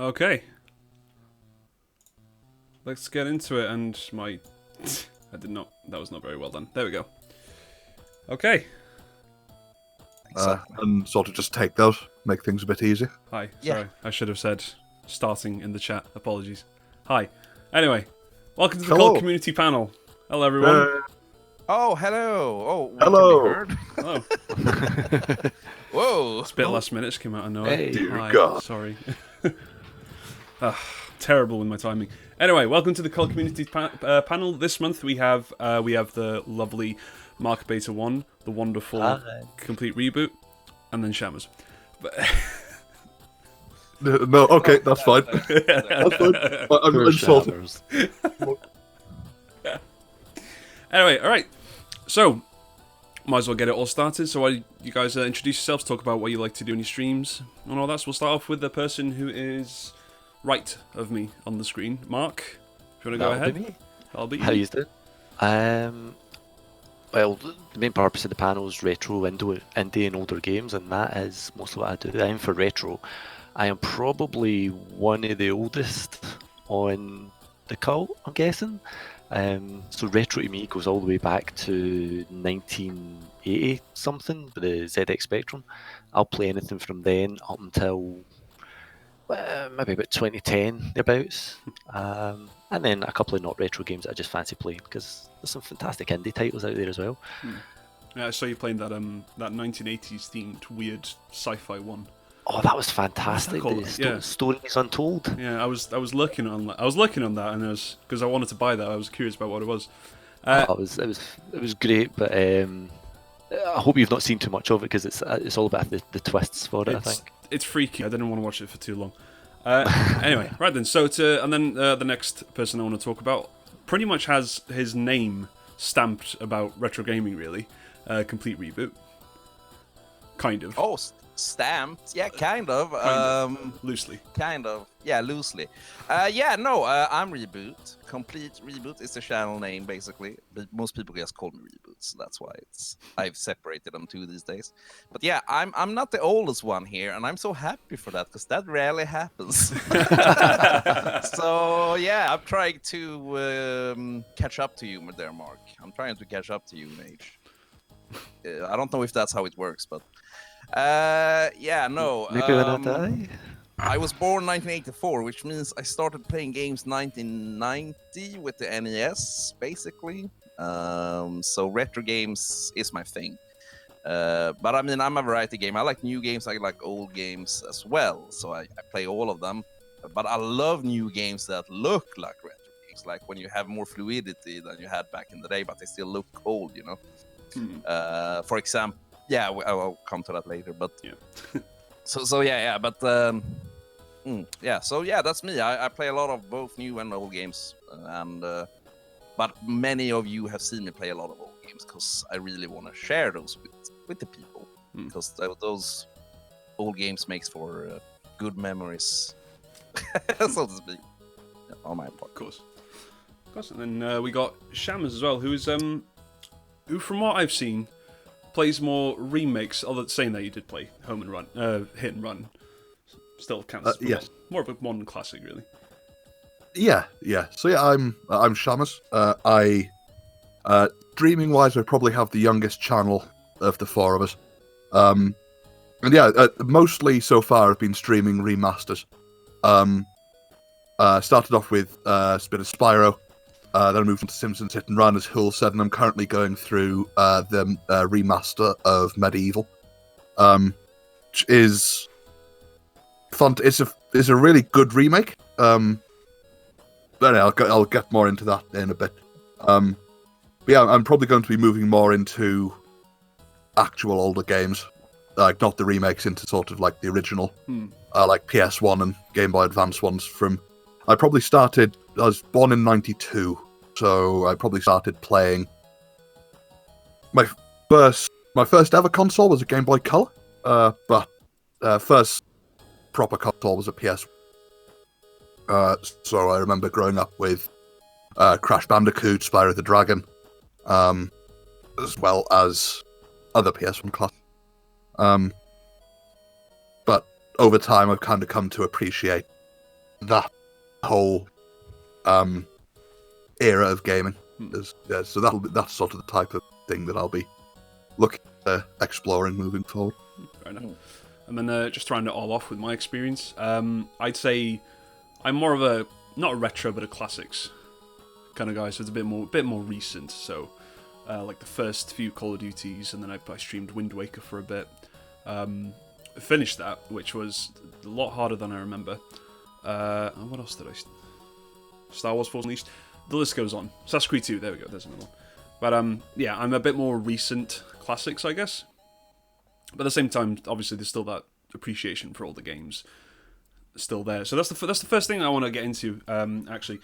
Okay. Let's get into it, and that was not very well done. There we go. Okay. And sort of just take those, make things a bit easier. Hi. Yeah. Sorry, I should have said starting in the chat. Apologies. Hi. Anyway, welcome to the Hello. Cult Community Panel. Hello, everyone. Oh, hello. Oh, we Hello. can be Hello. heard. Whoa. It's a bit last minute. Just came out of nowhere. Hey. Dear Hi. God. Sorry. Terrible with my timing. Anyway, welcome to the Cult Community Panel. This month we have the lovely MarkBetaOne, the wonderful CompleteReboot, and then Shammers. But No, okay, that's fine. That's fine. I'm Poor insulted. Shammers. Anyway, all right. So, might as well get it all started. So, you guys introduce yourselves, talk about what you like to do in your streams, and all that. So, we'll start off with the person who is right of me on the screen. Mark, if you want to go ahead. Me. I'll be How you. you doing? Well, the main purpose of the panel is retro, indie and older games, and that is mostly what I do. I am for retro. I am probably one of the oldest on the cult, I'm guessing. So retro to me goes all the way back to 1980 something with the ZX Spectrum. I'll play anything from then up until maybe about 2010 thereabouts, and then a couple of not retro games that I just fancy playing because there's some fantastic indie titles out there as well. Yeah, I saw you playing that 1980s themed weird sci-fi one. Oh, that was fantastic! called? The Yeah. Stories Untold. Yeah, I was looking on that, and because I wanted to buy that. I was curious about what it was. It was great, but I hope you've not seen too much of it because it's all about the twists for it. I think. It's freaky. I didn't want to watch it for too long. Anyway, right then. So and then the next person I want to talk about pretty much has his name stamped about retro gaming. Really, CompleteReboot. Kind of. Oh, stamped. Yeah, kind of. Loosely. Kind of. Yeah, loosely. I'm Reboot. CompleteReboot is the channel name, basically. But most people just call me Reboot, so that's why I've separated them two these days. But yeah, I'm not the oldest one here, and I'm so happy for that because that rarely happens. So yeah, I'm trying to catch up to you there, Mark. I'm trying to catch up to you in age. I don't know if that's how it works, but Maybe when I die. I was born 1984, which means I started playing games 1990 with the NES, basically. So retro games is my thing. But I mean, I'm a variety game. I like new games, I like old games as well. So I play all of them. But I love new games that look like retro games, like when you have more fluidity than you had back in the day, but they still look old, you know? For example, yeah, I'll come to that later. But Yeah. So that's me. I play a lot of both new and old games, but many of you have seen me play a lot of old games because I really want to share those with the people because those old games makes for good memories, so to speak, on my part. Of course. And then we got Shammers as well, who from what I've seen plays more remakes. Although saying that you did play Home and Run, Hit and Run, still counts. Yes. More of a modern classic, really. Yeah. So yeah, I'm Shammers. Dreaming wise, I probably have the youngest channel of the four of us. And yeah, mostly so far I've been streaming remasters. Started off with a bit of Spyro. Then I moved on to Simpsons Hit and Run, as Huell said, and I'm currently going through the remaster of Medieval, which is fun. It's a really good remake. But yeah, I'll get more into that in a bit. But yeah, I'm probably going to be moving more into actual older games, like not the remakes, into sort of like the original, like PS1 and Game Boy Advance ones. I was born in 92, so I probably started playing. My first ever console was a Game Boy Color, but first proper console was a PS. So I remember growing up with Crash Bandicoot, Spyro the Dragon, as well as other PS1 class. But over time, I've kind of come to appreciate that whole era of gaming. So that's sort of the type of thing that I'll be looking at exploring moving forward. Fair enough. And then just to round it all off with my experience, I'd say I'm more of a, not a retro, but a classics kind of guy, so it's a bit more recent. So like the first few Call of Duties, and then I streamed Wind Waker for a bit. Finished that, which was a lot harder than I remember. What else did I... Star Wars Force Unleashed. The list goes on. Assassin's Creed 2, there we go, there's another one. But yeah, I'm a bit more recent classics, I guess. But at the same time, obviously, there's still that appreciation for all the games still there. So that's the first thing I want to get into, actually.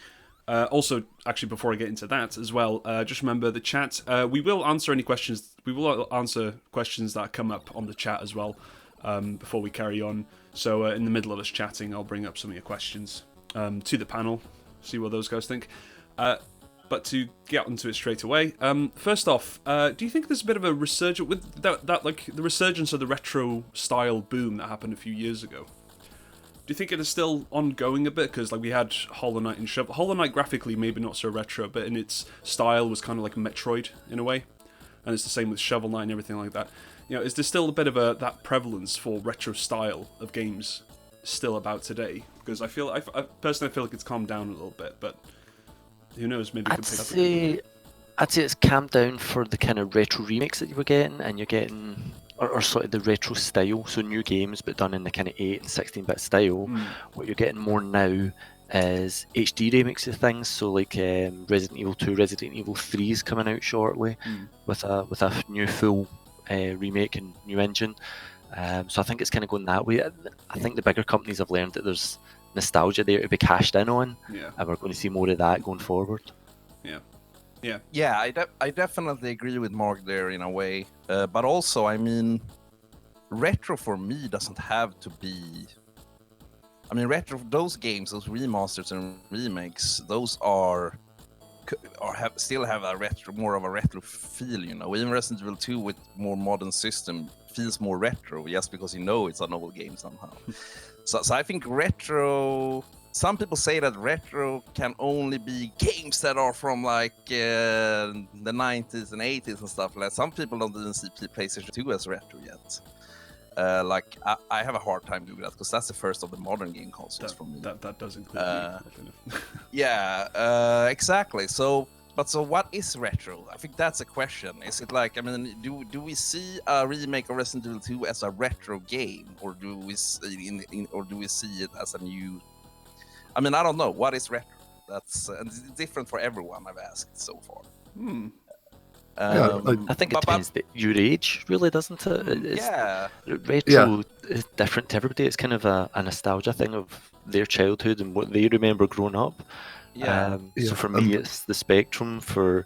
Also, actually, before I get into that as well, just remember the chat. We will answer any questions. We will answer questions that come up on the chat as well before we carry on. So in the middle of us chatting, I'll bring up some of your questions to the panel, see what those guys think. But to get onto it straight away, first off, do you think there's a bit of a resurgence with that like the resurgence of the retro style boom that happened a few years ago? Do you think it is still ongoing a bit? Because like we had Hollow Knight and Hollow Knight graphically maybe not so retro, but in its style was kind of like Metroid in a way, and it's the same with Shovel Knight and everything like that. You know, is there still a bit of that prevalence for retro style of games still about today? Because I personally feel like it's calmed down a little bit, but who knows? Maybe it could pick up again. I'd say it's calmed down for the kind of retro remakes that you were getting, and you're getting, or sort of the retro style, so new games but done in the kind of 8 and 16-bit style. What you're getting more now is HD remakes of things, so like Resident Evil 2, Resident Evil 3 is coming out shortly with a new full remake and new engine. So I think it's kind of going that way. I think the bigger companies have learned that there's nostalgia there to be cashed in on, and we're going to see more of that going forward. Yeah, I definitely agree with Mark there in a way, but also, I mean, retro for me doesn't have to be. I mean, retro, those games, those remasters and remakes, those still have a retro, more of a retro feel, you know. Even Resident Evil 2 with more modern system feels more retro, just because you know it's a novel game somehow. So I think retro. Some people say that retro can only be games that are from like the 90s and 80s and stuff like that. Some people don't even see PlayStation 2 as retro yet. Like I have a hard time doing that because that's the first of the modern game consoles for me. That does include me. Yeah, exactly. So what is retro? I think that's a question. Is it like, I mean, do we see a remake of Resident Evil 2 as a retro game, or do we see it as a new? I mean, I don't know. What is retro? That's different for everyone, I've asked so far. I think it depends your age, really, doesn't it? Retro is different to everybody. It's kind of a nostalgia thing of their childhood and what they remember growing up. So for me, it's the spectrum. For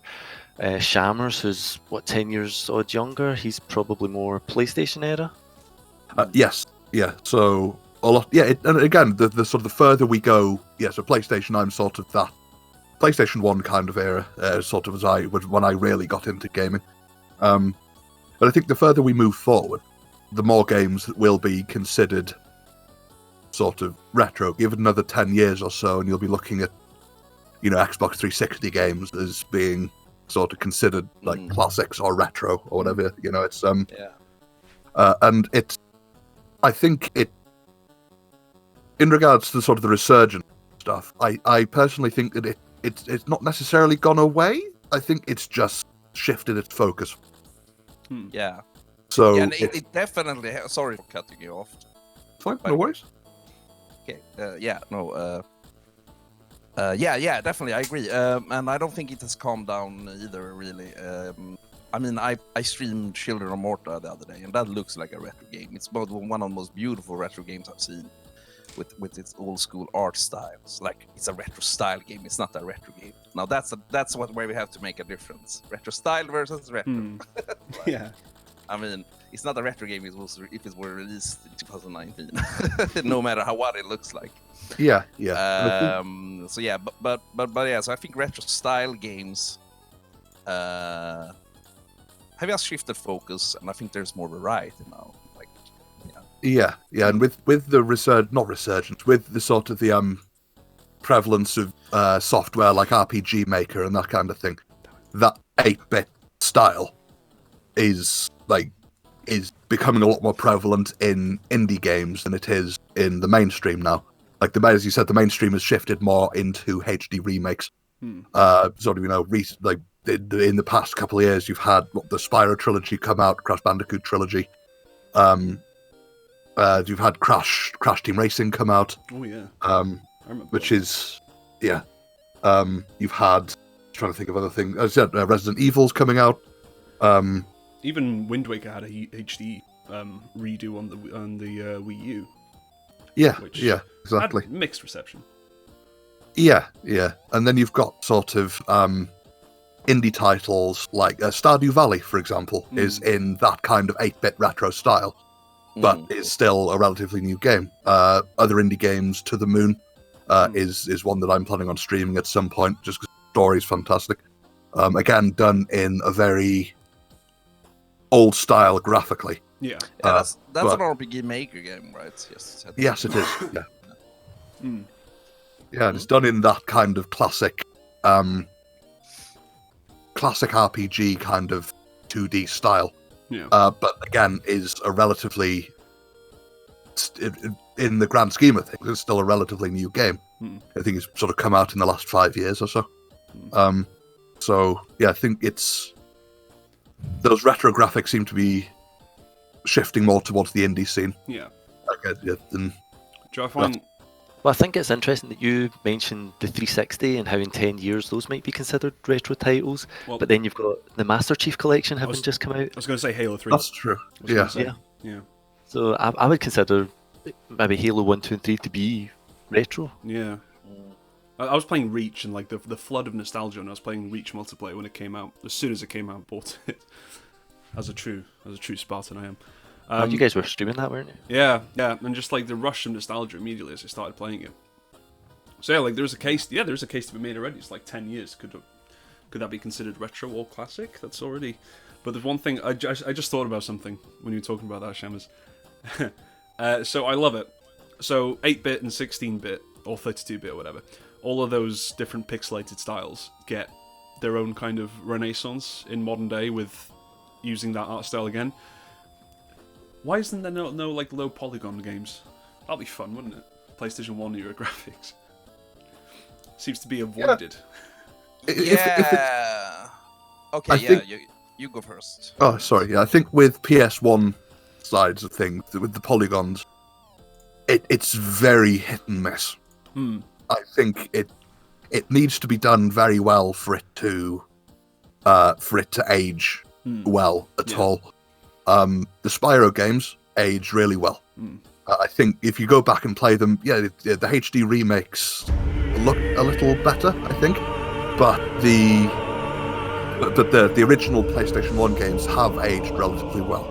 Shammers, who's 10 years odd younger, he's probably more PlayStation era. Yes, yeah. So a lot, yeah. And again, the sort of the further we go, so PlayStation, I'm sort of that PlayStation 1 kind of era, sort of as I was when I really got into gaming. But I think the further we move forward, the more games will be considered sort of retro. Give it another 10 years or so, and you'll be looking at, Xbox 360 games as being sort of considered like classics or retro or whatever. It's and it's, I think it, in regards to sort of the resurgent stuff, I personally think that it's not necessarily gone away. I think it's just shifted its focus. Yeah. So and it definitely. Sorry for cutting you off. Fine, no worries. Okay. Definitely, I agree. And I don't think it has calmed down either, really. I mean, I streamed Children of Morta the other day, and that looks like a retro game. It's one of the most beautiful retro games I've seen, with its old school art styles. Like, it's a retro style game. It's not a retro game. Now that's where we have to make a difference. Retro style versus retro. Yeah. I mean, it's not a retro game if it were released in 2019, no matter what it looks like. Yeah. So yeah, but yeah. So I think retro style games have just shifted focus, and I think there's more variety now. Like, Yeah, and with the not resurgence, with the sort of the prevalence of software like RPG Maker and that kind of thing, that 8-bit style is becoming a lot more prevalent in indie games than it is in the mainstream now. Like as you said, the mainstream has shifted more into HD remakes. Sort of, in the past couple of years, you've had the Spyro trilogy come out, Crash Bandicoot trilogy. You've had Crash Team Racing come out. Oh yeah. Which is, yeah. You've had, trying to think of other things. As I said, Resident Evil's coming out. Even Wind Waker had a HD redo on the Wii U. Yeah, which yeah, exactly. Had mixed reception. Yeah, yeah. And then you've got sort of indie titles like Stardew Valley, for example, is in that kind of 8-bit retro style, but is still a relatively new game. Other indie games, To the Moon, is one that I'm planning on streaming at some point, just because the story's fantastic. Again, done in a very old style graphically. Yeah. That's an RPG Maker game, right? Yes, it is. Yeah. Yeah, and it's done in that kind of classic RPG kind of 2D style. Yeah. But again, is a relatively, in the grand scheme of things, it's still a relatively new game. I think it's sort of come out in the last 5 years or so. So yeah, I think those retro graphics seem to be shifting more towards the indie scene. Yeah. Do I find... Well, I think it's interesting that you mentioned the 360 and how in 10 years those might be considered retro titles. Well, but then you've got the Master Chief Collection having just come out. I was going to say Halo 3. That's true. Yeah. Yeah. So I would consider maybe Halo 1, 2, and 3 to be retro. Yeah. I was playing Reach and like the flood of nostalgia, and I was playing Reach multiplayer when it came out. As soon as it came out, I bought it. As a true Spartan, I am. You guys were streaming that, weren't you? Yeah, and just like the rush of nostalgia immediately as I started playing it. So yeah, like there's a case to be made already. It's like 10 years. Could that be considered retro or classic? That's already. But there's one thing I just thought about something when you were talking about that, Shammers. So I love it. So 8-bit and 16-bit or 32-bit or whatever. All of those different pixelated styles get their own kind of renaissance in modern day with using that art style again. Why isn't there no like low polygon games? That'd be fun, wouldn't it? PlayStation 1 era graphics. Seems to be avoided. Yeah. Okay, you go first. Oh, sorry. Yeah, I think with PS1 sides of things, with the polygons, it's very hit and miss. I think it needs to be done very well for it to age well at all. The Spyro games age really well. I think if you go back and play them, the HD remakes look a little better, I think, but the original PlayStation 1 games have aged relatively well.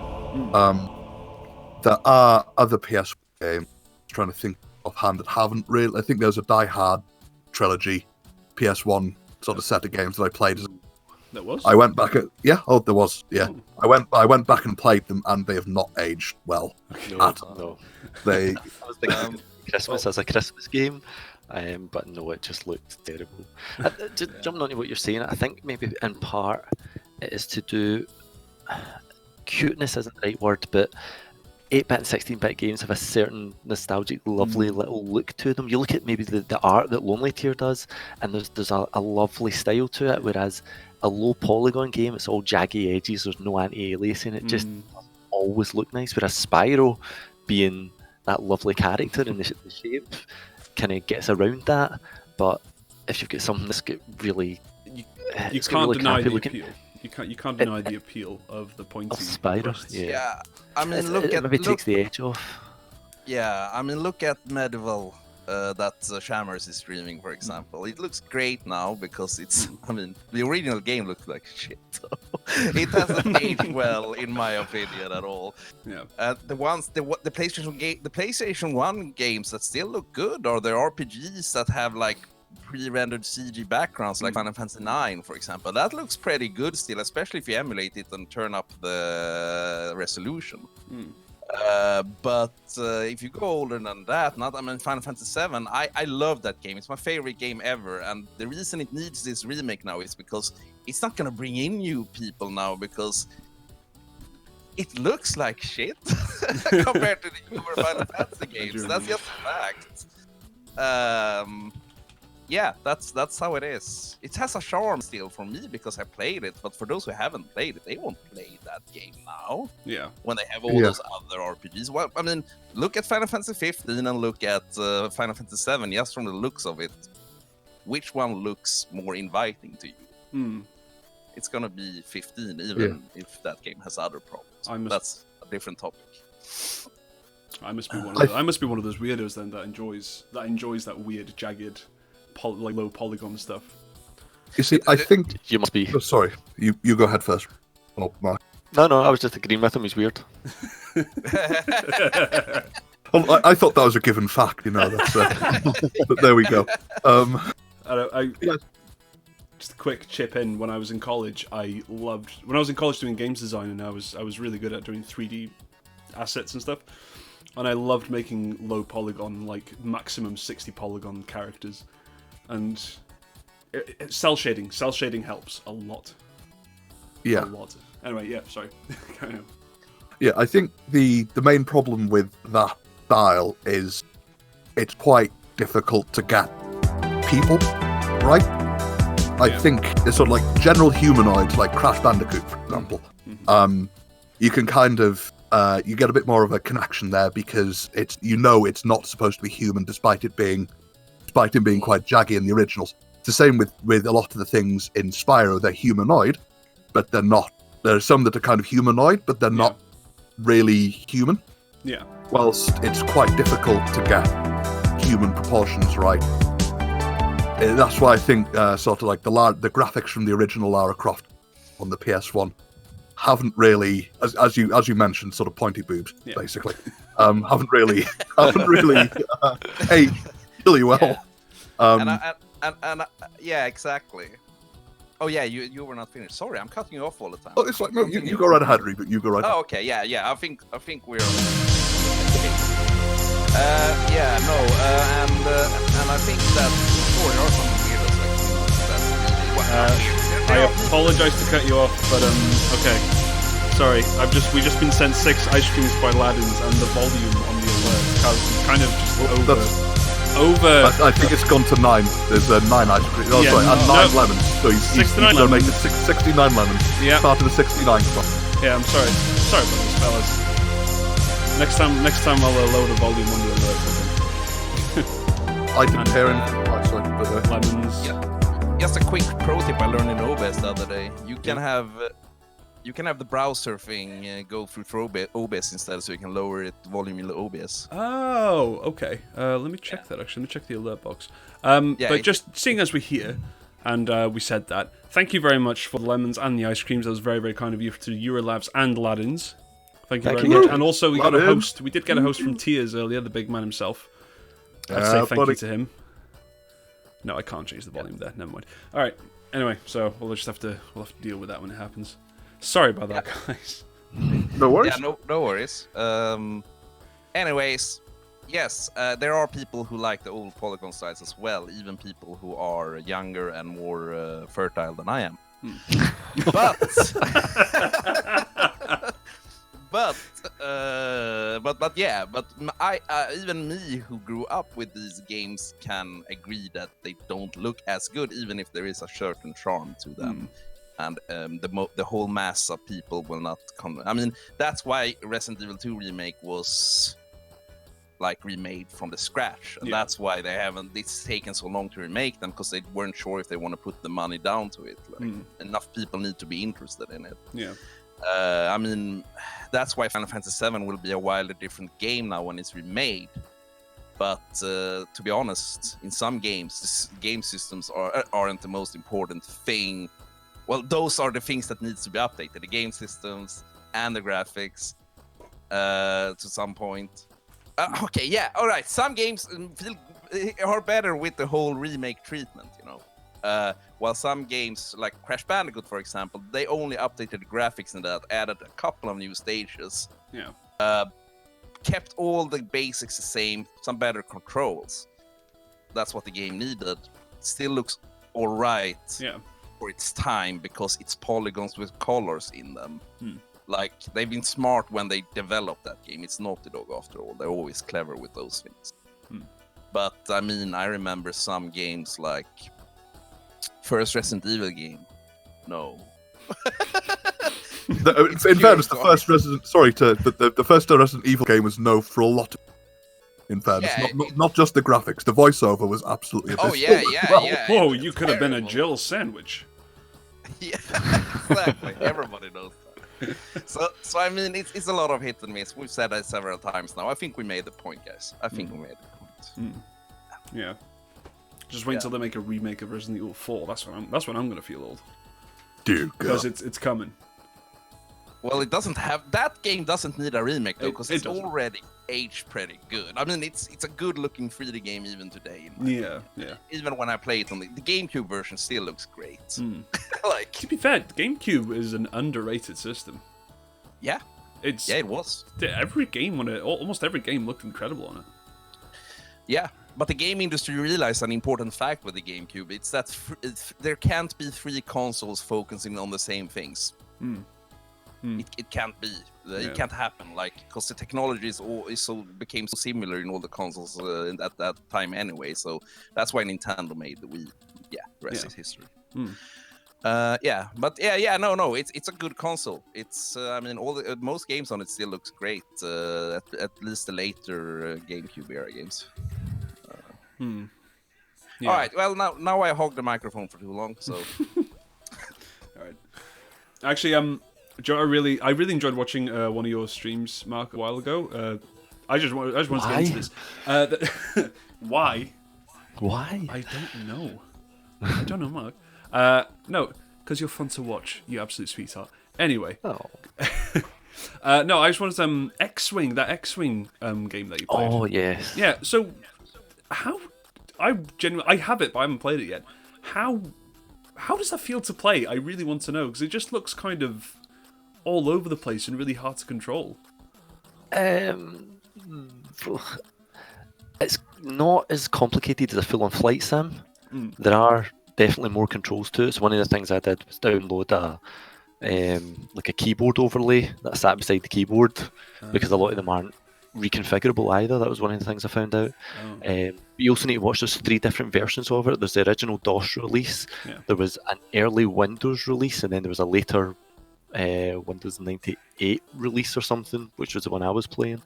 There are other PS1 games, I'm trying to think offhand, that haven't really. I think there's a Die Hard trilogy PS1 sort of set of games that I played. There was? I went back there was. I went back and played them, and they have not aged well at all. No. They I was thinking Christmas as a Christmas game, but no, it just looked terrible. Just jumping onto what you're saying, I think maybe in part it is to do. Cuteness isn't the right word, but 8-bit and 16-bit games have a certain nostalgic, lovely little look to them. You look at maybe the art that Lonely Tear does, and there's a lovely style to it, whereas a low polygon game, it's all jaggy edges, there's no anti-aliasing, it just always look nice, whereas Spyro, being that lovely character and the shape, kind of gets around that. But if you've got something that's got really... You can't deny the appeal. You can't deny the appeal of the pointy Spyro. Yeah, I mean, it maybe takes the edge off. Yeah, I mean, look at Medieval that Shammers is streaming, for example. It looks great now because it's. I mean, the original game looked like shit. So it hasn't aged well, in my opinion, at all. Yeah. The PlayStation 1 games that still look good are the RPGs that have like pre-rendered CG backgrounds, like Final Fantasy 9, for example. That looks pretty good still, especially if you emulate it and turn up the resolution. But if you go older than that, Final Fantasy VII, I love that game. It's my favorite game ever, and the reason it needs this remake now is because it's not gonna bring in new people now because it looks like shit compared to the newer Final Fantasy games. That's just a fact. Yeah, that's how it is. It has a charm still for me because I played it, but for those who haven't played it, they won't play that game now. Yeah. When they have all those other RPGs. Well, I mean, look at Final Fantasy 15 and look at Final Fantasy 7, just from the looks of it. Which one looks more inviting to you? It's gonna be 15, even if that game has other problems. That's a different topic. I must be one of those weirdos then that enjoys that weird, jagged, low polygon stuff. You see, I think you must be. Oh, sorry, you go ahead first. Oh, Mark. No, I was just agreeing with him. He's weird. Well, I thought that was a given fact, you know. That's, but there we go. Just a quick chip in. When I was in college, when I was in college doing games design, and I was really good at doing 3D assets and stuff. And I loved making low polygon, like maximum 60 polygon characters. And cell shading helps a lot. Yeah. A lot. Anyway, yeah, sorry. Carry on. Yeah, I think the main problem with that style is it's quite difficult to get people, right? I think it's sort of like general humanoids, like Crash Bandicoot, for example. You can kind of you get a bit more of a connection there because it's not supposed to be human, despite him being quite jaggy in the originals. It's the same with a lot of the things in Spyro. They're humanoid, but they're not. There are some that are kind of humanoid, but they're not really human. Yeah. Whilst it's quite difficult to get human proportions right. That's why I think sort of like the graphics from the original Lara Croft on the PS1 haven't really, as you mentioned, sort of pointy boobs, basically, haven't really aged really well. Yeah, exactly. Oh yeah, you were not finished. Sorry, I'm cutting you off all the time. Oh, it's like no, you go right ahead, Reboot. You go right. Oh, okay, yeah. I think we're. And I think that there are some weirdos I apologize to cut you off, but okay. Sorry, we just been sent 6 ice creams by Laddins, and the volume on the alert kind of just over. I think it's gone to 9. There's 9 ice creams. Oh, sorry, and 9 lemons. So he's donated 69 lemons. Yeah. Started the 69 spot. Yeah, I'm sorry. Sorry about this, fellas. Next time I'll lower the volume on the alert. I didn't hear anything. But lemons. Yeah. Just a quick pro tip I learned in OBS the other day. You can have the browser thing go through OBS instead, so you can lower the volume in the OBS. Oh, okay. Let me check that, actually. Let me check the alert box. But just seeing as we're here, and we said that, thank you very much for the lemons and the ice creams. That was very, very kind of you to Eurolabs and Laddins. Thank you very much. And also, we got a host. We did get a host from Tears earlier, the big man himself. I'd say thank you to him. No, I can't change the volume there. Never mind. All right. Anyway, so we'll have to deal with that when it happens. Sorry about that, guys. No worries. Yeah, no worries. Anyways, yes, there are people who like the old polygon styles as well, even people who are younger and more fertile than I am. But even me who grew up with these games can agree that they don't look as good, even if there is a certain charm to them. And the whole mass of people will not come. I mean, that's why Resident Evil 2 remake was like remade from the scratch, and that's why it's taken so long to remake them, because they weren't sure if they want to put the money down to it. Like, enough people need to be interested in it. Yeah. I mean, that's why Final Fantasy VII will be a wildly different game now when it's remade. But to be honest, in some games, game systems aren't the most important thing. Well, those are the things that needs to be updated: the game systems and the graphics. To some point. Okay, yeah, all right. Some games are better with the whole remake treatment, you know. While some games, like Crash Bandicoot, for example, they only updated the graphics and that, added a couple of new stages. Yeah. kept all the basics the same, some better controls. That's what the game needed. Still looks alright for its time because it's polygons with colors in them. Like, they've been smart when they developed that game. It's Naughty Dog after all. They're always clever with those things. But I mean, I remember some games like first Resident Evil game. No. In fairness, the first Resident Evil game was no for a lot. In fairness, not just the graphics, the voiceover was absolutely abysmal. Yeah. Whoa, you could have been a Jill sandwich. Yeah, exactly. Everybody knows that. So I mean, it's a lot of hit and miss. We've said that several times now. I think we made the point, guys. I think we made the point. Yeah. Just wait until they make a remake of Resident Evil 4. That's when I'm gonna feel old. Dude, because it's coming. Well, that game doesn't need a remake though, because it's doesn't. already aged pretty good. I mean, it's a good-looking 3D game even today. Yeah. Even when I play it on the GameCube version, still looks great. Like, to be fair, GameCube is an underrated system. Yeah. It was. Almost every game looked incredible on it. Yeah, but the game industry realized an important fact with the GameCube. It's that there can't be 3 consoles focusing on the same things. It can't be. It can't happen. Like, because the technology became so similar in all the consoles at that time anyway. So that's why Nintendo made the Wii. Yeah, the rest is history. No, it's a good console. It's I mean, most games on it still looks great. At least the later GameCube era games. All right. Well, now I hogged the microphone for too long. So. All right. Actually, Joe, I really enjoyed watching one of your streams, Mark, a while ago. I just wanted to get into this. Why? Why? I don't know. Mark. No, because you're fun to watch, you absolute sweetheart. Anyway. Oh. No, I just wanted X-Wing, that X-Wing game that you played. Oh, yes. Yeah, so I have it, but I haven't played it yet. How does that feel to play? I really want to know, because it just looks kind of all over the place and really hard to control. It's not as complicated as a full-on flight sim. There are definitely more controls to it. So one of the things I did was download a keyboard overlay that sat beside the keyboard, because a lot of them aren't reconfigurable either. That was one of the things I found out. You also need to watch, there's 3 different versions of it. There's the original DOS release, there was an early Windows release, and then there was a later Windows 98 release or something, which was the one I was playing.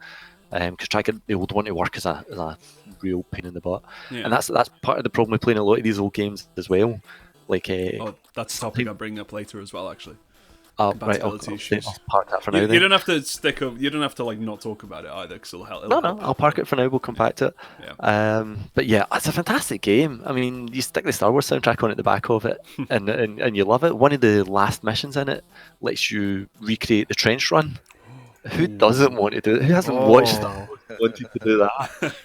Because trying to get the old one to work is a real pain in the butt. And that's part of the problem with playing a lot of these old games as well. Like, that's a topic I'll bring up later as well, actually. Right, I'll park that for now. You don't have to you don't have to not talk about it either, because it'll help. No, I'll park it for now. We'll come back to it. But yeah, it's a fantastic game. I mean, you stick the Star Wars soundtrack on at the back of it, and you love it. One of the last missions in it lets you recreate the trench run. Who doesn't want to do it? Who hasn't watched Star Wars and wanted to do that?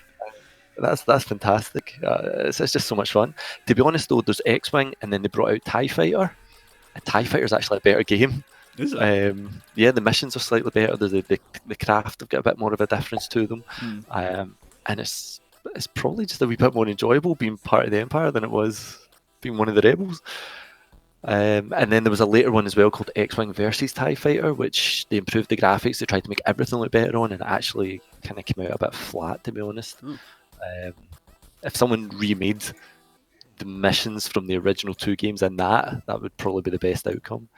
That's fantastic. It's just so much fun. To be honest, though, there's X-Wing, and then they brought out TIE Fighter. And TIE Fighter is actually a better game. Is it? Yeah, the missions are slightly better. The craft have got a bit more of a difference to them. And it's probably just a wee bit more enjoyable being part of the Empire than it was being one of the Rebels. And then there was a later one as well called X-Wing versus TIE Fighter, which they improved the graphics. They tried to make everything look better on, and it actually kind of came out a bit flat, to be honest. If someone remade the missions from the original 2 games in that would probably be the best outcome.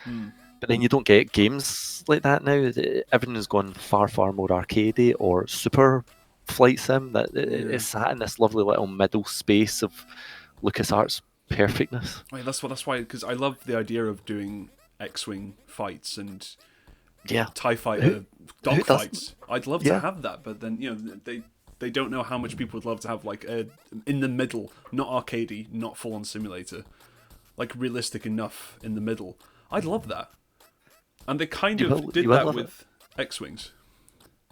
But then you don't get games like that now. Everything has gone far, far more arcadey or super flight sim. That it's sat in this lovely little middle space of LucasArts perfectness. Right, that's why, because I love the idea of doing X-Wing fights and TIE Fighter dog fights. I'd love to have that, but then they don't know how much people would love to have in the middle, not arcadey, not full-on simulator, realistic enough in the middle. I'd love that, and they kind of did that with X-Wings.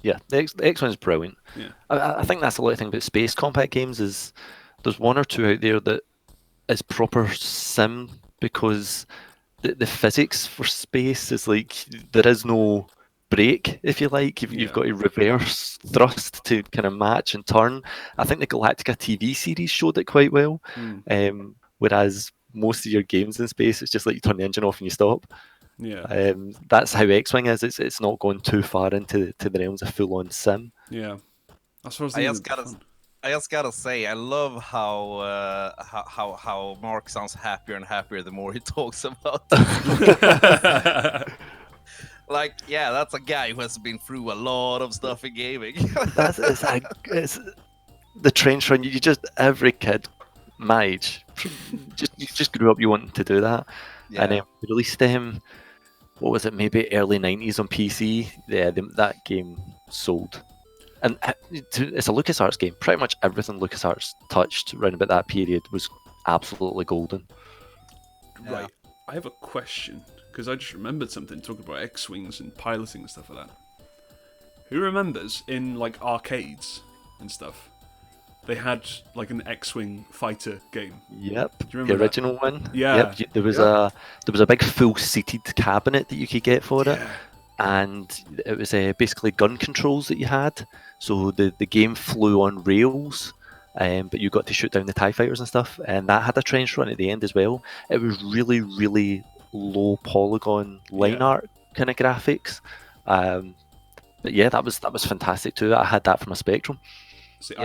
Yeah, the X-Wing's brilliant. Yeah, I think that's a lot of thing about space combat games. Is there's 1 or 2 out there that is proper sim, because the physics for space is there is no break, if you like. You've got a reverse thrust to kind of match and turn. I think the Galactica TV series showed it quite well. Whereas most of your games in space, it's just like you turn the engine off and you stop. Yeah. That's how X-Wing is. It's not going too far into the realms of full-on sim. Yeah. That's what I was thinking. I just gotta say, I love how Mark sounds happier and happier the more he talks about it. Like, yeah, that's a guy who has been through a lot of stuff in gaming. It's the trench run. You just every kid my age, you just grew up you wanting to do that, and we released what was it? Maybe early '90s on PC. Yeah, that game sold. And it's a LucasArts game. Pretty much everything LucasArts touched around about that period was absolutely golden. Right. I have a question, because I just remembered something talking about X-Wings and piloting and stuff like that. Who remembers in like arcades and stuff, they had like an X-Wing fighter game? Yep. Do you remember the original one? Yeah. Yep. There was a big full seated cabinet that you could get for it. And it was basically gun controls that you had. So the game flew on rails, but you got to shoot down the TIE fighters and stuff. And that had a trench run at the end as well. It was really, really low polygon line art kind of graphics. But yeah, that was fantastic too. I had that from a Spectrum. See,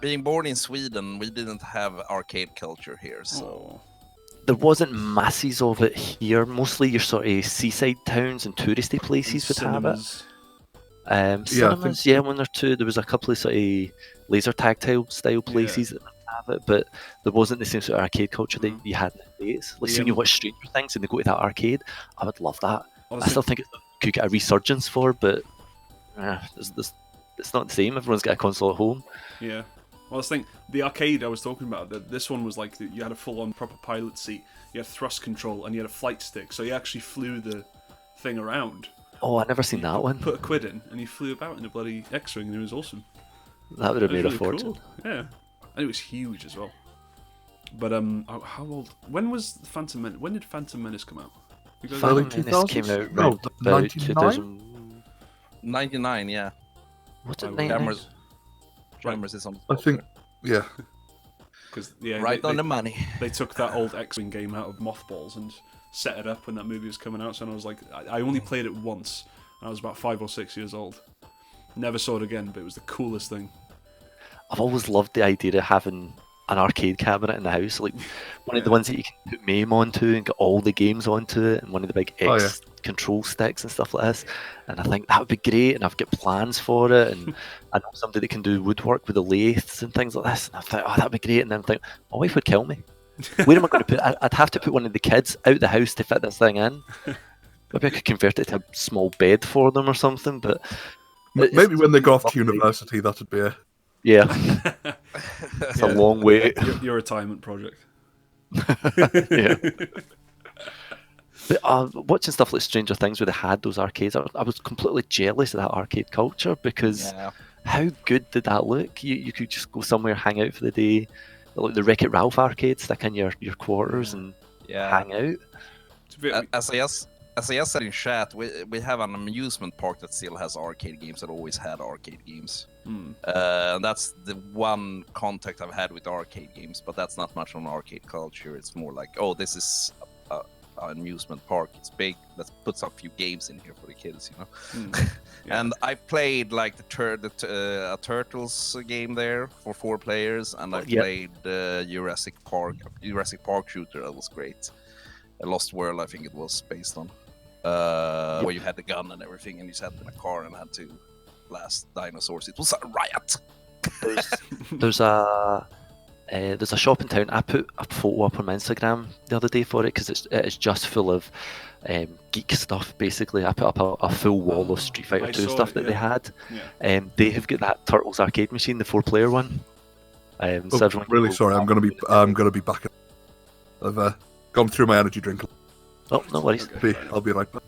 being born in Sweden, we didn't have arcade culture here, so... There wasn't masses of it here. Mostly your sort of seaside towns and touristy places would have it. Cinemas, one or two. There was a couple of sort of laser tactile style places that have it, but there wasn't the same sort of arcade culture that you had in the States. Like when you watch Stranger Things and they go to that arcade, I would love that. I still think it could get a resurgence for, but it's not the same. Everyone's got a console at home. Yeah. Well, I was thinking, the arcade I was talking about, this one was like, you had a full-on proper pilot seat, you had thrust control, and you had a flight stick, so you actually flew the thing around. Oh, I never seen that one. Put a quid in, and you flew about in a bloody X-Wing, and it was awesome. That would have made really a fortune. Cool. Yeah. And it was huge as well. But, how old... When was Phantom Menace? When did Phantom Menace come out? Phantom Menace came out about 2000... 99, yeah. What's it, 99? Shammers is on. I think, yeah. Because on the money. They took that old X-Wing game out of mothballs and set it up when that movie was coming out. So I was like, I only played it once. And I was about 5 or 6 years old. Never saw it again, but it was the coolest thing. I've always loved the idea of having an arcade cabinet in the house, like one of the ones that you can put MAME onto and get all the games onto it, and one of the big X control sticks and stuff like this. And I think that would be great, and I've got plans for it, and I know somebody that can do woodwork with the lathes and things like this, and I thought, oh, that'd be great. And then I think, my wife would kill me. Where am I going to put? I'd have to put one of the kids out the house to fit this thing in. Maybe I could convert it to a small bed for them or something, but maybe when they go off to university, that'd be a... Yeah. It's a long wait. Your retirement project. Yeah. But watching stuff like Stranger Things where they had those arcades, I was completely jealous of that arcade culture, because how good did that look? You could just go somewhere, hang out for the day, like the Wreck-It Ralph arcade, stick in your quarters and hang out. As I just said in chat, we have an amusement park that still has arcade games, that always had arcade games. And that's the one contact I've had with arcade games, but that's not much on arcade culture. It's more like, oh, this is an amusement park. It's big. Let's put some few games in here for the kids, you know. And I played like a Turtles game there for 4 players, and I played Jurassic Park shooter. That was great. A Lost World, I think it was based on. Where you had the gun and everything, and you sat in a car and had to blast dinosaurs. It was a riot. There's a shop in town. I put a photo up on my Instagram the other day for it, because it's just full of geek stuff. Basically, I put up a full wall of Street Fighter 2 stuff that they had. They have got that Turtles arcade machine, the 4-player one. So really sorry, I'm gonna be back. I've gone through my energy drink. Oh, no worries. I'll be right back.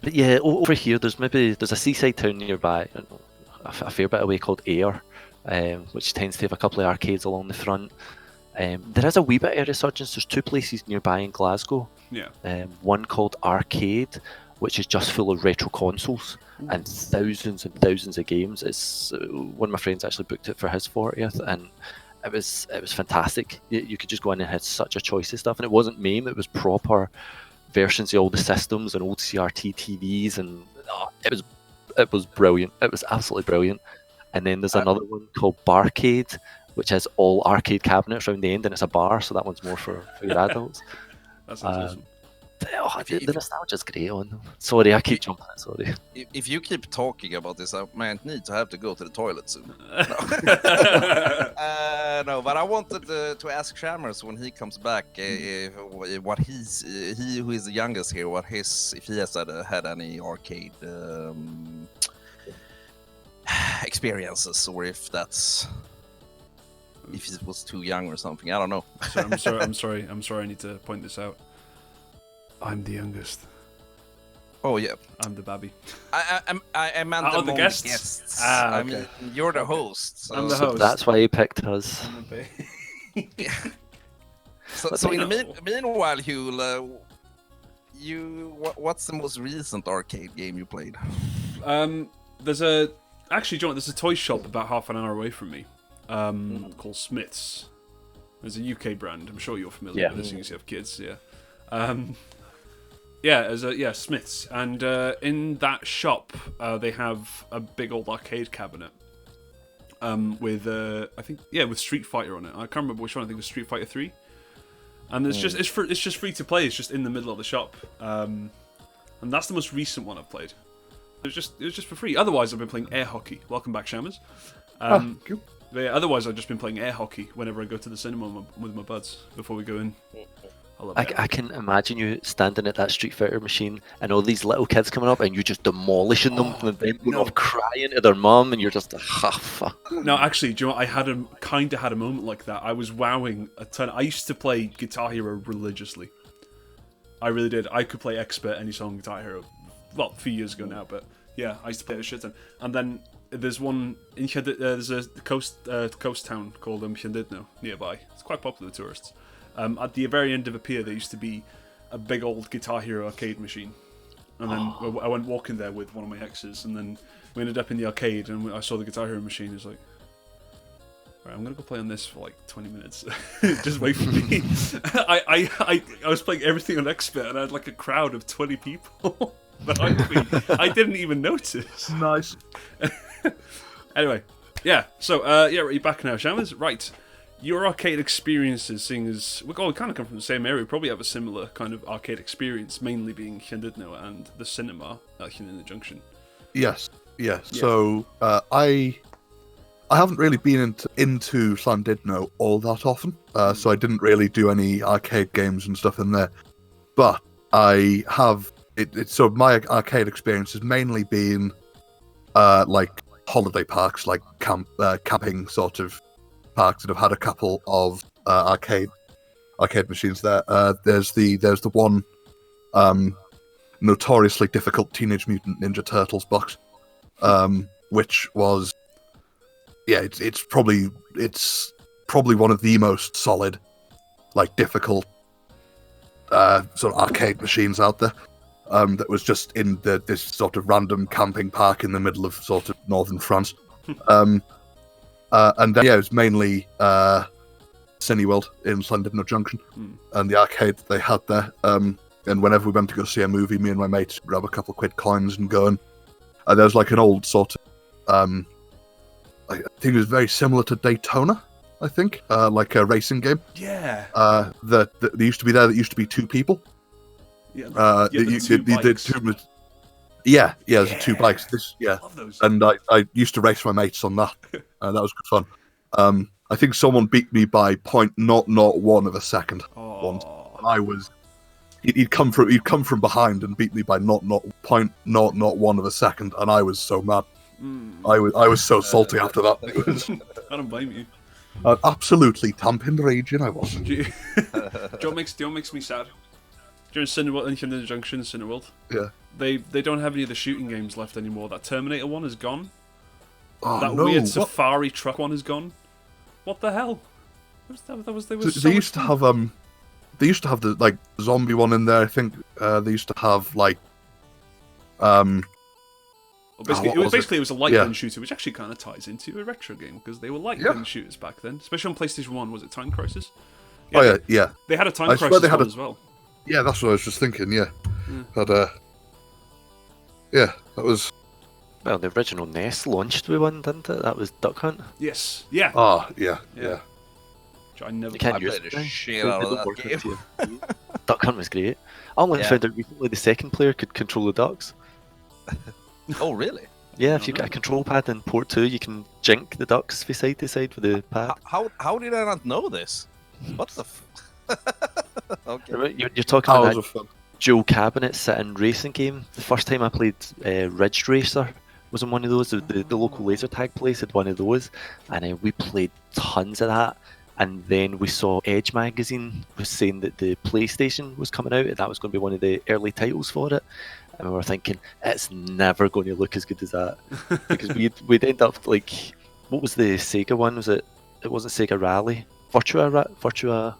But yeah, over here there's a seaside town nearby, a fair bit away, called Ayr, which tends to have a couple of arcades along the front. There is a wee bit of a resurgence. There's 2 places nearby in Glasgow. One called Arcade, which is just full of retro consoles and thousands of games. It's one of my friends actually booked it for his 40th, and it was fantastic. You could just go in and had such a choice of stuff, and it wasn't MAME, it was proper versions of all the systems and old CRT TVs, and it was brilliant. It was absolutely brilliant. And then there's another one called Barcade, which has all arcade cabinets around the end, and it's a bar, so that one's more for your adults. That sounds awesome. The nostalgia's great on them. Sorry, I keep jumping. Sorry. If you keep talking about this, I might need to have to go to the toilet soon. No, but I wanted to ask Shammers when he comes back what he who is the youngest here, if he has had any arcade experiences, or if he was too young or something. I don't know. I'm sorry. I need to point this out. I'm the youngest. Oh yeah, I'm the babby. I meant the the guests. Okay. I mean, you're the host. So. I'm the host. That's why he picked us. So in the meanwhile, Huell, what's the most recent arcade game you played? There's a toy shop about half an hour away from me, called Smith's. There's a UK brand. I'm sure you're familiar with this. You have kids, Smith's, and in that shop they have a big old arcade cabinet with with Street Fighter on it. I can't remember which one. I think it was Street Fighter 3. And it's just free to play. It's just in the middle of the shop, and that's the most recent one I've played. It was just for free. Otherwise, I've been playing air hockey. Welcome back, Shammers. Cool. But yeah, otherwise, I've just been playing air hockey whenever I go to the cinema with my buds before we go in. I can imagine you standing at that Street Fighter machine and all these little kids coming up and you just demolishing them and them going off crying to their mum, and you're just fuck. No, actually, do you know what? I had a moment like that. I was wowing a ton. I used to play Guitar Hero religiously. I really did. I could play expert any song Guitar Hero. Well, a few years ago now, but yeah, I used to play a shit ton. And then there's one in there's a coast town called Llandudno nearby. It's quite popular with tourists. At the very end of a pier, there used to be a big old Guitar Hero arcade machine. And then I went walking there with one of my exes, and then we ended up in the arcade, and I saw the Guitar Hero machine. It was like, alright, I'm going to go play on this for like 20 minutes. Just wait for me. I was playing everything on expert, and I had like a crowd of 20 people behind me. I didn't even notice. Nice. Anyway, yeah. So, you're back now, Shammers. Right. Your arcade experiences, seeing as we all kind of come from the same area, probably have a similar kind of arcade experience, mainly being Llandudno and the cinema at Llandudno Junction. Yes. So I haven't really been into Llandudno all that often, so I didn't really do any arcade games and stuff in there. But I have so my arcade experience has mainly been like holiday parks, like camping sort of parks that have had a couple of arcade machines there. There's the one notoriously difficult Teenage Mutant Ninja Turtles box, which was it's probably one of the most solid, like difficult sort of arcade machines out there. That was just in this sort of random camping park in the middle of sort of northern France. And then, it was mainly Cineworld in Llandudno Junction and the arcade that they had there. And whenever we went to go see a movie, me and my mates grab a couple of quid coins and go. And there was like an old sort of, I think it was very similar to Daytona, I think, like a racing game. Yeah. That used to be there. That used to be two people. Yeah. There's two bikes. Love those. And I used to race my mates on that. That was good fun. I think someone beat me by 0.001 of a second once. And I was he'd come from behind and beat me by 0.001 of a second, and I was so mad. I was so salty after that. It was, I don't blame you. Absolutely tamping raging. I wasn't. Do you know what makes me sad? During Cineworld and Llandudno Junction, Cineworld. Yeah. They don't have any of the shooting games left anymore. That Terminator one is gone. Oh, that no. weird Safari truck one is gone. What the hell? They used to have the like zombie one in there. I think they used to have like Well, basically, what it was it? was a light Yeah. gun shooter, which actually kind of ties into a retro game because they were light Yeah. gun shooters back then, especially on PlayStation 1. Was it Time Crisis? Oh yeah, yeah, They had a Time I swear Crisis they had one a- as well. yeah. That's what I was just thinking. Yeah, Yeah. but yeah, that was. Well, the original NES launched with one, didn't it? That was Duck Hunt. Yes. Yeah. Oh yeah, Yeah. yeah. Which I never. You can't I use played it the now. shit They out of don't that work with game. you. Duck Hunt was great. I only Yeah. found out recently the second player could control the ducks. Oh, really? Yeah, if you get a control pad in port 2, you can jink the ducks from side to side with the pad. How did I not know this? What the? Okay. You're talking about Hours that of fun. dual cabinet sitting racing game. The first time I played Ridge Racer was in one of those. The local laser tag place had one of those, and we played tons of that. And then we saw Edge magazine was saying that the PlayStation was coming out, and that was going to be one of the early titles for it. And we were thinking it's never going to look as good as that because we'd end up like, what was the Sega one? Was it? It wasn't Sega Rally. Virtua.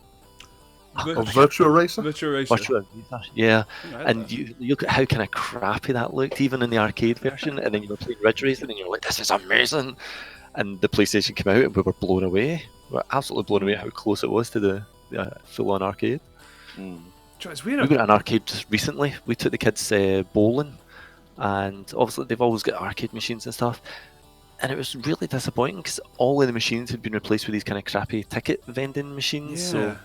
Oh, Virtua Racer. Virtua Racer. Virtua Racer, yeah. I had And that. you look at how kind of crappy that looked, even in the arcade version. And then you were playing Ridge Racer, and you're like, "This is amazing!" And the PlayStation came out, and we were blown away. We were absolutely blown away how close it was to the full-on arcade. Mm. It's We weird. got an arcade just recently. We took the kids bowling, and obviously they've always got arcade machines and stuff. And it was really disappointing because all of the machines had been replaced with these kind of crappy ticket vending machines. So,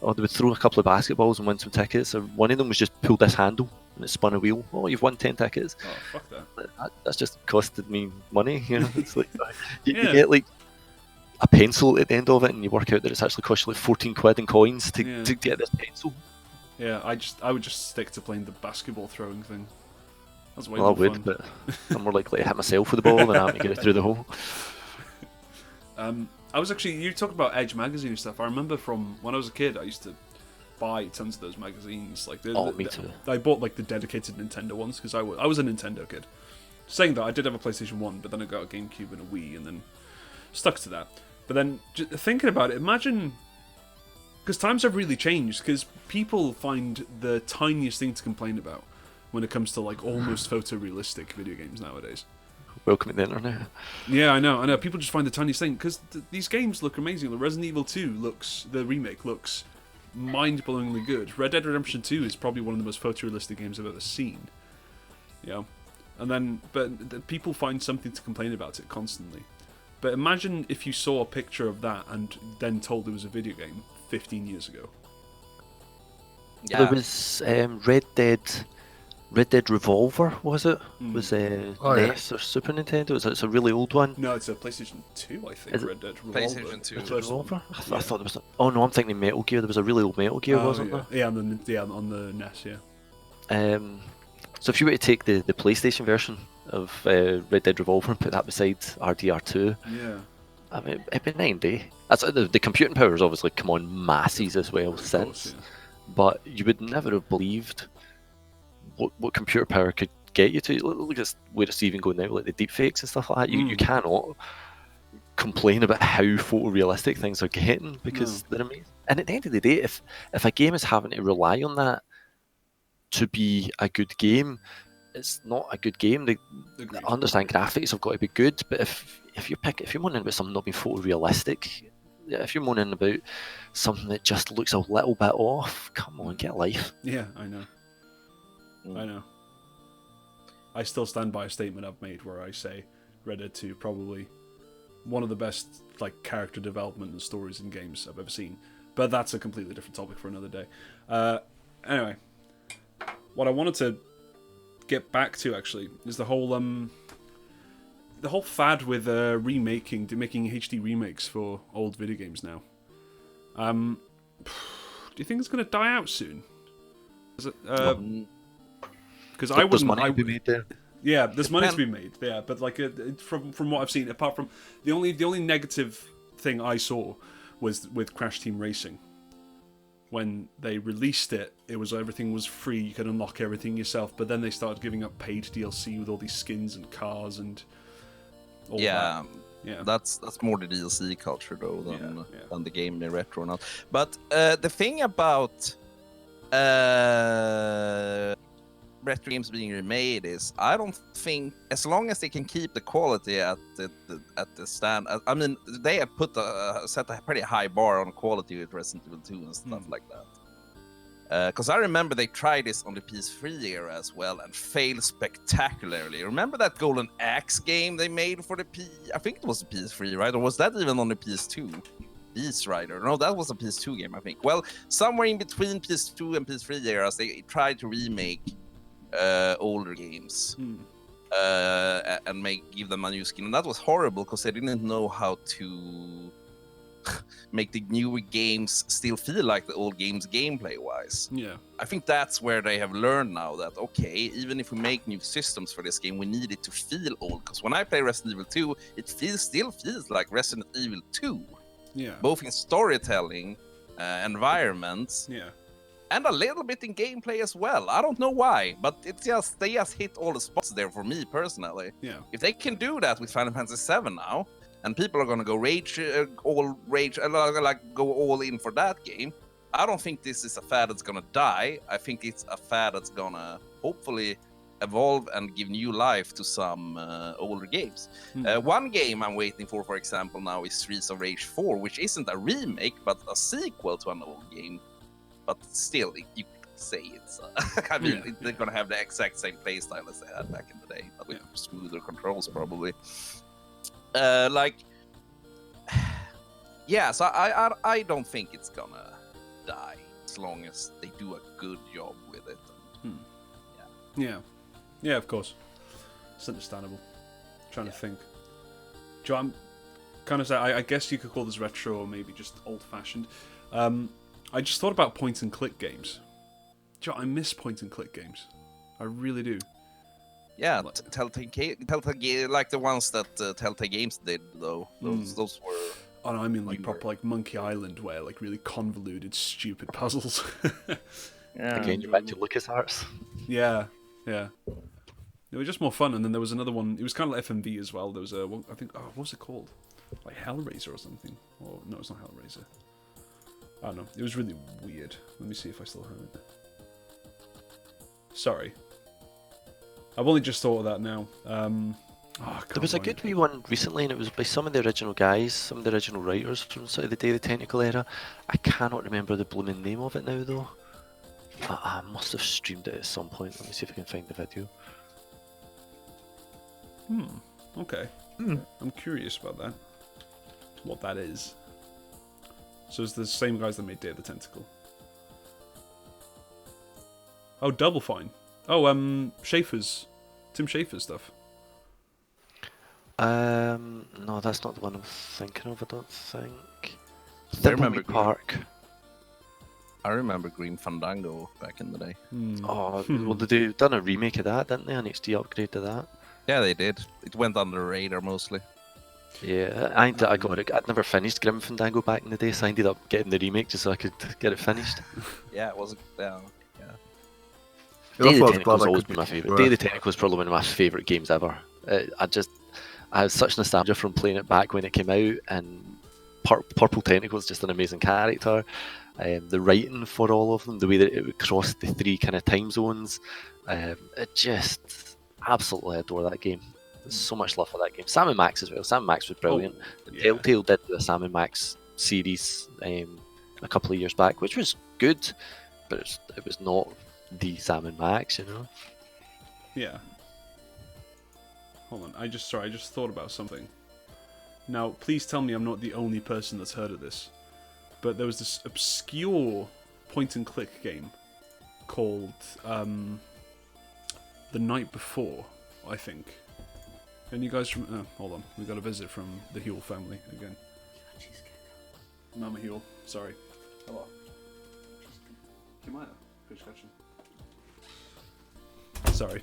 or they would throw a couple of basketballs and win some tickets. Or one of them was just pull this handle and it spun a wheel. Oh, you've won 10 tickets. Oh, fuck that. That's just costed me money. You know, it's like you Yeah. get like a pencil at the end of it, and you work out that it's actually cost you like 14 quid in coins to get this pencil. Yeah, I would just stick to playing the basketball throwing thing. That's way Well, I more would, fun. but I'm more likely to hit myself with the ball than having to get it through the hole. I was actually, you talk about Edge magazine and stuff. I remember from when I was a kid, I used to buy tons of those magazines. Like, Me too. I bought like the dedicated Nintendo ones because I was a Nintendo kid. Saying that, I did have a PlayStation 1, but then I got a GameCube and a Wii, and then stuck to that. But then, thinking about it, imagine, because times have really changed, because people find the tiniest thing to complain about when it comes to like almost photorealistic video games nowadays. Welcome to the internet. Yeah, I know. People just find the tiniest thing because these games look amazing. The Resident Evil 2 the remake looks mind-blowingly good. Red Dead Redemption 2 is probably one of the most photorealistic games I've ever seen. Yeah, and then but people find something to complain about it constantly. But imagine if you saw a picture of that and then told it was a video game 15 years ago. Yeah. There was Red Dead Revolver, was it? Was NES or Super Nintendo? It's a really old one. No, it's a PlayStation 2, I think. Is it? Red Dead Revolver. PlayStation 2. The Was it first one. Revolver? I thought there was. Oh no, I'm thinking Metal Gear. There was a really old Metal Gear, wasn't yeah. there? Yeah, on the NES, yeah. So if you were to take the PlayStation version of Red Dead Revolver and put that beside RDR2, Yeah. I mean, it'd be 90. That's the computing power has obviously come on masses as well Of since, course, yeah. but you would never have believed what computer power could get you to. Look at where it's even going now, like the deepfakes and stuff like that. You cannot complain about how photorealistic things are getting because they're amazing. And at the end of the day, if a game is having to rely on that to be a good game, it's not a good game. I understand graphics have got to be good, but if you're moaning about something not being photorealistic, if you're moaning about something that just looks a little bit off, come on, get a life. Yeah, I know. I know. I still stand by a statement I've made where I say Red Dead 2 probably one of the best like character development and stories in games I've ever seen. But that's a completely different topic for another day. Anyway, what I wanted to get back to actually is the whole fad with making HD remakes for old video games now. Do you think it's going to die out soon? Is it? Because I There's wouldn't. money to be made there. Yeah, there's money to be made. Yeah, but like from what I've seen, apart from the only negative thing I saw was with Crash Team Racing. When they released it, everything was free. You could unlock everything yourself. But then they started giving up paid DLC with all these skins and cars and all that. Yeah, That's more the DLC culture though than the game, the retro and all. But the thing about retro games being remade is I don't think, as long as they can keep the quality at the stand. I mean, they have set a pretty high bar on quality with Resident Evil 2 and stuff like that. Because I remember they tried this on the PS3 era as well and failed spectacularly. Remember that Golden Axe game they made for the I think it was the PS3, right? Or was that even on the PS2? Beast Rider. No, that was a PS2 game, I think. Well, somewhere in between PS2 and PS3 eras, they tried to remake older games and give them a new skin. And that was horrible because they didn't know how to make the newer games still feel like the old games gameplay-wise. Yeah. I think that's where they have learned now that, okay, even if we make new systems for this game, we need it to feel old. Because when I play Resident Evil 2, it still feels like Resident Evil 2. Yeah. Both in storytelling, environments, and a little bit in gameplay as well. I don't know why, but they just hit all the spots there for me personally. Yeah. If they can do that with Final Fantasy VII now, and people are gonna go go all in for that game, I don't think this is a fad that's gonna die. I think it's a fad that's gonna hopefully evolve and give new life to some older games. One game I'm waiting for example, now is Streets of Rage 4, which isn't a remake, but a sequel to an old game. But still, you could say it's... I mean, they're going to have the exact same playstyle as they had back in the day, but with smoother controls, probably. So I don't think it's going to die, as long as they do a good job with it. Yeah, of course. It's understandable. Trying to think. Joe, I'm kind of I guess you could call this retro or maybe just old-fashioned. I just thought about point-and-click games. Joe, I miss point-and-click games. I really do. Yeah, Telltale, like the ones that Telltale Games did, though. Those were... Oh, no, I mean like proper like Monkey Island, where like really convoluted, stupid puzzles. Again, you're back to LucasArts. Yeah. They were just more fun, and then there was another one. It was kind of like FMV as well. There was a, I think, what was it called? Like Hellraiser or something? Or no, it's not Hellraiser. I don't know. It was really weird. Let me see if I still have it. Sorry, I've only just thought of that now. There was a good wee one recently, and it was by some of the original guys, some of the original writers from sort of the Day of the Tentacle era. I cannot remember the blooming name of it now, though. I must have streamed it at some point. Let me see if I can find the video. Okay. I'm curious about that. What that is. So it's the same guys that made Day of the Tentacle. Oh, Double Fine. Oh, Schafer's. Tim Schafer's stuff. No, that's not the one I'm thinking of, I don't think. I remember Park. I remember Green Fandango back in the day. Oh, well, they done a remake of that, didn't they? An HD upgrade to that. Yeah, they did. It went under the radar mostly. Yeah, I got it. I'd never finished Grim Fandango back in the day, so I ended up getting the remake just so I could get it finished. Yeah, it was. Yeah. Day of the Tentacle's always been my favourite. Day of the Tentacle is probably one of my favourite games ever. I have such nostalgia from playing it back when it came out, and Purple Tentacle is just an amazing character. The writing for all of them, the way that it would cross the 3 kind of time zones, it just absolutely adore that game. There's so much love for that game. Sam and Max as well. Sam and Max was brilliant. Telltale did the Sam and Max series a couple of years back, which was good, but it was not the Sam and Max, you know. Yeah. Hold on. I just thought about something. Now, please tell me I'm not the only person that's heard of this. But there was this obscure point-and-click game called The Night Before, I think. And you guys hold on, we got a visit from the Huell family again. Mama Huell, sorry. Hello. Sorry.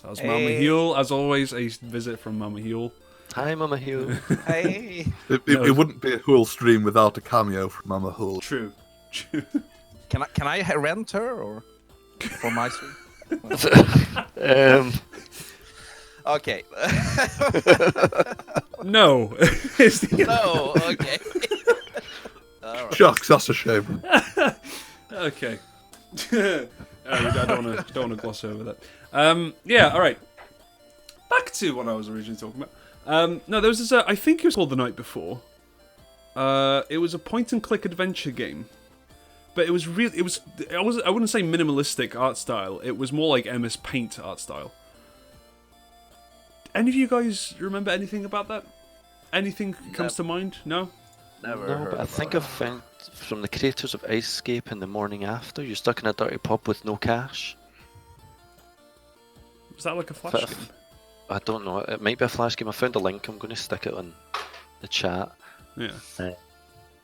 That was Mama Huell, as always, a visit from Mama Huell. Hi, Mama Huell. Hey. It wouldn't be a Huell stream without a cameo from Mama Huell. True. Can I rent her or for my stream? Okay. No. No. Okay. Shucks, that's a shame. Okay. I don't want to gloss over that. Yeah, all right. Back to what I was originally talking about. No, there was this. I think it was called The Night Before. It was a point-and-click adventure game, but it was really. I wouldn't say minimalistic art style. It was more like MS Paint art style. Any of you guys remember anything about that? Anything comes to mind? No. Never No, heard but I about think that. I've found from the creators of Ice Escape in the morning after, you're stuck in a dirty pub with no cash. Was that like a flash But game? I don't know. It might be a flash game. I found a link. I'm going to stick it on the chat. Yeah.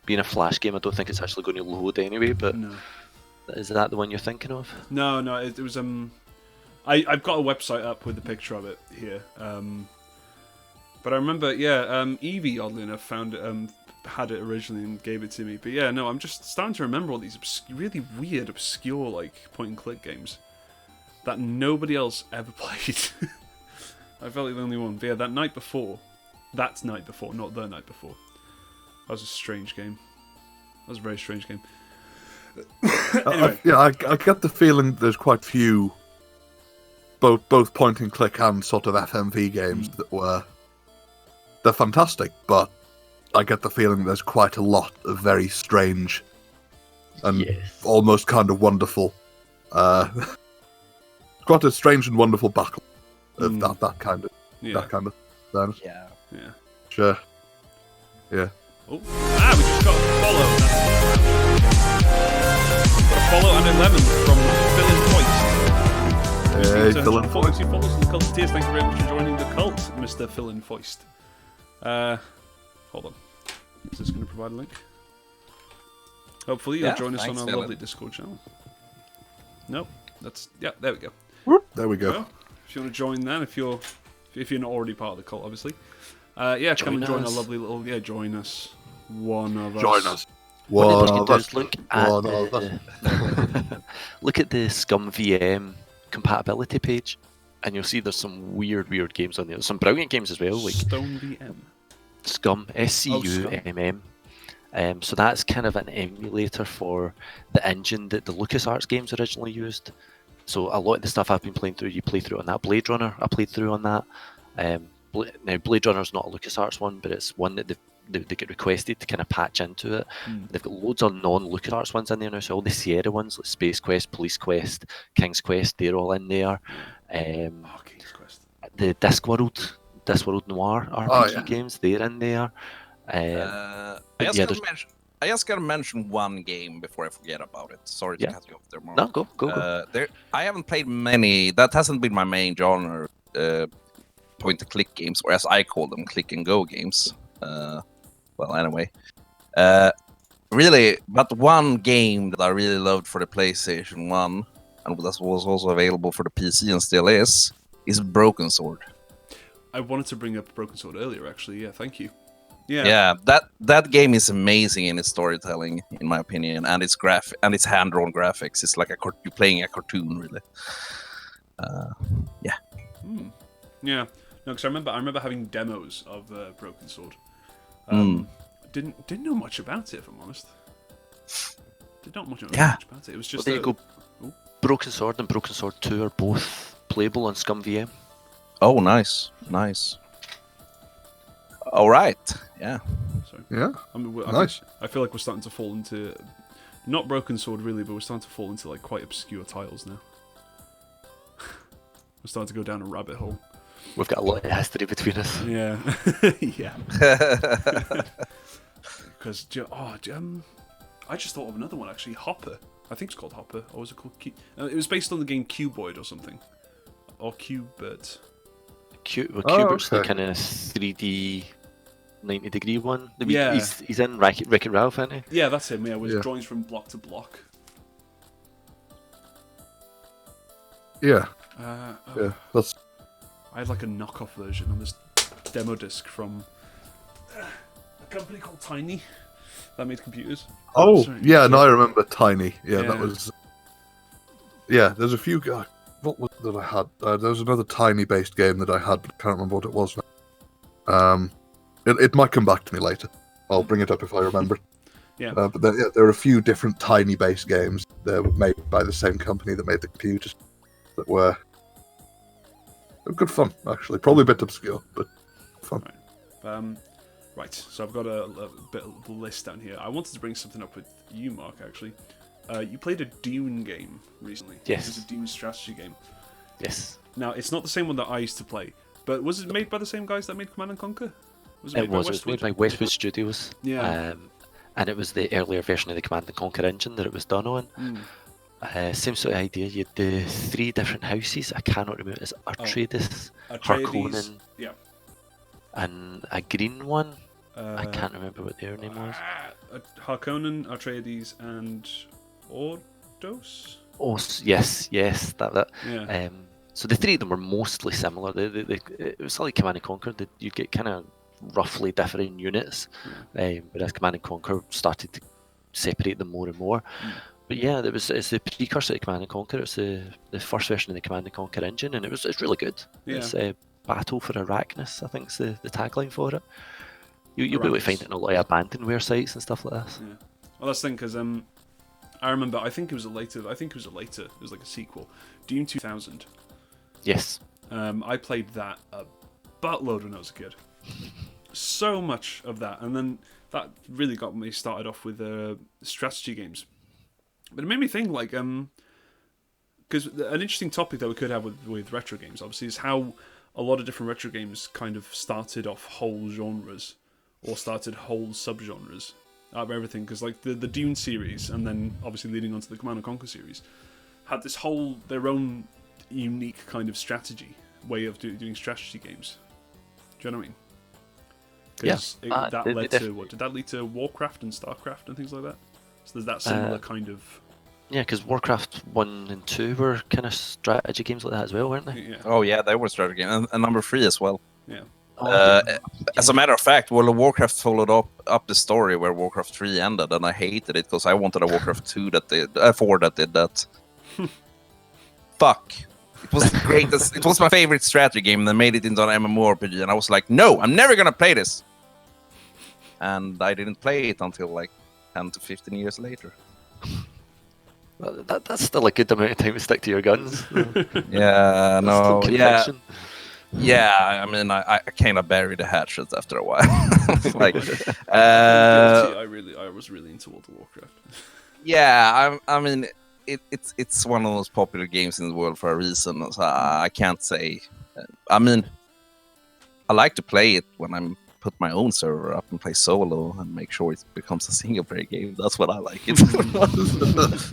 Being a flash game, I don't think it's actually going to load anyway. But No. is that the one you're thinking of? No. It was I've got a website up with a picture of it here. But I remember, Evie, oddly enough, found it, had it originally and gave it to me. But yeah, no, I'm just starting to remember all these really weird, obscure, like point-and-click games that nobody else ever played. I felt like the only one. But yeah, that night before, not the night before. That was a strange game. That was a very strange game. Anyway. I get the feeling there's quite few both point and click and sort of FMV games they're fantastic, but I get the feeling there's quite a lot of very strange and almost kind of wonderful quite a strange and wonderful battle of that kind of thing. Yeah. Yeah. Sure. Yeah. Oh, we just got a follow. A follow and 11 from Phil and Foist. Hey, Phil and Foist. Follows on the Culteteers. Thank you very much for joining the cult, Mr. Phil and Foist. Hold on. Is this going to provide a link? Hopefully you'll join us on our lovely Discord channel. Nope. There we go. There we go. Well, if you want to join that, if you're not already part of the cult, obviously. Come and join our lovely little. Yeah, join us. One of us. Join us. What you One do of is us. look at look at the Scum VM compatibility page, and you'll see there's some weird games on there. There's some brilliant games as well, like Stone VM. Scum, SCUMM. So that's kind of an emulator for the engine that the LucasArts games originally used. So a lot of the stuff I've been playing through, you play through on that. Blade Runner, I played through on that. Now, Blade Runner's not a LucasArts one, but it's one that they get requested to kind of patch into it. They've got loads of non-LucasArts ones in there now, so all the Sierra ones, like Space Quest, Police Quest, King's Quest, they're all in there. King's Quest. The Discworld Noir RPG games, they're in there. I just gotta mention one game before I forget about it. Sorry to cut you off there, Mark. No, go. I haven't played many. That hasn't been my main genre. Point-and-click games, or as I call them, click-and-go games. Really, but one game that I really loved for the PlayStation 1, and that was also available for the PC and still is Broken Sword. I wanted to bring up Broken Sword earlier, actually. Yeah, thank you. Yeah, that game is amazing in its storytelling, in my opinion, and its hand-drawn graphics. It's like you're playing a cartoon, really. Yeah. No, because I remember having demos of Broken Sword. Didn't know much about it, if I'm honest. Did not much about it. It was just. Well, there you go. Broken Sword and Broken Sword 2 are both playable on Scum VM. Oh, nice. All right. Yeah. So, Yeah. Nice. I feel like we're starting to fall into, not Broken Sword really, but we're starting to fall into like quite obscure titles now. We're starting to go down a rabbit hole. We've got a lot of history between us. Yeah. Yeah. Because I just thought of another one actually. Hopper. I think it's called Hopper. Or was it called? It was based on the game Cuboid or something, or Cubert. Cubert's the kind of 3D 90-degree one. Yeah. He's in Wreck-It Ralph, isn't he? Yeah, that's him. Yeah, with drawings from block to block. Yeah. Yeah, that's. I had like a knockoff version on this demo disc from a company called Tiny that made computers. Oh, sorry. yeah, no, I remember Tiny. Yeah, Yeah. that was. Yeah, there's a few. What was it that I had? There was another Tiny-based game that I had, but I can't remember what it was now. It might come back to me later. I'll bring it up if I remember. Yeah. But there are a few different tiny base games that were made by the same company that made the computers that were good fun, actually. Probably a bit obscure, but fun. Right, so I've got a bit of a list down here. I wanted to bring something up with you, Mark, actually. You played a Dune game recently. Yes. It was a Dune strategy game. Yes. Now, it's not the same one that I used to play, but was it made by the same guys that made Command and Conquer? It was made by Westwood Studios. Yeah. And it was the earlier version of the Command and Conquer engine that it was done on. Same sort of idea. You had the 3 different houses. I cannot remember. It's Atreides, Harkonnen, and a green one. I can't remember what their name was. Harkonnen, Atreides, and Ordos? Oh, yes, that. Yeah. So the 3 of them were mostly similar. It was like Command and Conquer. You get kind of roughly differing units, whereas Command and Conquer started to separate them more and more. But yeah, it's the precursor to Command and Conquer. It's the first version of the Command and Conquer engine, and it's really good. Yeah. It's Battle for Arrakis, I think is the tagline for it. You'll be able to find it in a lot of abandonware sites and stuff like this. Yeah. Well, that's the thing, because I remember, I think it was a later, it was like a sequel, Dune 2000. Yes. I played that a buttload when I was a kid. So much of that, and then that really got me started off with strategy games. But it made me think, like, because an interesting topic that we could have with retro games, obviously, is how a lot of different retro games kind of started off whole genres, or started whole subgenres out of everything. Because, like, the Dune series, and then obviously leading on to the Command & Conquer series, had this their own unique kind of strategy way of doing strategy games. Do you know what I mean? Because that led to what? Did that lead to Warcraft and Starcraft and things like that? So there's that similar kind of... Yeah, because Warcraft 1 and 2 were kind of strategy games like that as well, weren't they? Yeah. Oh yeah, they were strategy games, and number 3 as well. Yeah. As a matter of fact, World of Warcraft followed up the story where Warcraft 3 ended, and I hated it because I wanted a Warcraft 4 that did that. Fuck. It was the greatest. It was my favorite strategy game, and they made it into an MMORPG, and I was like, no, I'm never gonna play this. And I didn't play it until like 10 to 15 years later. Well, that's still a good amount of time to stick to your guns. Yeah, no, yeah. Conviction. Yeah, I mean, I kind of buried the hatchet after a while. Like, I was really into World of Warcraft. Yeah, I mean, it's one of the most popular games in the world for a reason. So I can't say. I mean, I like to play it when I'm put my own server up and play solo and make sure it becomes a single player game. That's what I like it.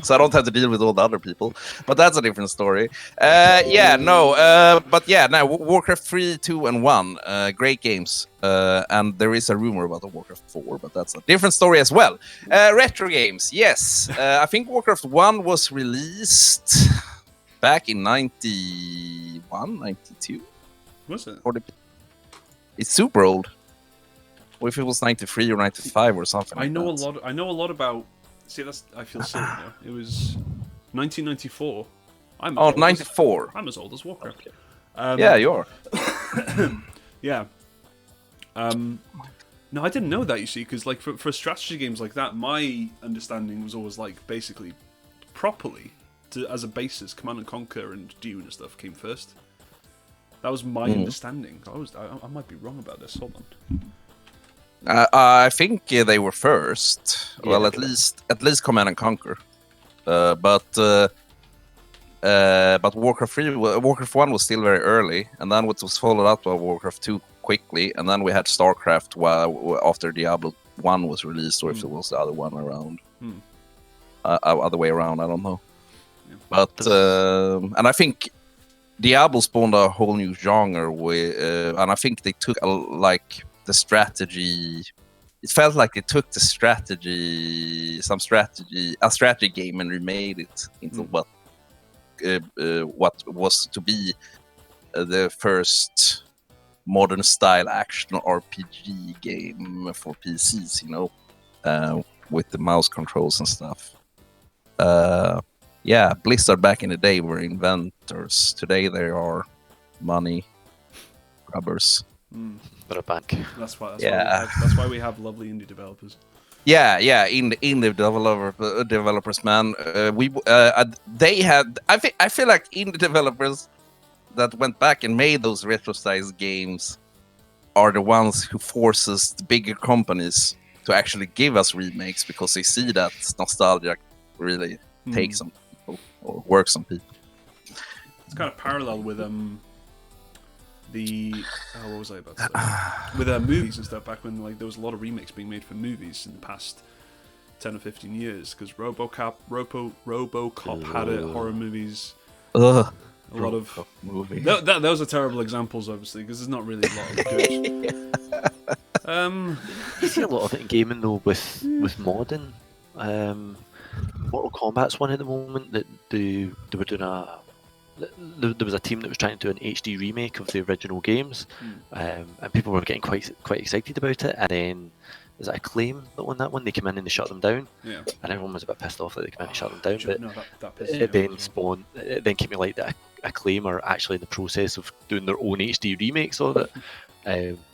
So I don't have to deal with all the other people. But that's a different story. But yeah, now Warcraft 3, 2, and 1, great games. And there is a rumor about the Warcraft 4, but that's a different story as well. Retro games, yes. I think Warcraft 1 was released back in 91, 92. Was it? It's super old. Or if it was 93 or 95 or something. I know a lot about. See, I feel silly now. It was 1994. 94. I'm as old as Warcraft. Okay. Yeah, you are. Yeah. No, I didn't know that. You see, because like for strategy games like that, my understanding was always like basically properly as a basis, Command and Conquer and Dune and stuff came first. That was my understanding. I might be wrong about this. Hold on. I think they were first. Yeah, well, at least Command and Conquer. But Warcraft 1 was still very early, and then it was followed up by Warcraft 2 quickly, and then we had Starcraft after Diablo 1 was released, or if it was the other one around. Other way around, I don't know. Yeah. But and I think Diablo spawned a whole new genre, and I think they took the strategy. It felt like they took a strategy game, and remade it into what was to be the first modern style action RPG game for PCs, with the mouse controls and stuff. Yeah, Blizzard back in the day were inventors. Today they are money grubbers. They're a bank. That's why. Yeah. That's why we have lovely indie developers. Yeah, in the developers, man. I feel like indie developers that went back and made those retro-style games are the ones who forces the bigger companies to actually give us remakes because they see that nostalgia really takes on people or works on people. It's kind of parallel with what was I about to say? With movies and stuff, back when like there was a lot of remakes being made for movies in the past 10 or 15 years, because RoboCop had it, horror movies. Ugh. A lot of movie. Those are terrible examples, obviously, because there's not really a lot of good. You see a lot of it in gaming though with modding. Mortal Kombat's one at the moment that they were doing there was a team that was trying to do an HD remake of the original games, and people were getting quite excited about it. And then is it Acclaim that won that one? They came in and they shut them down, and everyone was a bit pissed off that they came in and shut them down. But it then spawned. It then came to light that Acclaim are actually in the process of doing their own HD remakes of it,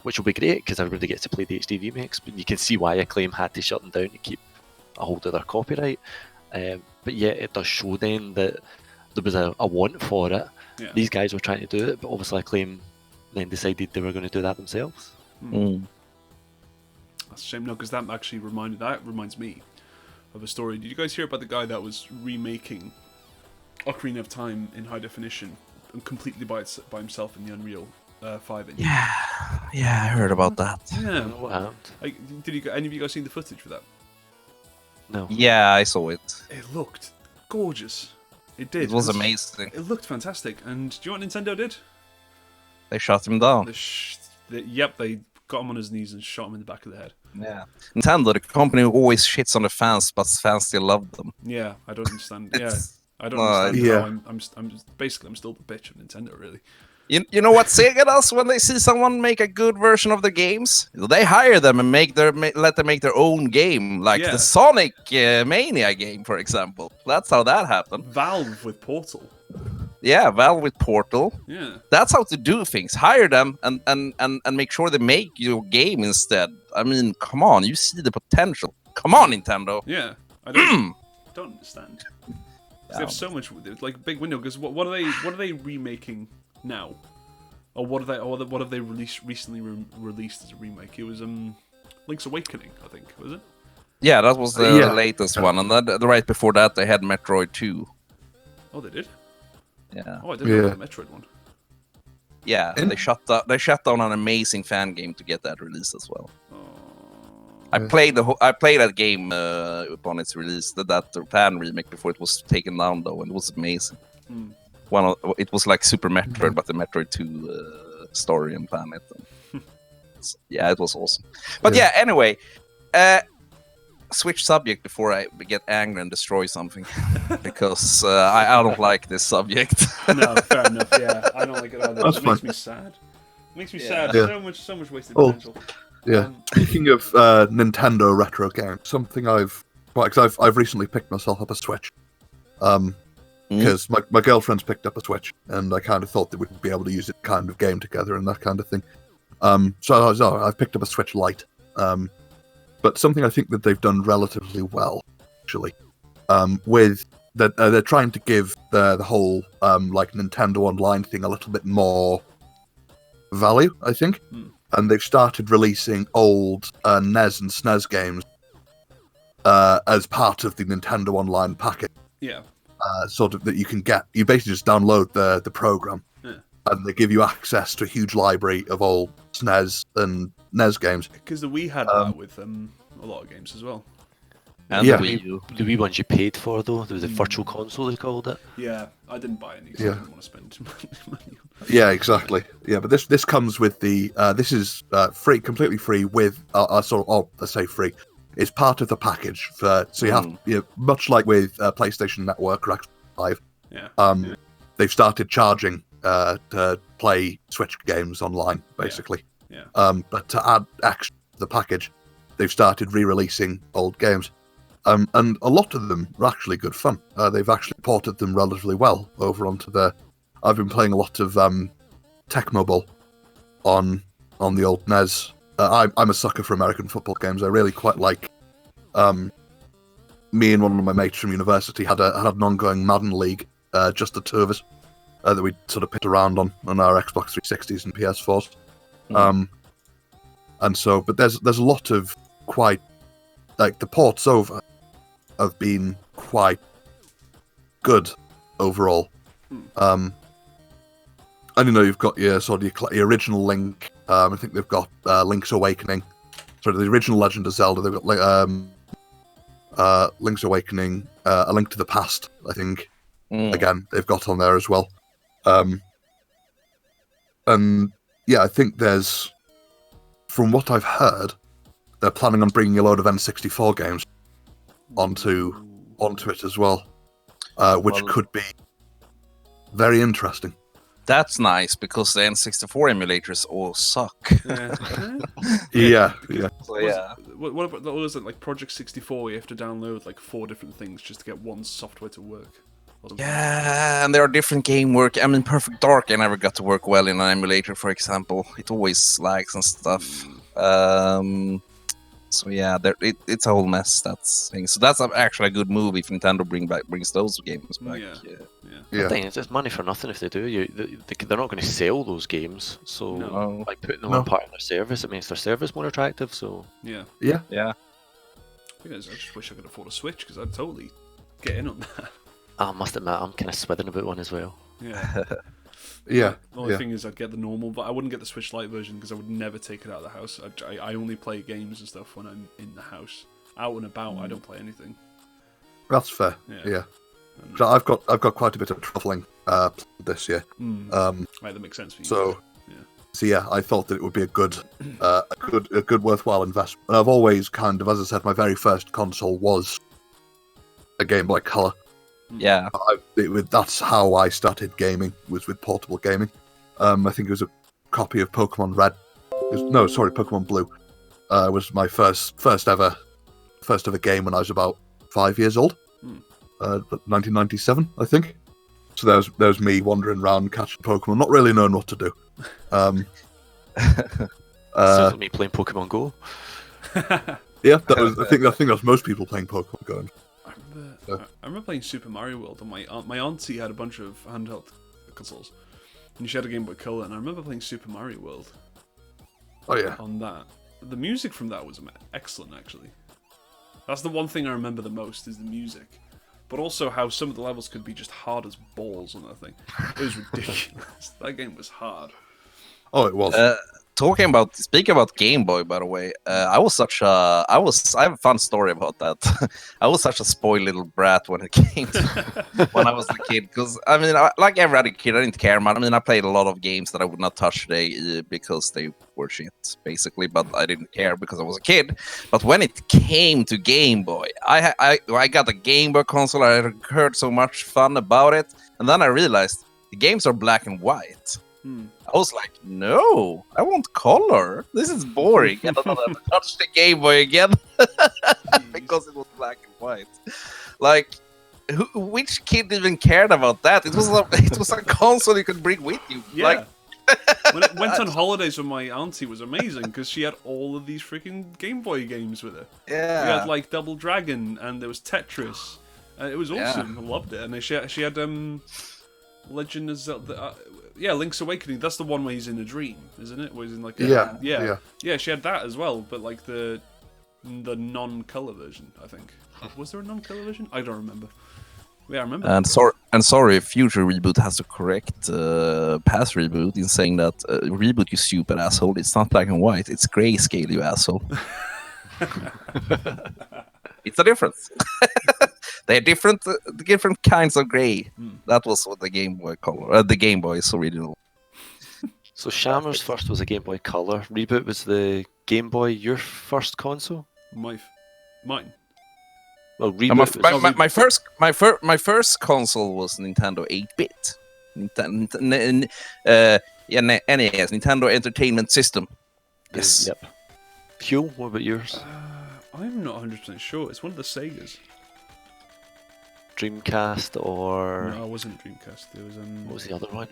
which will be great because everybody gets to play the HD remakes. But you can see why Acclaim had to shut them down to keep a hold of their copyright. But yeah, it does show then that there was a want for it. Yeah. These guys were trying to do it, but obviously Acclaim then decided they were going to do that themselves. That's a shame, no, because that reminds me of a story. Did you guys hear about the guy that was remaking Ocarina of Time in high definition and completely by himself in the Unreal 5 engine? Yeah, I heard about that. Yeah. What happened? Did any of you guys see the footage for that? No. Yeah, I saw it. It looked gorgeous. It did. It was amazing. It looked fantastic. And do you know what Nintendo did? They shot him down. They got him on his knees and shot him in the back of the head. Yeah. Nintendo, the company who always shits on the fans, but fans still love them. Yeah, I don't understand. I don't understand. Yeah. I'm still the bitch of Nintendo, really. You know what Sega does when they see someone make a good version of the games? They hire them and let them make their own game, like the Sonic Mania game, for example. That's how that happened. Valve with Portal. Yeah, Valve with Portal. Yeah, that's how to do things. Hire them and make sure they make your game instead. I mean, come on, you see the potential. Come on, Nintendo. Yeah, I don't understand. They have so much, like, big window. Because what are they remaking now, or what have they recently released as a remake? It was Link's Awakening, I think, was it? Yeah, that was the latest one, and right before that they had Metroid 2. Oh, they did. Yeah. Oh, I didn't know the Metroid one. Yeah, they shut down an amazing fan game to get that release as well. I played that game upon its release, that fan remake before it was taken down though, and it was amazing. It was like Super Metroid, but the Metroid 2 story and planet. Yeah, it was awesome. But anyway, switch subject before I get angry and destroy something, because I don't like this subject. No, fair enough. Yeah, I don't like it either. It makes me sad. Sad. Yeah. So much wasted potential. Yeah. Speaking of Nintendo retro games, something I've recently picked myself up a Switch. Because my girlfriend's picked up a Switch, and I kind of thought they would be able to use it kind of game together and that kind of thing. So I've picked up a Switch Lite. But something I think that they've done relatively well, actually, with that they're trying to give the whole like Nintendo Online thing a little bit more value, I think. And they've started releasing old NES and SNES games as part of the Nintendo Online package. Yeah. Sort of that you can get. You basically just download the program, and they give you access to a huge library of old SNES and NES games. Because the Wii had that with a lot of games as well. And the Wii ones you paid for, though, there was a virtual console, they called it. Yeah, I didn't buy any because I didn't want to spend money on it. Yeah, exactly. Yeah, but this comes with the this is free, completely free with let's say free. It's part of the package so you have much like with PlayStation Network or Xbox Live. They've started charging to play Switch games online, basically. Yeah. But to add extra to the package, they've started re-releasing old games. And a lot of them are actually good fun. They've actually ported them relatively well over onto I've been playing a lot of Tecmo Bowl on the old NES. I'm a sucker for American football games. I really quite like me and one of my mates from university had an ongoing Madden league, just the two of us, that we sort of picked around on our Xbox 360s and PS4s. And so, but there's a lot of quite, like, the ports over have been quite good overall. And you've got your your original Link. I think they've got Link's Awakening. So the original Legend of Zelda. They've got Link's Awakening, A Link to the Past. I think again they've got on there as well. And yeah, I think there's, from what I've heard, they're planning on bringing a load of N64 games onto it as well, which could be very interesting. That's nice, because the N64 emulators all suck. Yeah. So, yeah. What about, what was it, like Project 64, where you have to download like 4 different things just to get one software to work? Yeah, and there are different game work. I mean, Perfect Dark I never got to work well in an emulator, for example. It always lags and stuff. So yeah, it's a whole mess. That's thing. So that's actually a good move if Nintendo brings those games back. The thing is, it's money for nothing if they do. They're not going to sell those games, so by putting them on part of their service, it makes their service more attractive. So yeah. I just wish I could afford a Switch, because I'd totally get in on that. I must admit, I'm kind of swithing about one as well. Yeah. Yeah. The only thing is, I'd get the normal, but I wouldn't get the Switch Lite version because I would never take it out of the house. I only play games and stuff when I'm in the house. Out and about, I don't play anything. That's fair. Yeah. So I've got quite a bit of travelling this year. That makes sense for you. So yeah, I thought that it would be a good worthwhile investment. And I've always kind of, as I said, my very first console was a Game Boy Color. Yeah. That's how I started gaming, was with portable gaming. I think it was a copy of Pokemon Red. Pokemon Blue. Was my first ever game when I was about 5 years old. 1997, I think. So there was me wandering around catching Pokemon, not really knowing what to do. Sounds like me playing Pokemon Go. Yeah, I think that's most people playing Pokemon Go. I remember playing Super Mario World, and my auntie had a bunch of handheld consoles, and she had a Game Boy Color, and I remember playing Super Mario World. Oh yeah. On that, the music from that was excellent, actually. That's the one thing I remember the most, is the music, but also how some of the levels could be just hard as balls on that thing. It was ridiculous. That game was hard. Oh, it was. Speaking about Game Boy, by the way, I have a fun story about that. I was such a spoiled little brat when it came to when I was a kid, because I mean, like every other kid, I didn't care much. I mean, I played a lot of games that I would not touch today because they were shit, basically. But I didn't care because I was a kid. But when it came to Game Boy, I got a Game Boy console. I heard so much fun about it, and then I realized the games are black and white. I was like, no, I want color. This is boring. And I don't have to touch the Game Boy again because it was black and white. Like, which kid even cared about that? It was a console you could bring with you. Yeah. Like, when it went on holidays with my auntie, was amazing because she had all of these freaking Game Boy games with her. Yeah. We had like Double Dragon, and there was Tetris. It was awesome. I loved it. And she had Legend of Zelda. Link's Awakening. That's the one where he's in a dream, isn't it? Where he's in like yeah. She had that as well, but like the non-color version, I think. Was there a non-color version? I don't remember. Yeah, I remember. And sorry, future reboot has to correct past reboot in saying that reboot, you stupid asshole. It's not black and white. It's grayscale, you asshole. It's a difference. They're different kinds of gray. That was what the Game Boy Color, the Game Boy's original. So Shammers first was a Game Boy Color. Reboot was the Game Boy your first console? Mine. Well, Reboot my first console was Nintendo 8-bit. NES, Nintendo Entertainment System. Yes. Yep. Huell, what about yours? I'm not 100% sure. It's one of the Segas. Dreamcast or... No, it wasn't Dreamcast. It was What was the other one?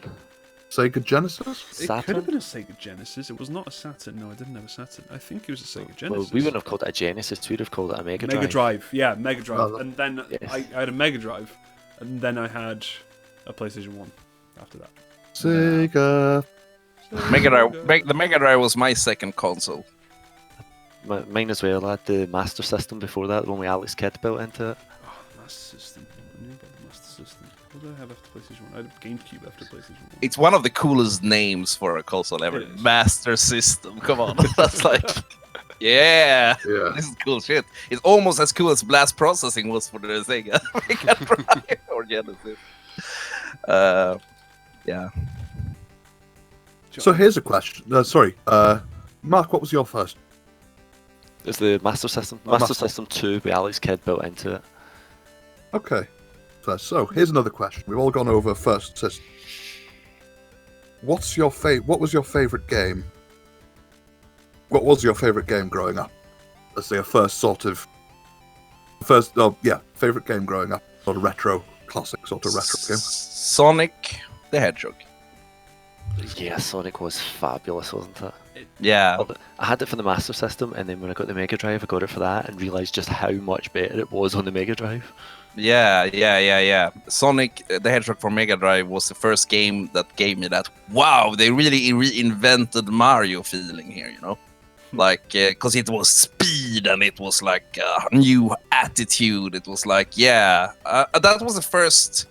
Sega Genesis? It could have Saturn? been a Sega Genesis. It was not a Saturn. No, I didn't have a Saturn. I think it was a Sega Genesis. Well, we wouldn't have called it a Genesis. We'd have called it a Mega Drive. Mega Drive. Yeah, Mega Drive. Oh, And then yes. I had a Mega Drive, and then I had a PlayStation 1 after that. Sega. The Mega Drive was my second console. Mine as well. I had the Master System before that, the one with Alex Kidd built into it. Oh, Master System. I knew about the Master System. What did I have after PlayStation 1? I had a GameCube after PlayStation 1. It's one of the coolest names for a console ever. It is. Master System. Come on. That's like, yeah. Yeah. This is cool shit. It's almost as cool as Blast Processing was for the Sega Mega Drive or Genesis. Yeah. So here's a question. Sorry, Mark, what was your first? It's the Master System. Oh, Master Master. System 2 with Alex Kidd built into it. Okay. So here's another question. We've all gone over first system. What was your favorite game? What was your favorite game growing up? Let's say a favorite game growing up. Sort of retro classic sort of retro game. Sonic the Hedgehog. Yeah, Sonic was fabulous, wasn't it? Yeah. I had it for the Master System, and then when I got the Mega Drive, I got it for that, and realised just how much better it was on the Mega Drive. Yeah. Sonic the Hedgehog for Mega Drive was the first game that gave me that, wow, they really reinvented Mario feeling here, you know? Like, because it was speed and it was like a new attitude. It was like, that was the first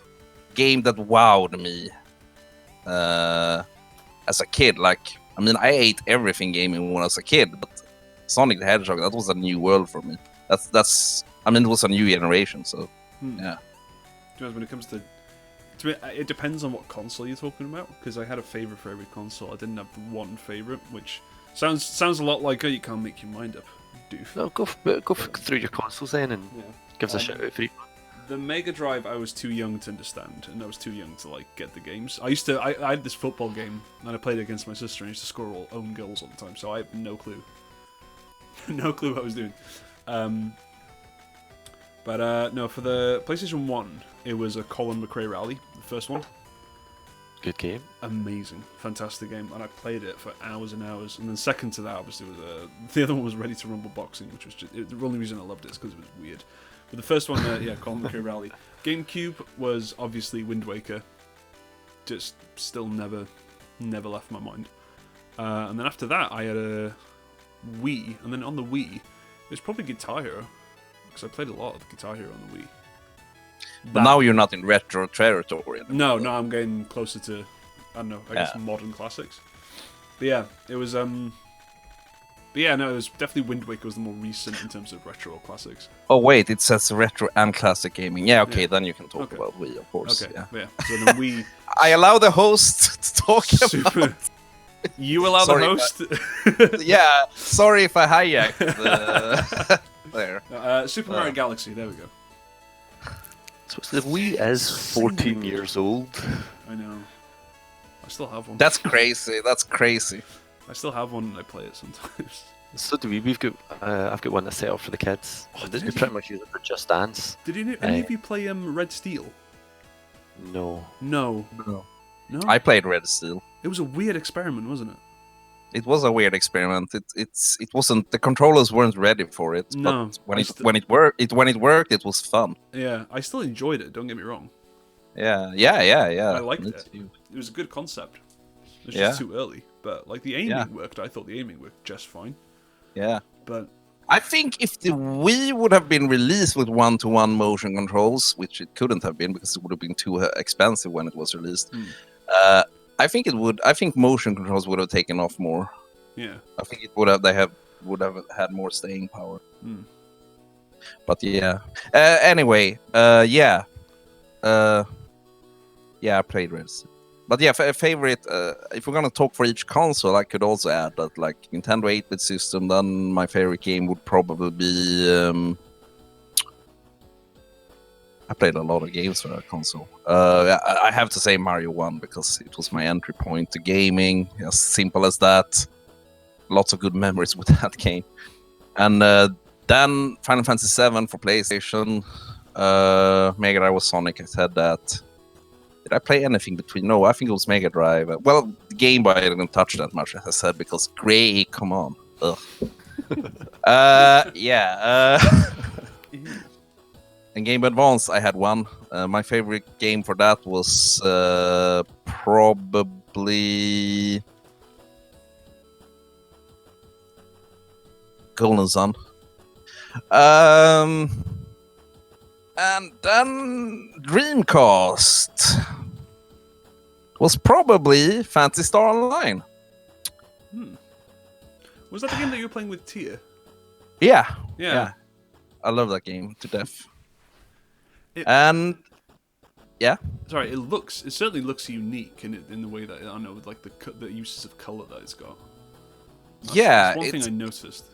game that wowed me as a kid. Like, I mean, I ate everything gaming when I was a kid, but Sonic the Hedgehog, that was a new world for me. That's I mean, it was a new generation, so yeah. When it comes to me, it depends on what console you're talking about, because I had a favourite for every console. I didn't have one favourite, which sounds a lot like, oh, you can't make your mind up, doof. No, go through your consoles then, and give us a shout out for each one. The Mega Drive, I was too young to understand, and I was too young to like get the games. I had this football game, and I played it against my sister, and I used to score all own goals all the time, so I have no clue. No clue what I was doing. But no, for the PlayStation 1, it was a Colin McRae Rally, the first one. Good game. Amazing, fantastic game, and I played it for hours and hours. And then second to that, obviously, was the other one was Ready to Rumble Boxing, which was just the only reason I loved it is because it was weird. But the first one, Colin McRae Rally. GameCube was obviously Wind Waker. Just still never left my mind. And then after that, I had a Wii, and then on the Wii, it was probably Guitar Hero, because I played a lot of Guitar Hero on the Wii. But now you're not in retro territory. No, I'm getting closer to, I don't know, I guess modern classics. But yeah, it was it was definitely Wind Waker was the more recent in terms of retro classics. Oh wait, it says retro and classic gaming. Yeah, okay, then you can talk about Wii, of course. Okay, yeah. So then Wii. I allow the host to talk about. You allow the host. Yeah, sorry if I hijacked there. Super Mario Galaxy. There we go. So the Wii is 14 years old. I know. I still have one. That's crazy. I still have one and I play it sometimes. So do we. We've got. I've got one that's set up for the kids. We pretty much use it for Just Dance. Did any of you play Red Steel? No. No. I played Red Steel. It was a weird experiment, wasn't it? It was a weird experiment. It wasn't. The controllers weren't ready for it. No. But when it worked, it was fun. Yeah, I still enjoyed it. Don't get me wrong. Yeah. I liked it. It was a good concept. It was just too early, but like the aiming worked. I thought the aiming worked just fine. Yeah. But I think if the Wii would have been released with one-to-one motion controls, which it couldn't have been because it would have been too expensive when it was released, I think it would. I think motion controls would have taken off more. Yeah. I think it would have. They would have had more staying power. But yeah. Anyway. Yeah. I played Red Steel. But yeah, favorite. If we're gonna talk for each console, I could also add that like Nintendo 8-bit system. Then my favorite game would probably be. I played a lot of games for that console. I have to say Mario 1 because it was my entry point to gaming. As simple as that. Lots of good memories with that game. And then Final Fantasy 7 for PlayStation. Mega Drive was Sonic. I said that. Did I play anything between? No, I think it was Mega Drive. Well, the Game Boy I didn't touch that much, as I said, because gray, come on. Ugh. Yeah. In Game Boy Advance, I had one. My favorite game for that was probably Golden Sun. And then Dreamcast was probably Phantasy Star Online. Was that the game that you were playing with Tia? Yeah. Yeah. I love that game to death. Sorry, it certainly looks unique in the way that, I don't know, with like the uses of color that it's got. That's one thing I noticed.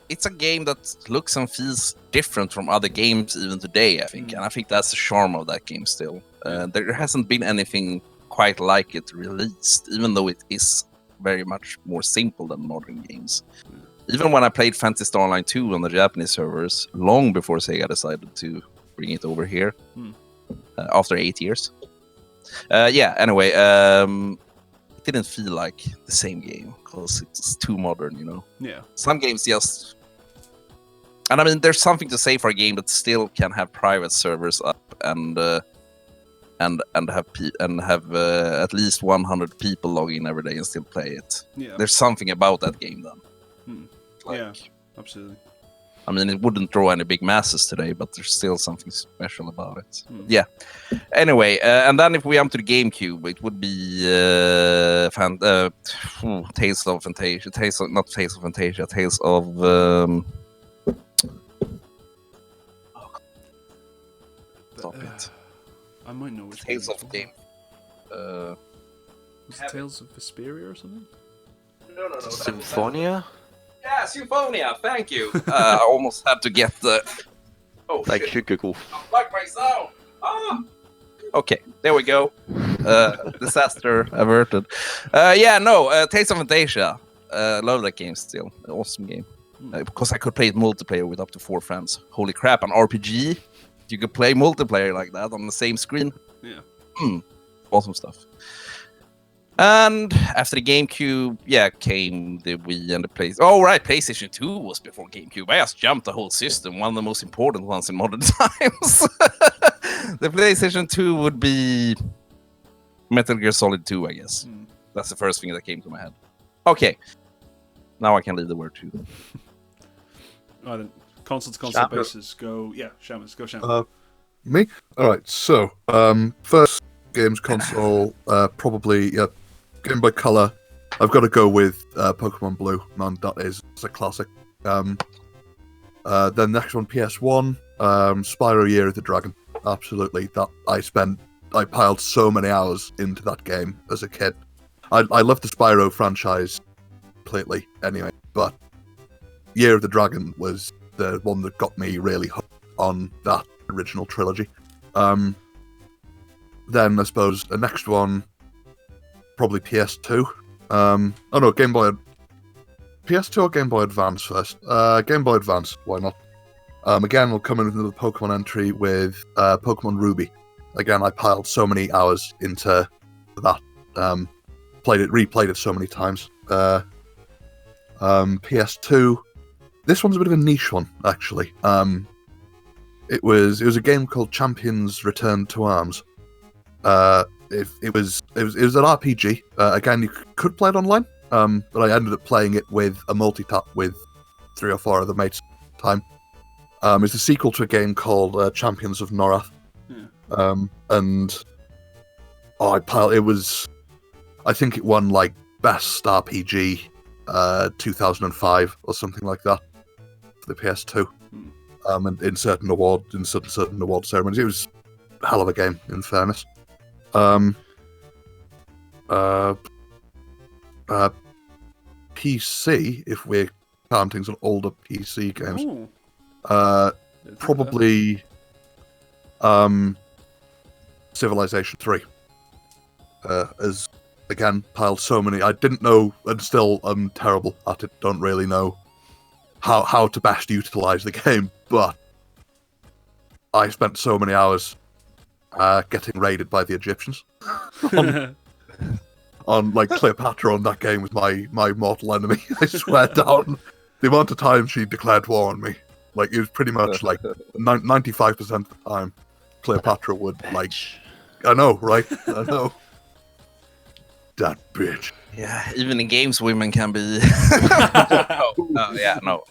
It's a game that looks and feels different from other games even today, I think. And I think that's the charm of that game still. There hasn't been anything quite like it released, even though it is very much more simple than modern games. Even when I played Phantasy Star Online 2 on the Japanese servers, long before Sega decided to bring it over here, after 8 years. Anyway, it didn't feel like the same game, because it's too modern, you know? Yeah. Some games just... And I mean, there's something to say for a game that still can have private servers up and have at least 100 people log in every day and still play it. Yeah. There's something about that game then. Yeah, absolutely. I mean, it wouldn't draw any big masses today, but there's still something special about it. Yeah. Anyway, and then if we jump to the GameCube, it would be Tales of Fantasia. Tales of... Stop it. I might know which Tales one. of Game. Was it Tales of Vesperia or something? No. Symphonia? Yeah, Symphonia. Thank you. I almost had to get the... Oh, Thank you, Google. like my sound. Okay, there we go. Disaster averted. Tales of Fantasia. Love that game still. Awesome game. Because I could play it multiplayer with up to 4 friends. Holy crap, an RPG? You could play multiplayer like that on the same screen. Yeah. Awesome stuff. And after the GameCube, came the Wii and the PlayStation. Oh, right, PlayStation 2 was before GameCube. I just jumped the whole system, one of the most important ones in modern times. The PlayStation 2 would be Metal Gear Solid 2, I guess. That's the first thing that came to my head. Okay. Now I can leave the word to you. Right, then. Console basis, go... Yeah, Shammers, go Shammers. Me? Alright, so, first games console, probably, Game Boy Color. I've got to go with Pokemon Blue. Man, that is a classic. Then next one, PS1, Spyro Year of the Dragon. Absolutely, that I piled so many hours into that game as a kid. I love the Spyro franchise completely anyway, but Year of the Dragon was the one that got me really hooked on that original trilogy. Then I suppose the next one, probably PS2. Game Boy. PS2 or Game Boy Advance first? Game Boy Advance, why not? Again, we'll come in with another Pokemon entry with Pokemon Ruby. Again, I piled so many hours into that. Replayed it so many times. PS2. This one's a bit of a niche one, actually. It was a game called Champions Return to Arms. It was an RPG. Again, you could play it online, but I ended up playing it with a multi-tap with 3 or 4 other mates at the time. It's a sequel to a game called Champions of Norath. I think it won like Best RPG 2005 or something like that for the PS2. And in certain award ceremonies, it was a hell of a game. In fairness, PC, if we're counting some older PC games, probably Civilization 3. As again, piled so many. I didn't know, and still I'm terrible at it. Don't really know how to best utilize the game, but I spent so many hours getting raided by the Egyptians. On like Cleopatra on that game was my mortal enemy. I swear down. The amount of times she declared war on me, like it was pretty much like 95% of the time, Cleopatra would like. I know, right? I know. That bitch. Yeah, even in games, women can be. No.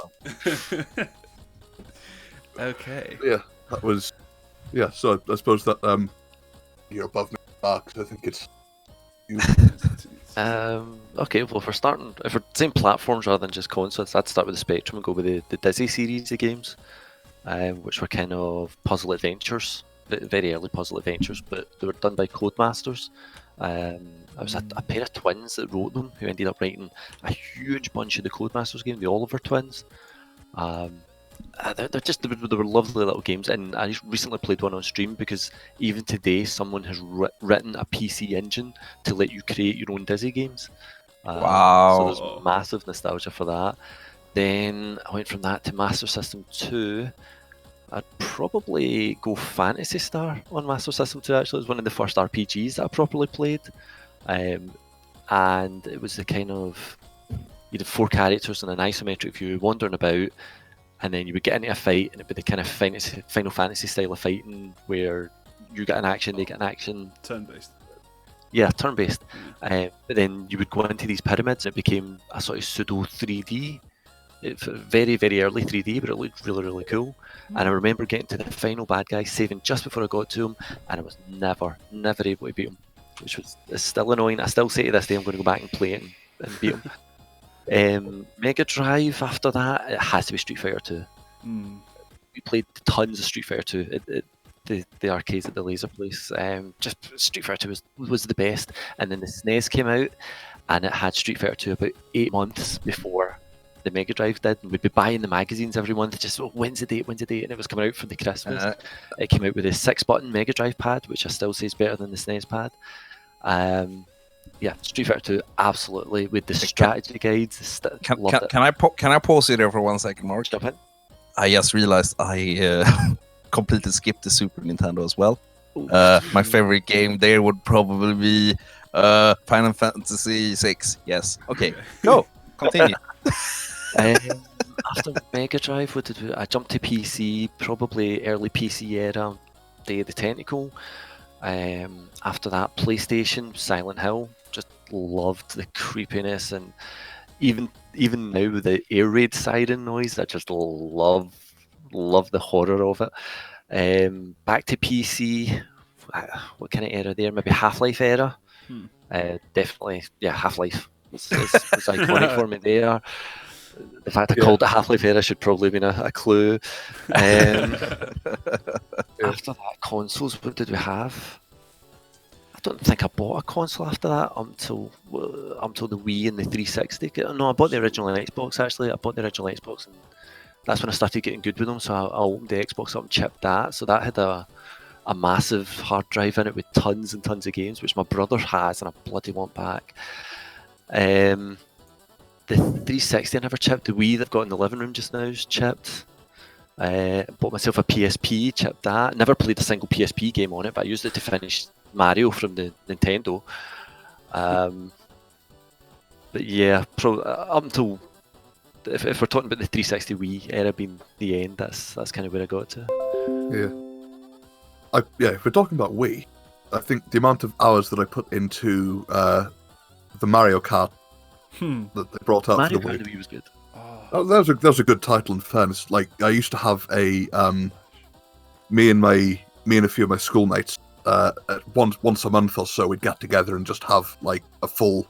Okay. Yeah, that was. Yeah, so I suppose that you're above me, Mark. I think it's. Okay, well, if we're saying platforms rather than just consoles, I'd start with the Spectrum and go with the Dizzy series of games, which were kind of puzzle adventures, very early puzzle adventures, but they were done by Codemasters. I was a pair of twins that wrote them, who ended up writing a huge bunch of the Codemasters game, the Oliver twins. They were lovely little games, and I recently played one on stream because even today someone has written a PC engine to let you create your own Dizzy games. Wow. So there's massive nostalgia for that. Then I went from that to Master System 2. I'd probably go Phantasy Star on Master System 2. Actually, it was one of the first RPGs that I properly played, and it was the kind of, you had 4 characters in an isometric view wandering about. And then you would get into a fight, and it'd be the kind of Final Fantasy style of fighting where you get an action, they get an action. Turn-based. Yeah, turn-based. But then you would go into these pyramids, and it became a sort of pseudo 3D. Very, very early 3D, but it looked really, really cool. And I remember getting to the final bad guy, saving just before I got to him, and I was never able to beat him, which was still annoying. I still say to this day I'm going to go back and play it and beat him. Mega Drive after that, it has to be Street Fighter 2. We played tons of Street Fighter 2 at the arcades at the laser place. Just Street Fighter 2 was the best. And then the SNES came out, and it had Street Fighter 2 about 8 months before the Mega Drive did. And we'd be buying the magazines every month, just when's the date, and it was coming out for the Christmas. It came out with a 6-button Mega Drive pad, which I still say is better than the SNES pad. Yeah, Street Fighter 2, absolutely, with the strategy guides. Can I pause you there for 1 second, Mark? Jump in. I just realized I completely skipped the Super Nintendo as well. My favorite game there would probably be Final Fantasy VI. Yes. Okay, go. Continue. After Mega Drive, what did we? I jumped to PC, probably early PC era, Day of the Tentacle. After that, PlayStation, Silent Hill. Just loved the creepiness, and even now with the air raid siren noise, I just love the horror of it. Back to PC, what kind of era there? Maybe Half-Life era. Definitely, yeah, Half-Life was iconic for me there. The fact I called it Half-Life era should probably have been a clue. After that, consoles, what did we have? I don't think I bought a console after that until the Wii and the 360. No, I bought the original Xbox actually. I bought the original Xbox, and that's when I started getting good with them. So I opened the Xbox up and chipped that. So that had a massive hard drive in it with tons and tons of games, which my brother has, and I bloody want back. The 360 I never chipped. The Wii that I've got in the living room just now is chipped. Bought myself a PSP, chipped that. Never played a single PSP game on it, but I used it to finish Mario from the Nintendo. But yeah, up until if we're talking about the 360 Wii era being the end, that's kind of where I got to. If we're talking about Wii, I think the amount of hours that I put into the Mario Kart that they brought out Mario for the Kart Wii was good. That was a good title in fairness. Like I used to have a me and a few of my schoolmates once a month or so we'd get together and just have like a full,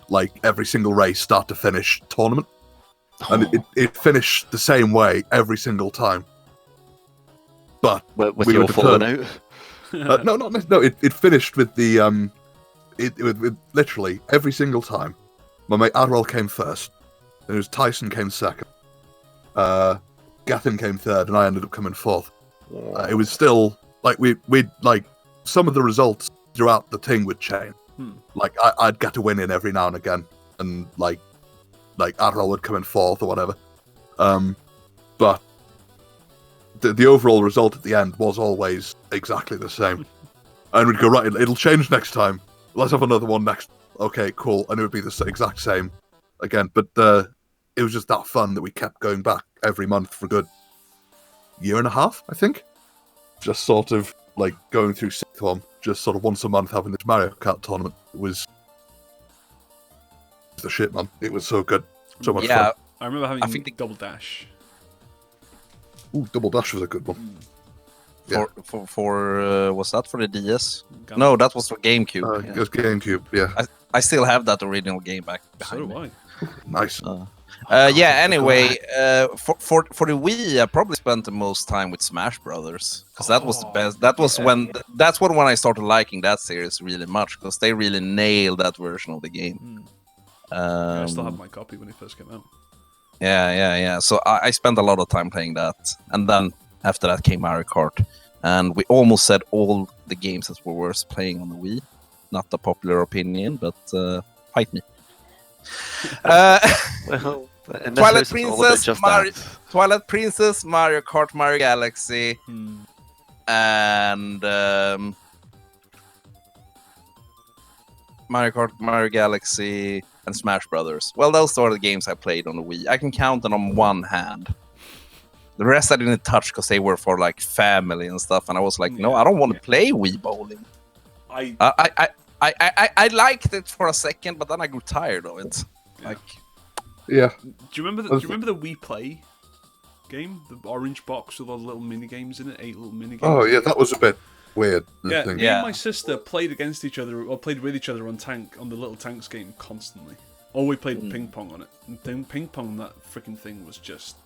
like every single race start to finish tournament, and it finished the same way every single time. But with we you were all falling out. No. It finished with the with literally every single time. My mate Adwell came first. Then it was Tyson came second. Gathin came third, and I ended up coming fourth. It was still like we'd like some of the results throughout the thing would change. Like I'd get a win in every now and again, and like Adwell would come in fourth or whatever. But the overall result at the end was always exactly the same. And we'd go, right, it'll change next time. Let's have another one next. Okay, cool. And it would be the exact same again. But it was just that fun that we kept going back every month for a good year and a half, I think. Just sort of like going through sixth one, just sort of once a month having this Mario Kart tournament. It was the shit, man. It was so good. So much fun. I remember having I think Double Dash. Ooh, Double Dash was a good one. For was that for the DS? Gun. No, that was for GameCube. It was GameCube, yeah. I still have that original game back So behind do me. I. Nice. Anyway, for the Wii, I probably spent the most time with Smash Brothers because that was the best. That was when I started liking that series really much because they really nailed that version of the game. I still have my copy when it first came out. Yeah. So I spent a lot of time playing that, and then after that came Mario Kart, and we almost said all the games that were worth playing on the Wii. Not a popular opinion, but fight me. Well, in this Twilight house, it's all about just that. Twilight Princess, Mario Kart, Mario Galaxy, and Mario Kart, Mario Galaxy, and Smash Brothers. Well, those are the games I played on the Wii. I can count them on one hand. The rest I didn't touch because they were for like family and stuff, and I was like, no, I don't want to play Wii bowling. I liked it for a second, but then I grew tired of it. Like, yeah. Do you remember the Wii Play game? The orange box with all the little mini games in it, 8 little mini games. Oh yeah, that was a bit weird. Yeah, thing. me and my sister played against each other, or played with each other on the little tanks game constantly. Or we played ping pong on it. And ping pong on that freaking thing was just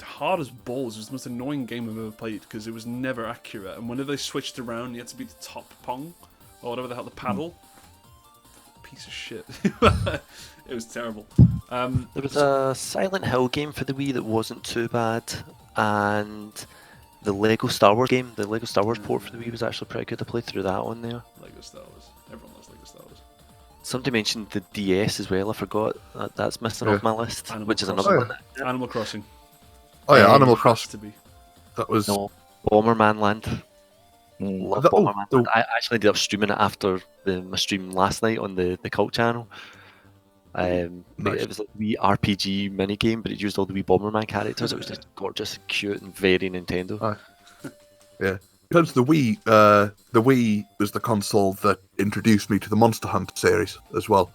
hard as balls. It was the most annoying game I've ever played because it was never accurate. And whenever they switched around, you had to be the top pong or whatever the hell, the paddle. Piece of shit. It was terrible. There was a Silent Hill game for the Wii that wasn't too bad, and the Lego Star Wars game, the Lego Star Wars port for the Wii was actually pretty good. I played through that one there. Lego Star Wars. Everyone loves Lego Star Wars. Somebody mentioned the DS as well. I forgot that's missing off my list, which is Crossing. another one. Animal Crossing. Oh yeah, Animal Has Crossing. to be. That was. No, Bomberman Land. Love Bomberman Land. I actually ended up streaming it after my stream last night on the Cult channel. Nice. It was like a wee RPG minigame, but it used all the wee Bomberman characters. It was just gorgeous, cute, and very Nintendo. Yeah. Because the Wii was the console that introduced me to the Monster Hunter series as well.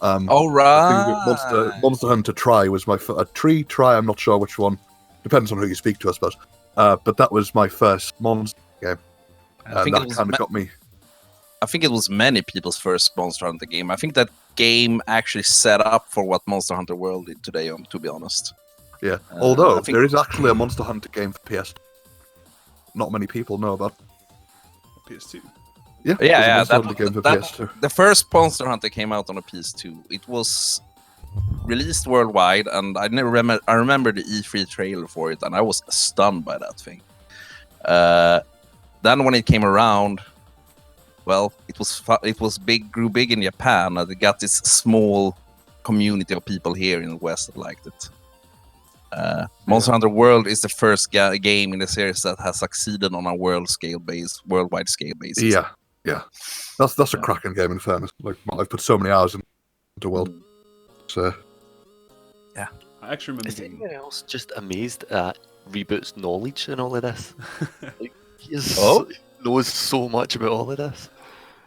all right. Monster Hunter Try was my Try. I'm not sure which one. Depends on who you speak to, I suppose. But that was my first Monster game. I think that kind of got me. I think it was many people's first Monster Hunter game. I think that game actually set up for what Monster Hunter World is today, to be honest. Yeah. Although, I think- there is actually a Monster Hunter game for PS. Not many people know about. PS2. Yeah, Yeah, there's a yeah. Monster Hunter game for PS2. The first Monster Hunter came out on a PS2. It was released worldwide, and I remember the E3 trailer for it, and I was stunned by that thing. Then when it came around, well, it was big, grew big in Japan, and it got this small community of people here in the West that liked it. Monster Hunter World is the first game in the series that has succeeded on a worldwide scale basis. Yeah. That's a cracking game, in fairness. Like, I've put so many hours into World. So, I actually remember Is the game. anyone else just amazed at Reboot's knowledge and all of this? Like, he knows so much about all of this.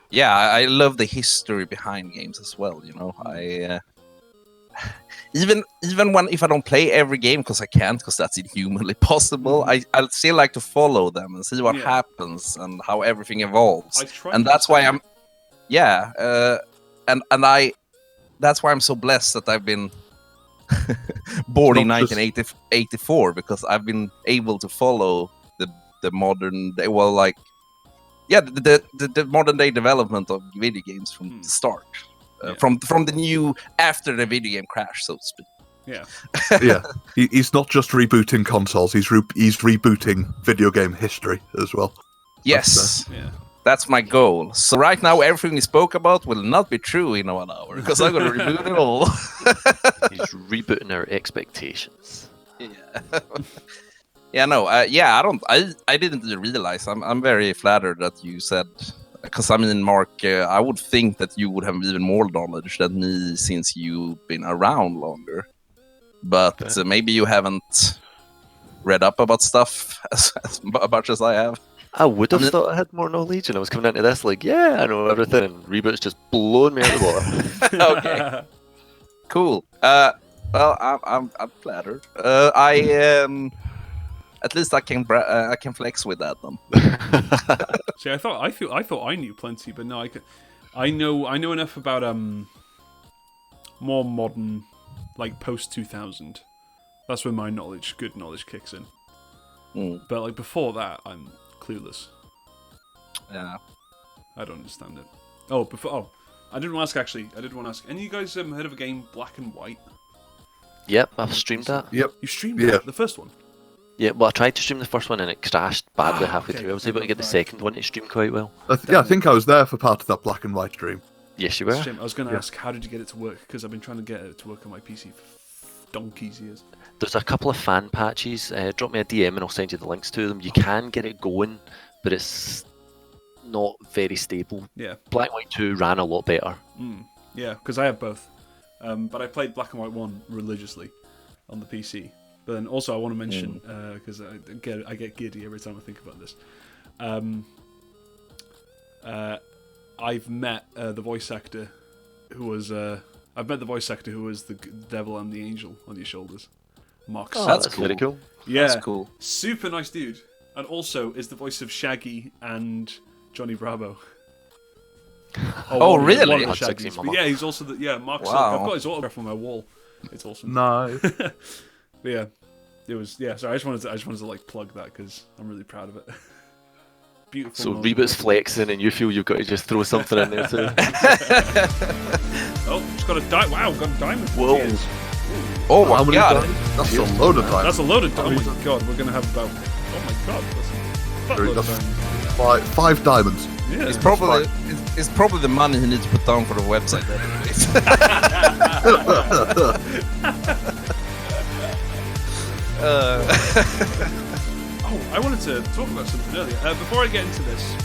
Yeah, I love the history behind games as well. You know, I even if I don't play every game because I can't, because that's inhumanly possible. I still like to follow them and see what happens and how everything evolves. And that's why I'm, that's why I'm so blessed that I've been born in 1984, because I've been able to follow the modern day. Well, like, the modern day development of video games from the start, from the new after the video game crash, so to speak. Yeah. yeah. He's not just rebooting consoles; he's rebooting video game history as well. Yes. Yeah. That's my goal. So right now, everything we spoke about will not be true in 1 hour, because I'm going to reboot it all. He's rebooting our expectations. Yeah. Yeah, no, yeah, I didn't realize. I'm very flattered that you said, because I mean, Mark, I would think that you would have even more knowledge than me since you've been around longer. But maybe you haven't read up about stuff as much as I have. I would have thought I had more knowledge, and I was coming into this like, yeah, I know everything, and Reboot's just blowing me out of the water. Okay, cool. Well, I'm flattered. At least I can flex with that then. See, I thought I knew plenty, but no, I know enough about more modern, like post 2000. That's when my good knowledge kicks in. But like before that, I'm clueless. Yeah, I don't understand it. I didn't want to ask actually. I did want to ask. Any of you guys heard of a game Black and White? Yep, I've streamed that. Yep. You streamed that, the first one? Yeah, well, I tried to stream the first one and it crashed badly halfway through. I was able to get the second one to stream quite well. I think I was there for part of that Black and White stream. Yes, you were. I was going to ask, how did you get it to work? Because I've been trying to get it to work on my PC for donkey's years. There's a couple of fan patches. Drop me a DM and I'll send you the links to them. You can get it going, but it's not very stable. Yeah. Black and White 2 ran a lot better. Yeah, because I have both. But I played Black and White 1 religiously on the PC. But then also I want to mention, because I get giddy every time I think about this. I've met the voice actor who was the devil and the angel on your shoulders. Mark. Oh, that's cool. Very cool. Yeah, that's cool. Super nice dude, and also is the voice of Shaggy and Johnny Bravo. Oh, really? Yeah, he's also Mark. Wow. I've got his autograph on my wall. It's awesome. No. But yeah, it was. Yeah, sorry. I just wanted to like plug that because I'm really proud of it. Beautiful. So Reboot's flexing, and you feel you've got to just throw something in there too. Oh, just got a diamond. Wow, got a diamond. Whoa. Oh How my many god. diamonds? That's a load of diamonds. That's a load of diamonds. Oh my god, we're gonna have about. Oh my god, that's a fuckload of diamonds. Five diamonds. Yeah, It's probably the money he needs to put down for the website. I wanted to talk about something earlier. Before I get into this,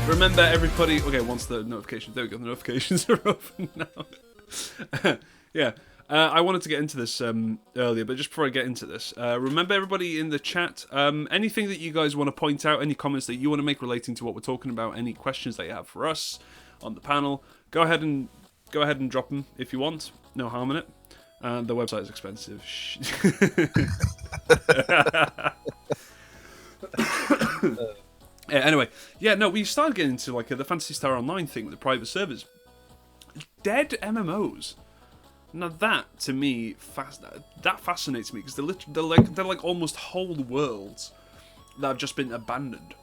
remember everybody. Okay, once the notifications. There we go. The notifications are open now. Yeah. I wanted to get into this earlier, but just before I get into this, remember everybody in the chat, anything that you guys want to point out, any comments that you want to make relating to what we're talking about, any questions that you have for us on the panel, go ahead and drop them if you want. No harm in it. The website is expensive. Anyway, we started getting into like the Phantasy Star Online thing with the private servers. Dead MMOs. Now that to me that fascinates me because they're like almost whole worlds that have just been abandoned.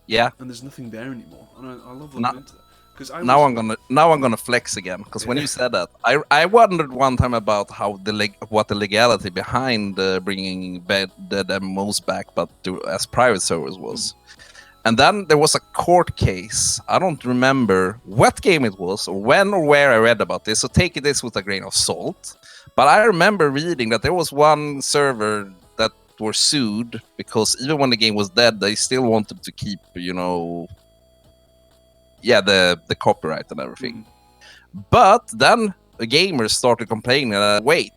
Yeah. And there's nothing there anymore. And I love looking into that. Now I'm gonna flex again because when you said that, I wondered one time about how what the legality behind bringing dead MMOs back, but as private servers was. And then there was a court case. I don't remember what game it was or when or where I read about this, so take this with a grain of salt. But I remember reading that there was one server that were sued because even when the game was dead, they still wanted to keep, the copyright and everything. But then the gamers started complaining, wait,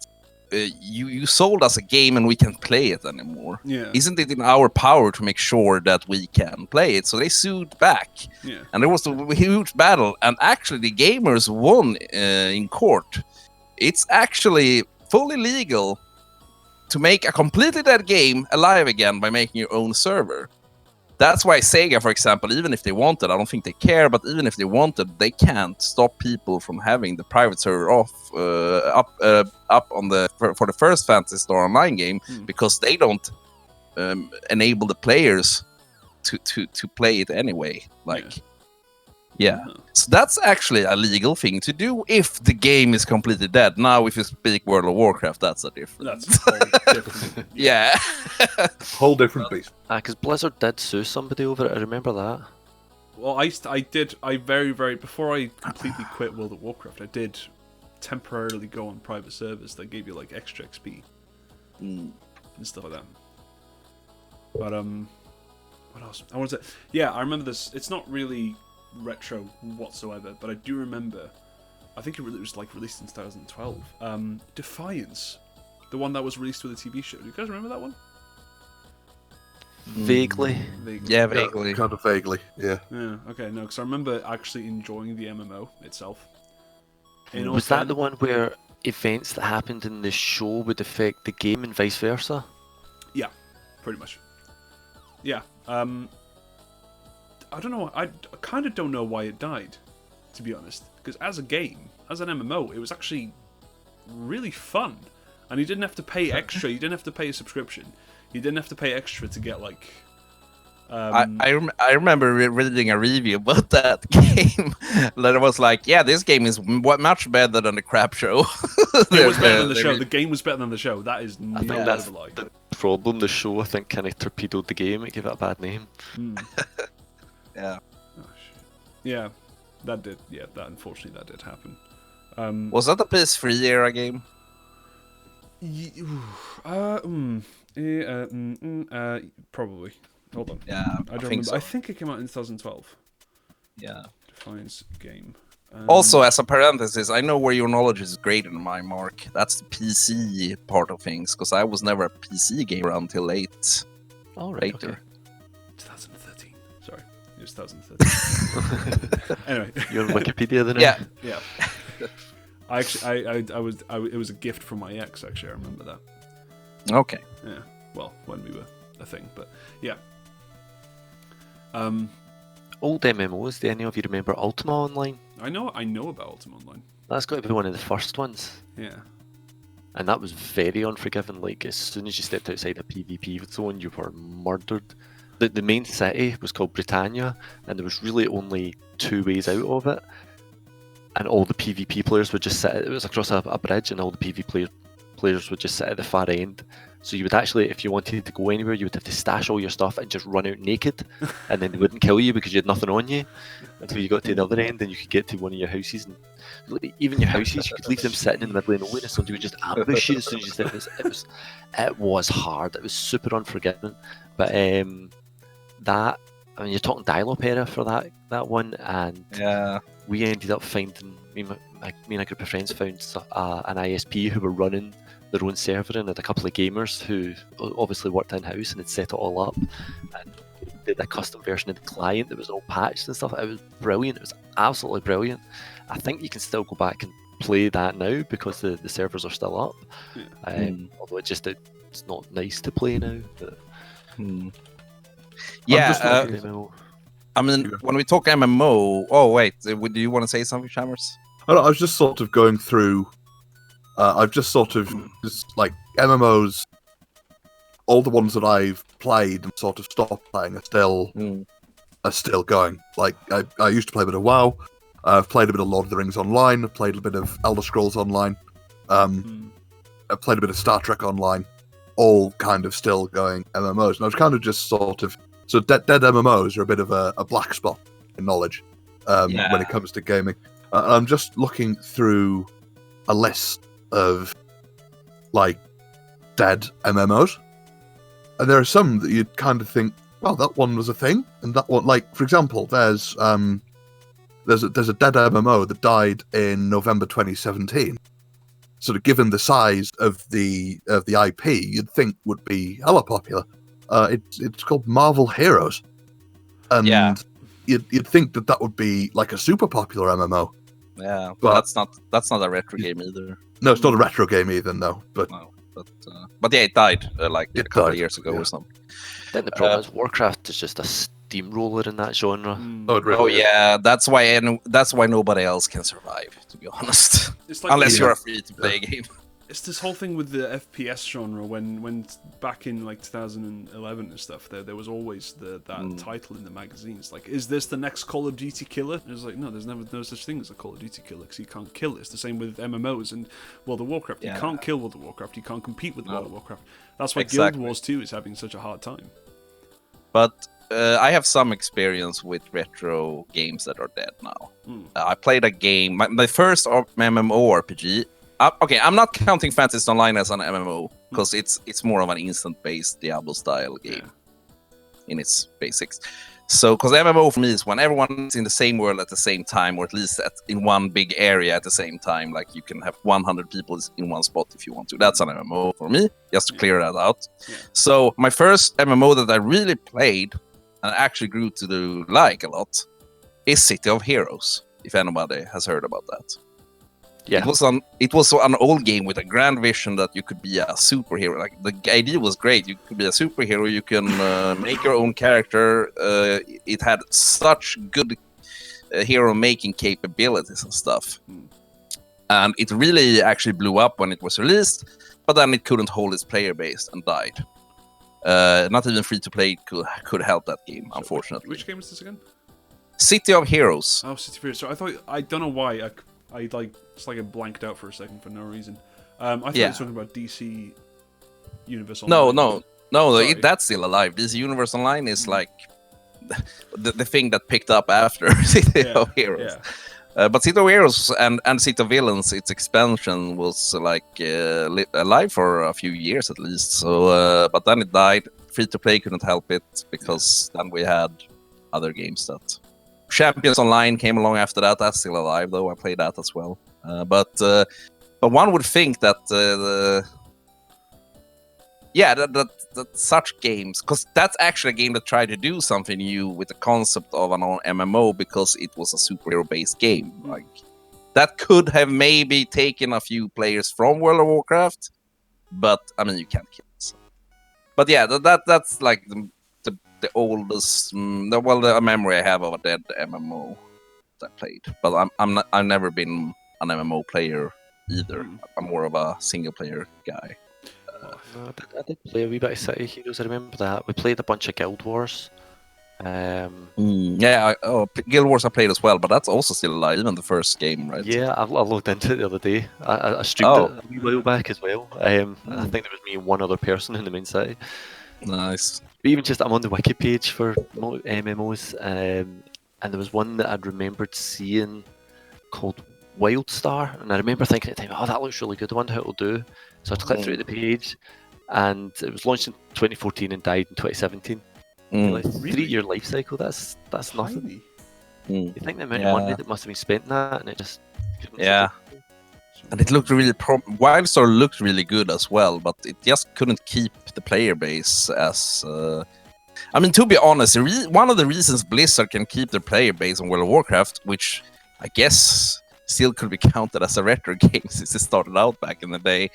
you sold us a game and we can't play it anymore. Yeah. Isn't it in our power to make sure that we can play it? So they sued back. Yeah. And there was a huge battle. And actually the gamers won in court. It's actually fully legal to make a completely dead game alive again by making your own server. That's why Sega, for example, even if they wanted, I don't think they care, but even if they wanted, they can't stop people from having the private server up on for the first Phantasy Star Online game because they don't enable the players to play it anyway. So that's actually a legal thing to do if the game is completely dead. Now, if you speak World of Warcraft, that's a different. That's a whole different. Yeah. Whole different beast. Because Blizzard did sue somebody over it. I remember that. Well, before I completely quit World of Warcraft, I did temporarily go on private servers that gave you like extra XP and stuff like that. But what else? I want to. Yeah, I remember this. It's not really retro whatsoever, but I do remember. I think it was like released in 2012. Defiance, the one that was released with a TV show. Do you guys remember that one? Vaguely. Yeah, vaguely. Kind of vaguely, yeah. Yeah. Okay. No, because I remember actually enjoying the MMO itself. Was that the one where events that happened in the show would affect the game and vice versa? Yeah, pretty much. Yeah. I don't know. I kind of don't know why it died, to be honest. Because as a game, as an MMO, it was actually really fun, and you didn't have to pay extra. You didn't have to pay a subscription. You didn't have to pay extra to get like. I remember reading a review about that game that was like, yeah, this game is much better than the crap show. It was better than the show. The game was better than the show. That is I think that's the problem. The show, I think, kind of torpedoed the game. It gave it a bad name. Yeah. Oh, shit. Yeah, that did. Yeah, that unfortunately that did happen. Was that the PS3 era game? Probably. Hold on. Yeah, I don't think remember. so. I think it came out in 2012. Yeah. Defiance game. Also, as a parenthesis, I know where your knowledge is great in my Mark. That's the PC part of things, because I was never a PC gamer until late. All right. Later. Okay. 2013. Sorry, it was 2013. Anyway, You're on Wikipedia then? Yeah. yeah. I actually, it was a gift from my ex. Actually, I remember that. Okay. Yeah. Well, when we were a thing, but yeah. Old MMOs. Do any of you remember Ultima Online? I know about Ultima Online. That's got to be one of the first ones. Yeah. And that was very unforgiving. Like, as soon as you stepped outside a PvP zone, you were murdered. The main city was called Britannia, and there was really only 2 ways out of it. And all the PvP players would just sit. It was across a bridge, and all the PvP players would just sit at the far end. So you would actually, if you wanted to go anywhere, you would have to stash all your stuff and just run out naked, and then they wouldn't kill you because you had nothing on you until you got to the other end, and you could get to one of your houses. And even your houses, you could leave them sitting in the middle of nowhere, and somebody would just ambush you as soon as you said it was hard. It was super unforgiving. But that, I mean, you're talking dial-up era for that one, and Yeah. we ended up finding, me and a group of friends found an ISP who were running their own server, and had a couple of gamers who obviously worked in-house and had set it all up and did a custom version of the client that was all patched and stuff. It was brilliant. It was absolutely brilliant. I think you can still go back and play that now because the servers are still up. Although it's not nice to play now. But Yeah. I mean, when we talk MMO, oh wait, do you want to say something, Shammers? I was just sort of going through. I've just sort of just like MMOs. All the ones that I've played and sort of stopped playing are still going. Like I used to play a bit of WoW. I've played a bit of Lord of the Rings Online. I've played a bit of Elder Scrolls Online. I've played a bit of Star Trek Online. All kind of still going MMOs. And I was kind of just sort of dead MMOs are a bit of a black spot in knowledge when it comes to gaming. I'm just looking through a list of like dead MMOs, and there are some that you'd kind of think, well, that one was a thing, and that one, like for example, there's a dead MMO that died in November 2017. Sort of given the size of the IP, you'd think would be hella popular. It's called Marvel Heroes, and you'd think that would be like a super popular MMO. Yeah, but that's not a retro game either. No, it's not a retro game either. No, but yeah, it died like a couple of years ago or something. Then the problem is Warcraft is just a steamroller in that genre. Yeah, that's why nobody else can survive, to be honest. It's like unless you're a free-to-play game. It's this whole thing with the FPS genre. When back in like 2011 and stuff, there was always that title in the magazines. Like, is this the next Call of Duty killer? And it's like, no, there's no such thing as a Call of Duty killer because you can't kill it. It's the same with MMOs and World of Warcraft. You can't kill World of Warcraft. You can't compete with World of Warcraft. That's why Guild Wars 2 is having such a hard time. But I have some experience with retro games that are dead now. I played a game, my first MMORPG. Okay, I'm not counting Fantasy Online as an MMO because it's more of an instant-based Diablo-style game. in its basics. So, because MMO for me is when everyone's in the same world at the same time, or at least in one big area at the same time. Like you can have 100 people in one spot if you want to. That's an MMO for me, just to clear that out. Yeah. So, my first MMO that I really played and actually grew to like a lot is City of Heroes. If anybody has heard about that. Yeah. It was an old game with a grand vision that you could be a superhero. Like the idea was great. You could be a superhero. You can make your own character. It had such good hero making capabilities and stuff. And it really actually blew up when it was released. But then it couldn't hold its player base and died. Not even free to play could help that game, unfortunately. Which game is this again? City of Heroes. Oh, City of Heroes. So I don't know why I like it's like it blanked out for a second for no reason. I thought you were talking about DC Universe Online. No, that's still alive. DC Universe Online is like the thing that picked up after City of Heroes. Yeah. But City of Heroes and City of Villains, its expansion was like alive for a few years at least. So, but then it died. Free to play couldn't help it because then we had other games that. Champions Online came along after that. That's still alive, though. I played that as well. But one would think that that such games, because that's actually a game that tried to do something new with the concept of an MMO because it was a superhero-based game. Like that could have maybe taken a few players from World of Warcraft, but I mean you can't kill it. But yeah, that's like the oldest, the memory I have of a dead MMO that I played. But I've never been an MMO player either. I'm more of a single player guy. I did play a wee bit of City Heroes. I remember that. We played a bunch of Guild Wars. Guild Wars I played as well, but that's also still alive, even the first game, right? Yeah, I logged into it the other day. I streamed it a wee while back as well. I think there was me and one other person in the main city. Nice. But even just, I'm on the wiki page for MMOs, and there was one that I'd remembered seeing called Wildstar, and I remember thinking at the time, oh, that looks really good, I wonder how it'll do. So I clicked through the page, and it was launched in 2014 and died in 2017. Like 3-year life cycle, that's nothing. You think the amount of money that must have been spent in that, and it just... And it looked really Wildstar looked really good as well, but it just couldn't keep the player base as. I mean, to be honest, one of the reasons Blizzard can keep their player base on World of Warcraft, which I guess still could be counted as a retro game since it started out back in the day,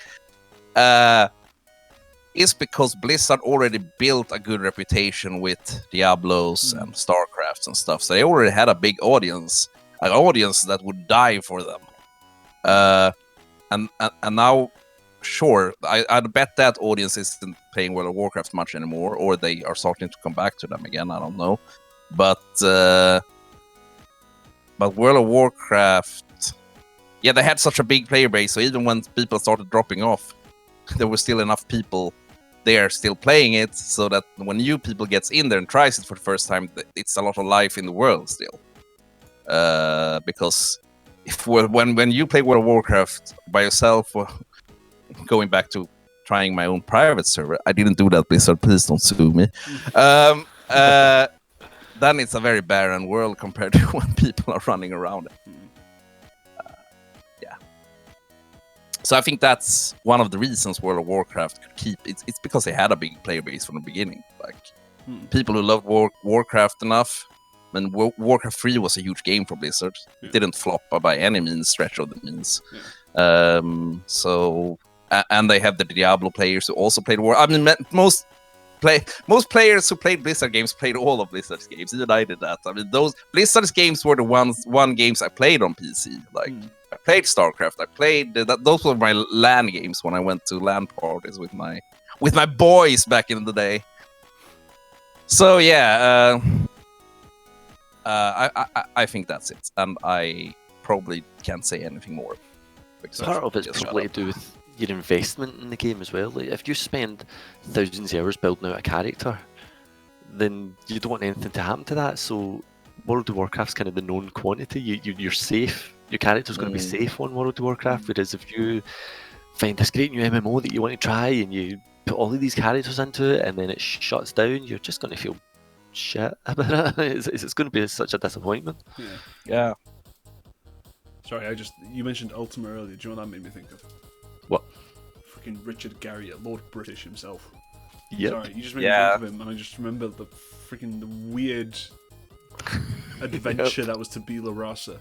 is because Blizzard already built a good reputation with Diablos and Starcrafts and stuff. So they already had a big audience, an audience that would die for them. And now, sure, I'd bet that audience isn't playing World of Warcraft much anymore, or they are starting to come back to them again. I don't know, but World of Warcraft, they had such a big player base, so even when people started dropping off, there were still enough people there still playing it, so that when new people gets in there and tries it for the first time, it's a lot of life in the world still, because. When you play World of Warcraft by yourself, or going back to trying my own private server, I didn't do that, Blizzard, please don't sue me. Then it's a very barren world compared to when people are running around it. So I think that's one of the reasons World of Warcraft could keep it's because they had a big player base from the beginning. Like people who loved Warcraft enough. And Warcraft 3 was a huge game for Blizzard. It didn't flop by any means, stretch of the means. And they had the Diablo players who also played War. I mean, most players who played Blizzard games played all of Blizzard's games. Even I did that. I mean, those Blizzard's games were the one games I played on PC. Like I played StarCraft. I played those were my LAN games when I went to LAN parties with my boys back in the day. So I think that's it, and I probably can't say anything more. Part of it's probably to do with your investment in the game as well. Like, if you spend thousands of hours building out a character, then you don't want anything to happen to that. So World of Warcraft's kind of the known quantity. You're safe. Your character's going to be safe on World of Warcraft. Whereas if you find this great new MMO that you want to try and you put all of these characters into it and then it shuts down, you're just going to feel shit about it. It's going to be such a disappointment. Yeah. Yeah. Sorry, you mentioned Ultima earlier. Do you know what that made me think of? What? Freaking Richard Garriott, Lord British himself. Yep. Sorry, you just made me think of him, and I just remember the weird adventure that was Tabula Rasa.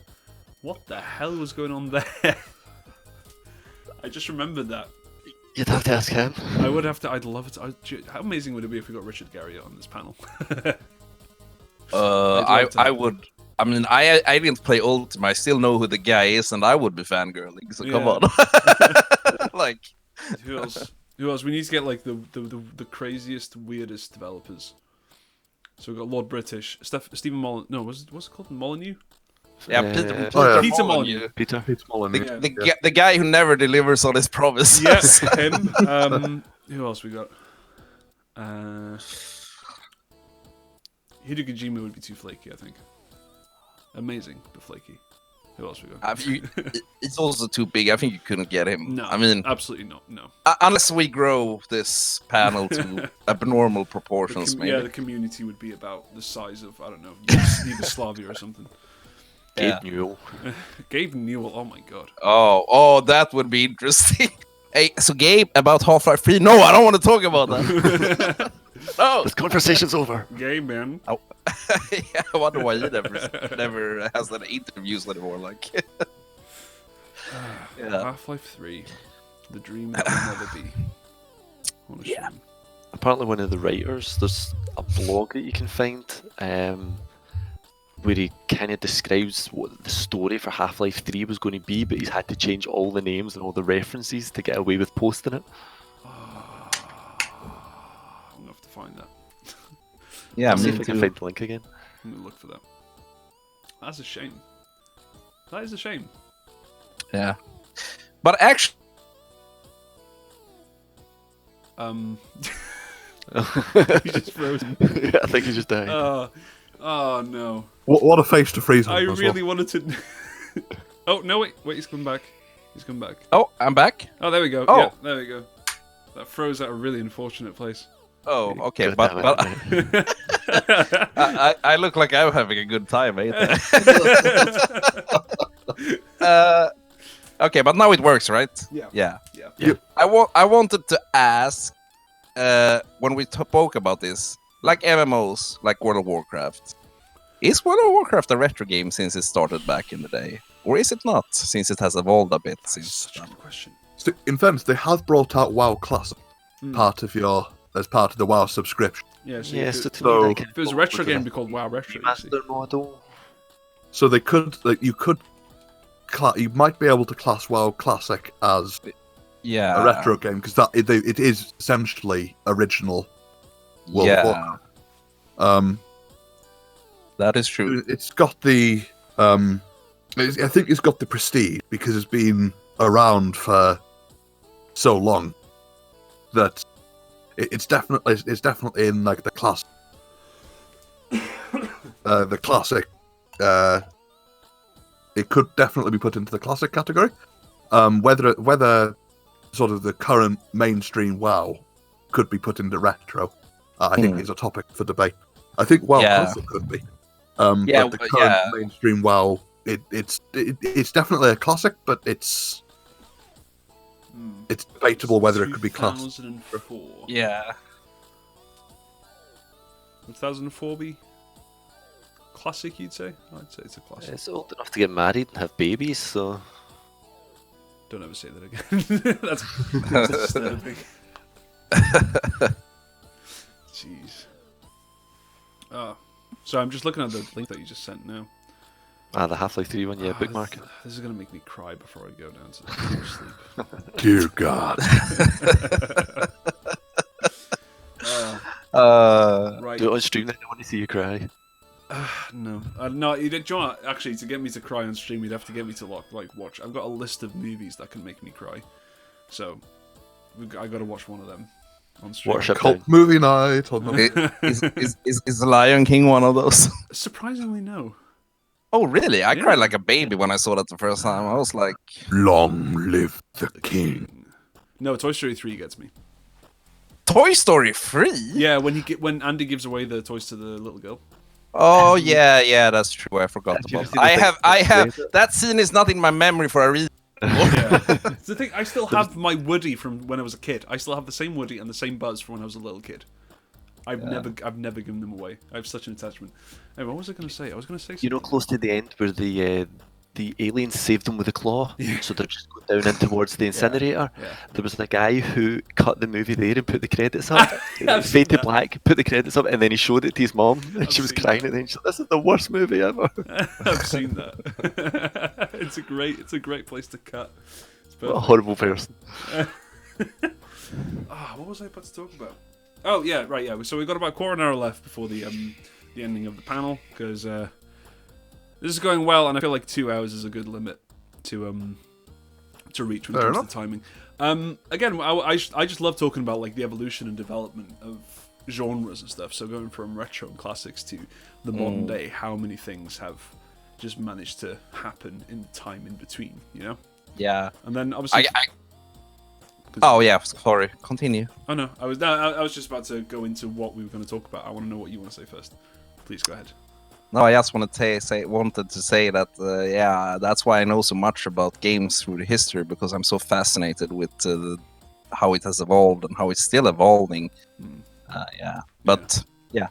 What the hell was going on there? I just remembered that. You'd have to ask him. I would have to. I'd love it. How amazing would it be if we got Richard Garriott on this panel? I would. I mean, I didn't play Ultima. I still know who the guy is, and I would be fangirling. So come on. Like, who else? Who else? We need to get like the craziest, weirdest developers. So we've got Lord British, Stephen Molyneux. No, what's it called? Molyneux? Yeah, Peter Molyneux. Peter Molyneux. The guy who never delivers on his promises. Yes, him. Who else we got? Hideo Kojima would be too flaky, I think. Amazing, but flaky. Who else we got? It's also too big. I think you couldn't get him. No, I mean, absolutely not. No. Unless we grow this panel to abnormal proportions, maybe. Yeah, the community would be about the size of, I don't know, Yugoslavia or something. Gabe Newell. Gabe Newell, oh my god. Oh, that would be interesting. Hey, so Gabe, about Half-Life 3. No, I don't want to talk about that. No. This conversation's over. Gabe, man. Oh. Yeah, I wonder why he never has that interviews anymore. Like, yeah. Half-Life 3, the dream that will never be. What a shame. Apparently, one of the writers, there's a blog that you can find where he kind of describes what the story for Half-Life 3 was going to be, but he's had to change all the names and all the references to get away with posting it. I'm gonna have to find that. Yeah, I'll see if I can find the link again. I'm gonna look for that. That's a shame. That is a shame. Yeah, but actually, he just froze. I think he just died. Oh no. What a face to freeze on. I really wanted to. Oh no! Wait! He's come back. He's come back. oh, I'm back. Oh, there we go. Oh. Yeah, there we go. That froze at a really unfortunate place. Oh, okay, God but damn it. I look like I'm having a good time, ain't okay, but now it works, right? Yeah. Yeah. I wanted to ask when we spoke about this, like MMOs, like World of Warcraft. Is World of Warcraft a retro game since it started back in the day, or is it not? Since it has evolved a bit since. Such a good question. So, in fairness, they have brought out WoW Classic as part of the WoW subscription. Yeah. So Yes, if so- it was a retro game, it'd be called WoW Retro. You see. Master model. So they could, you might be able to class WoW Classic as Yeah. a retro game because it is essentially original World of Warcraft. That is true. It's got the, I think it's got the prestige because it's been around for so long that it's definitely in like the class, the classic. It could definitely be put into the classic category. Whether sort of the current mainstream WoW could be put into retro, I think is a topic for debate. I think WoW Classic could be. But the current mainstream WoW, it's definitely a classic, but it's debatable whether it could be classed. 2004. Yeah. Would 2004 be classic? You'd say? I'd say it's a classic. It's old enough to get married and have babies, so. Don't ever say that again. That's disturbing. Jeez. So I'm just looking at the link that you just sent now. The Half-Life 3 one, yeah, bookmark it. This is going to make me cry before I go down to sleep. Dear God. Right. Do it on stream then, I want to see you cry. No. No, do you know what? Actually, to get me to cry on stream, you'd have to get me to watch. I've got a list of movies that can make me cry. So, I got to watch one of them on stream. Worship Cult Down. movie night. Is the Lion King one of those? Surprisingly, no. Oh, really? I Yeah. cried like a baby when I saw that the first time. I was like, Long live the king. No, Toy Story 3 gets me. Toy Story 3? Yeah, when Andy gives away the toys to the little girl. Oh yeah, that's true. I forgot Have you about. ever seen the thing I have with that scene is not in my memory for a reason. Yeah. It's the thing, I still have my Woody from when I was a kid. I still have the same Woody and the same Buzz from when I was a little kid. I've never given them away. I have such an attachment. Anyway, what was I going to say? I was going to say something. You know, close to the end where the aliens saved them with a claw, so they're just going down in towards the incinerator. Yeah. There was a guy who cut the movie there and put the credits up. I've seen Fade to that. black, put the credits up, and then he showed it to his mom, and I've she was seen crying, that. and then she said, "This is the worst movie ever." I've seen that. It's a great place to cut. It's What a perfect. horrible person. What was I about to talk about? Oh yeah, right, yeah. So we've got about a quarter of an hour left before the ending of the panel, because this is going well, and I feel like 2 hours is a good limit to reach when it Fair comes to timing. Again, I just love talking about like the evolution and development of genres and stuff. So going from retro and classics to the modern day, how many things have just managed to happen in time in between, you know? Yeah. And then obviously, Oh yeah. Sorry. Continue. oh no, I was just about to go into what we were going to talk about. I want to know what you want to say first. Please go ahead. No, I just wanted to say that that's why I know so much about games through the history, because I'm so fascinated with how it has evolved and how it's still evolving. But Yeah.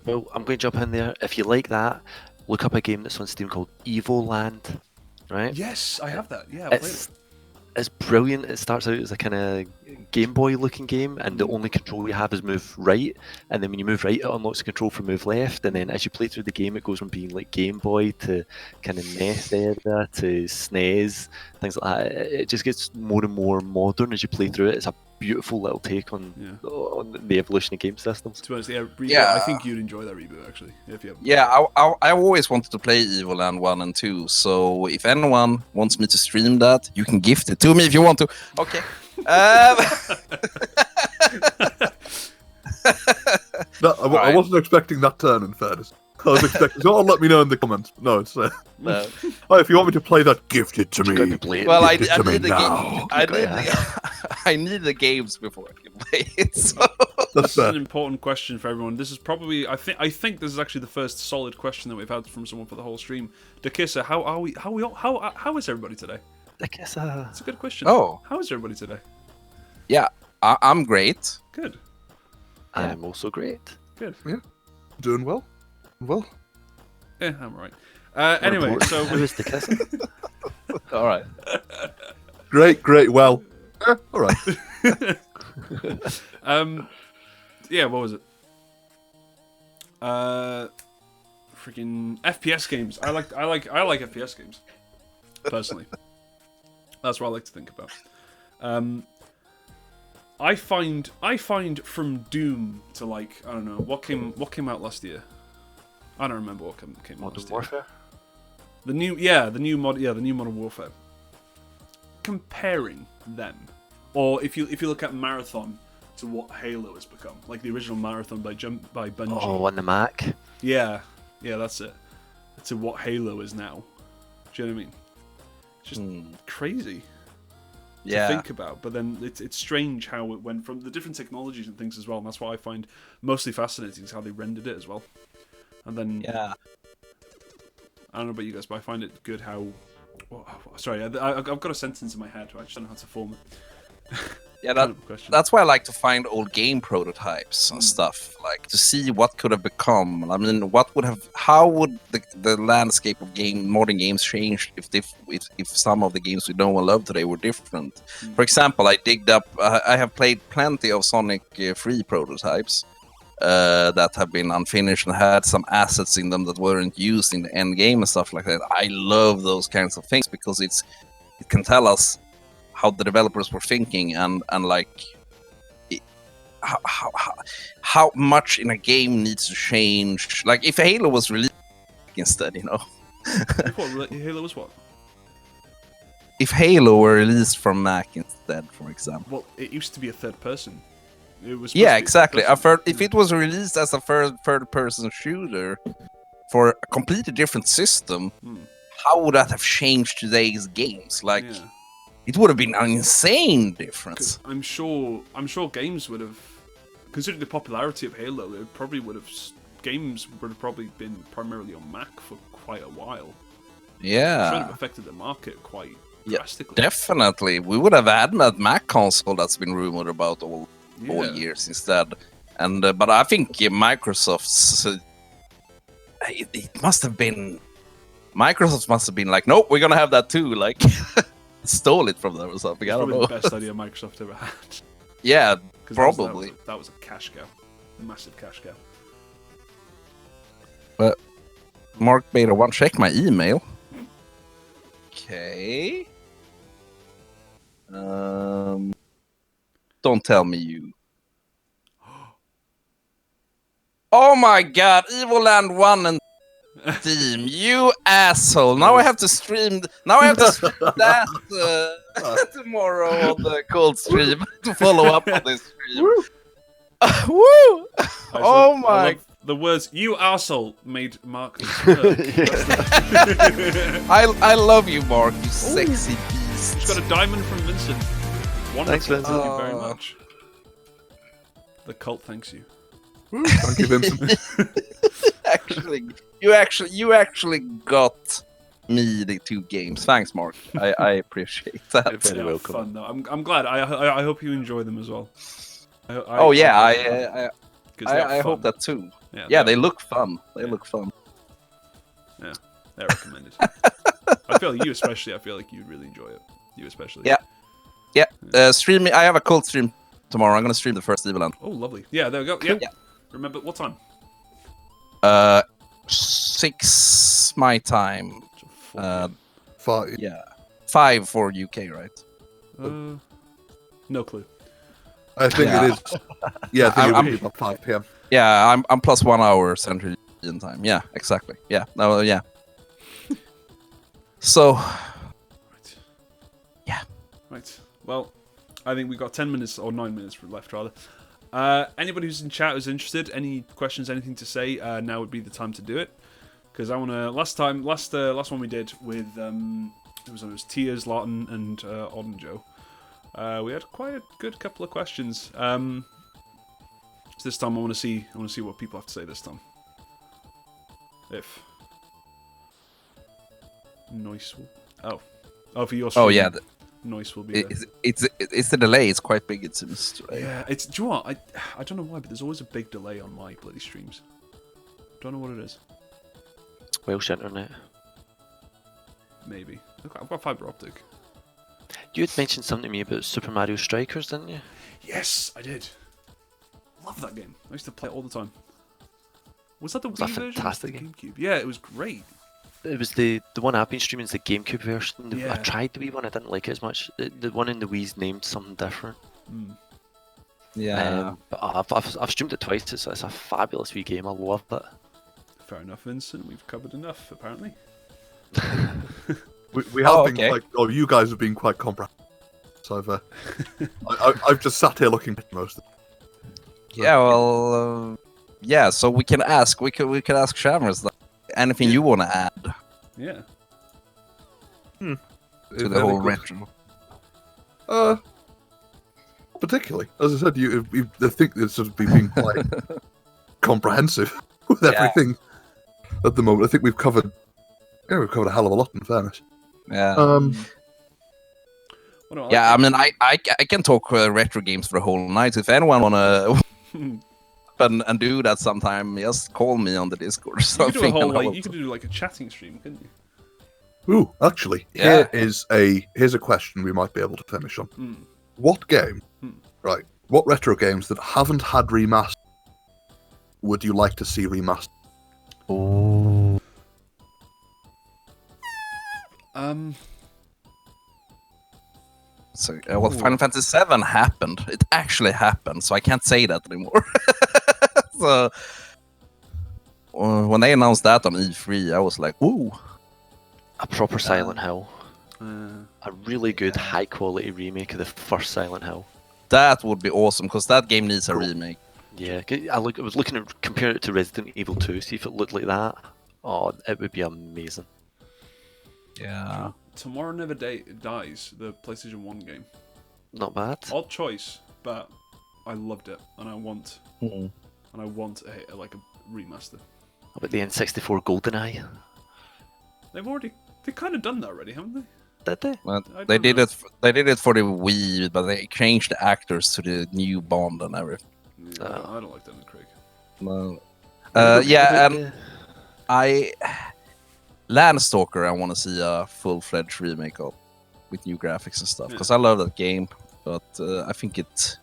Well, I'm going to jump in there. If you like that, look up a game that's on Steam called Evoland. Right? Yes, I have that. Yeah, I played it. It's brilliant. It starts out as a kind of Game Boy looking game, and the only control you have is move right, and then when you move right, it unlocks the control for move left, and then as you play through the game, it goes from being like Game Boy to kind of NES era to SNES, things like that. It just gets more and more modern as you play through it. It's a beautiful little take on the evolution of game systems. To be honest, reboot, Yeah. I think you'd enjoy that reboot actually. If you haven't. yeah, I always wanted to play Evoland 1 and 2. So if anyone wants me to stream that, you can gift it to me if you want to. Okay. No, I wasn't expecting that turn, in fairness. I was expecting, so let me know in the comments. But no, it's oh, if you want me to play that, gift it to You got me. to play it. Well, I Gift it to me need the game. now. I need the games before I can play it. So. That's This is fair. an important question for everyone. This is probably I think this is actually the first solid question that we've had from someone for the whole stream. Dakissa, how is everybody today? I guess It's a good question. Oh. How is everybody today? Yeah, I'm great. Good. I'm also great. Good. Doing well. Well, Yeah, I'm alright. Anyway, so how is the kissing? All right. great. Well, all right. yeah, what was it? Freaking FPS games. I like FPS games. Personally. That's what I like to think about. I find from Doom to like, I don't know, what came out last year? I don't remember what came out Modern last year. Warfare? The new Modern Warfare. Comparing them, or if you look at Marathon to what Halo has become, like the original Marathon by Bungie. Oh, on the Mac? Yeah, that's it. To what Halo is now. Do you know what I mean? It's just crazy to think about. But then it's strange how it went from the different technologies and things as well. And that's what I find mostly fascinating, is how they rendered it as well. And then I don't know about you guys, but I find it good how. Sorry, I've got a sentence in my head. I just don't know how to form it. Yeah, Kind of a question. that's why I like to find old game prototypes and stuff, like to see what could have become. I mean, how would the landscape of modern games change if some of the games we know and love today were different? For example, I have played plenty of Sonic 3 prototypes that have been unfinished and had some assets in them that weren't used in the end game and stuff like that. I love those kinds of things because it can tell us how the developers were thinking and like how much in a game needs to change. Like if Halo was released instead, you know. Halo was what? If Halo were released from Mac instead, for example. Well, it used to be a third person. It was. Yeah, exactly. If it was released as a third-person shooter for a completely different system, how would that have changed today's games? Like, it would have been an insane difference. 'Cause I'm sure games would have, considering the popularity of Halo, it probably would have. Games would have probably been primarily on Mac for quite a while. It should have Yeah, affected the market quite Yeah, drastically. definitely. We would have had that Mac console that's been rumored about all Yeah. years instead. And but I think Microsoft's it must have been Microsoft must have been like, nope, we're gonna have that too. Like, stole it from them or something. It's I don't probably know. the best idea Microsoft ever had. 'Cause Yeah, that probably. that was a cash cow. A massive cash cow. MarkBetaOne, check my email. Okay. Don't tell me you. Oh my god, Evil Land 1 and Steam, you asshole! Now I have to stream. Now I have to stream that tomorrow on the cold stream to follow up on this stream. Woo! Oh my! I love the words "you arsehole" made Mark. smirk. I love you, Mark. You sexy beast. She's got a diamond from Vincent. Wonderful. Thanks, Vincent. Thank you very much. The cult thanks you. Thank you, Vincent. you actually got me the 2 games. Thanks, Mark. I appreciate that. You're very Yeah, welcome. fun though. I'm glad. I hope you enjoy them as well. I hope that too. Yeah, Yeah, they look fun. They look fun. they're recommended. I feel like you especially. I feel like you'd really enjoy it. You especially. Yeah. Streaming. I have a cold stream tomorrow. I'm gonna stream the first Evil Land. Oh, lovely. Yeah, there we go. Yeah. Yeah. Remember what time? 6 my time. So 4 Fine. Yeah. 5 for UK, right? no clue. I think Yeah. it is. Yeah, I think it I'm- would be about 5 p.m. Yeah, I'm plus 1 hour Central European time. Yeah, exactly. Yeah. No, yeah. So Right. Yeah. Right. Well, I think we've got 10 minutes or 9 minutes left, rather. Anybody who's in chat who's interested, any questions, anything to say, now would be the time to do it. Because I want to. Last one we did with it was Tiers, Lawton, and Odd and Joe. We had quite a good couple of questions. So this time I want to see what people have to say this time. If noise will. Oh, for your stream. oh yeah, Noise will be. it's the delay. It's quite big. It seems. Right? Yeah, it's. Do you know what? I don't know why, but there's always a big delay on my bloody streams. Don't know what it is. Welsh internet. Maybe. Look, I've got fiber optic. You had mentioned something to me about Super Mario Strikers, didn't you? Yes, I did. Love that game. I used to play it all the time. Was that the Was that Wii version? fantastic The game? GameCube. Yeah, it was great. It was the one I've been streaming is the GameCube version. Yeah. I tried the Wii one, I didn't like it as much. The one in the Wii's named something different. Yeah. But I've streamed it twice. It's a fabulous Wii game. I love it. Fair enough, Vincent. We've covered enough, apparently. We have been okay. quite. Oh, you guys have been quite comprehensive. So I've just sat here looking at most of it. Yeah. Well. Yeah. So we can ask. We could ask Shammers. Like, anything you want to add Yeah. to If the any whole question- retro? Particularly, as I said, I think it's sort of been quite comprehensive with Yeah. everything at the moment. I think we've covered. Yeah, we've covered a hell of a lot. In fairness. Yeah. Well, no, Yeah, I mean, I can talk retro games for a whole night. If anyone wanna and do that sometime, just call me on the Discord or you something. could do a whole and I will- you could do like a chatting stream, couldn't you? Ooh, actually, Yeah. here's a question we might be able to finish on. Hmm. What game, Hmm. right? What retro games that haven't had remastered would you like to see remastered? Oh. So, well, Final Fantasy VII happened. It actually happened, so I can't say that anymore. So, when they announced that on E3, I was like, "Ooh, A proper Silent Hill. Uh, A really good, high quality remake of the first Silent Hill. that would be awesome!" Because that game needs a remake. Yeah, I was looking at comparing it to Resident Evil 2, see if it looked like that. Oh, it would be amazing. Yeah. Tomorrow Never Dies, the PlayStation 1 game. Not bad. Odd choice, but I loved it, and I want like a remaster. How about the N64 GoldenEye? They've kind of done that already, haven't they? Did they? Well, I they don't did know. it. They did it for the Wii, but they changed the actors to the new Bond and everything. Yeah, I don't like Daniel Craig. No. What Yeah, about and Landstalker, I want to see a full-fledged remake of with new graphics and stuff because I love that game, but I think it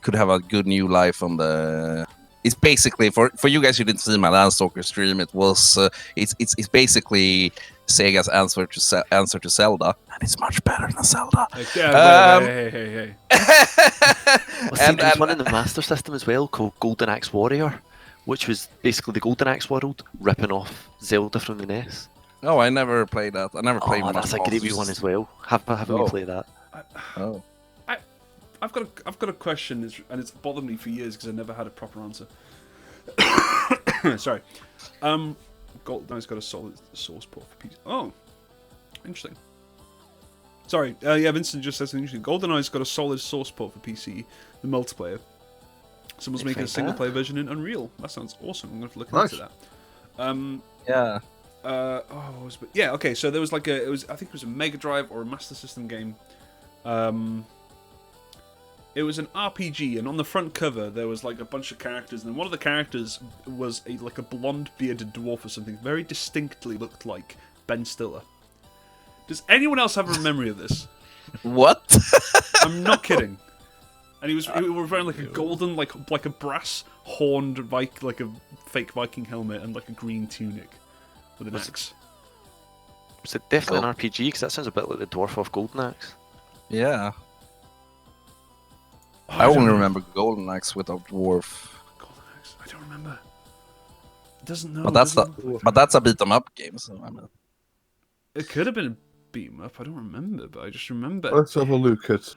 could have a good new life on the. It's basically for you guys who didn't see my Landstalker stream. It was it's basically Sega's answer to Zelda, and it's much better than Zelda. Hey. Well, see, there's one in the Master System as well called Golden Axe Warrior, which was basically the Golden Axe world ripping off Zelda from the NES. Oh, I never played that. I never played. Oh, that's a great wee one as well. Have we played that? Oh. I've got a question, and it's bothered me for years because I never had a proper answer. Sorry. GoldenEye's got a solid source port for PC. Oh, interesting. Sorry. Yeah, Vincent just said something interesting. GoldenEye's got a solid source port for PC, the multiplayer. Someone's making a single player version in Unreal. That sounds awesome. I'm going to look into that. Yeah. Yeah. Okay. So there was like I think it was a Mega Drive or a Master System game. It was an RPG, and on the front cover there was like a bunch of characters, and one of the characters was like a blonde bearded dwarf or something. Very distinctly looked like Ben Stiller. Does anyone else have a memory of this? What? I'm not kidding. And he was wearing like a golden, like a brass horned like a fake Viking helmet and like a green tunic with an axe. Was it definitely an RPG? Because that sounds a bit like the dwarf off Golden Axe. Yeah. Oh, I only remember Golden Axe with a dwarf. Golden Axe. I don't remember. It doesn't know. But that's a beat 'em up game. So I mean. It could have been a beat 'em up. I don't remember, but I just remember. Let's have a look at.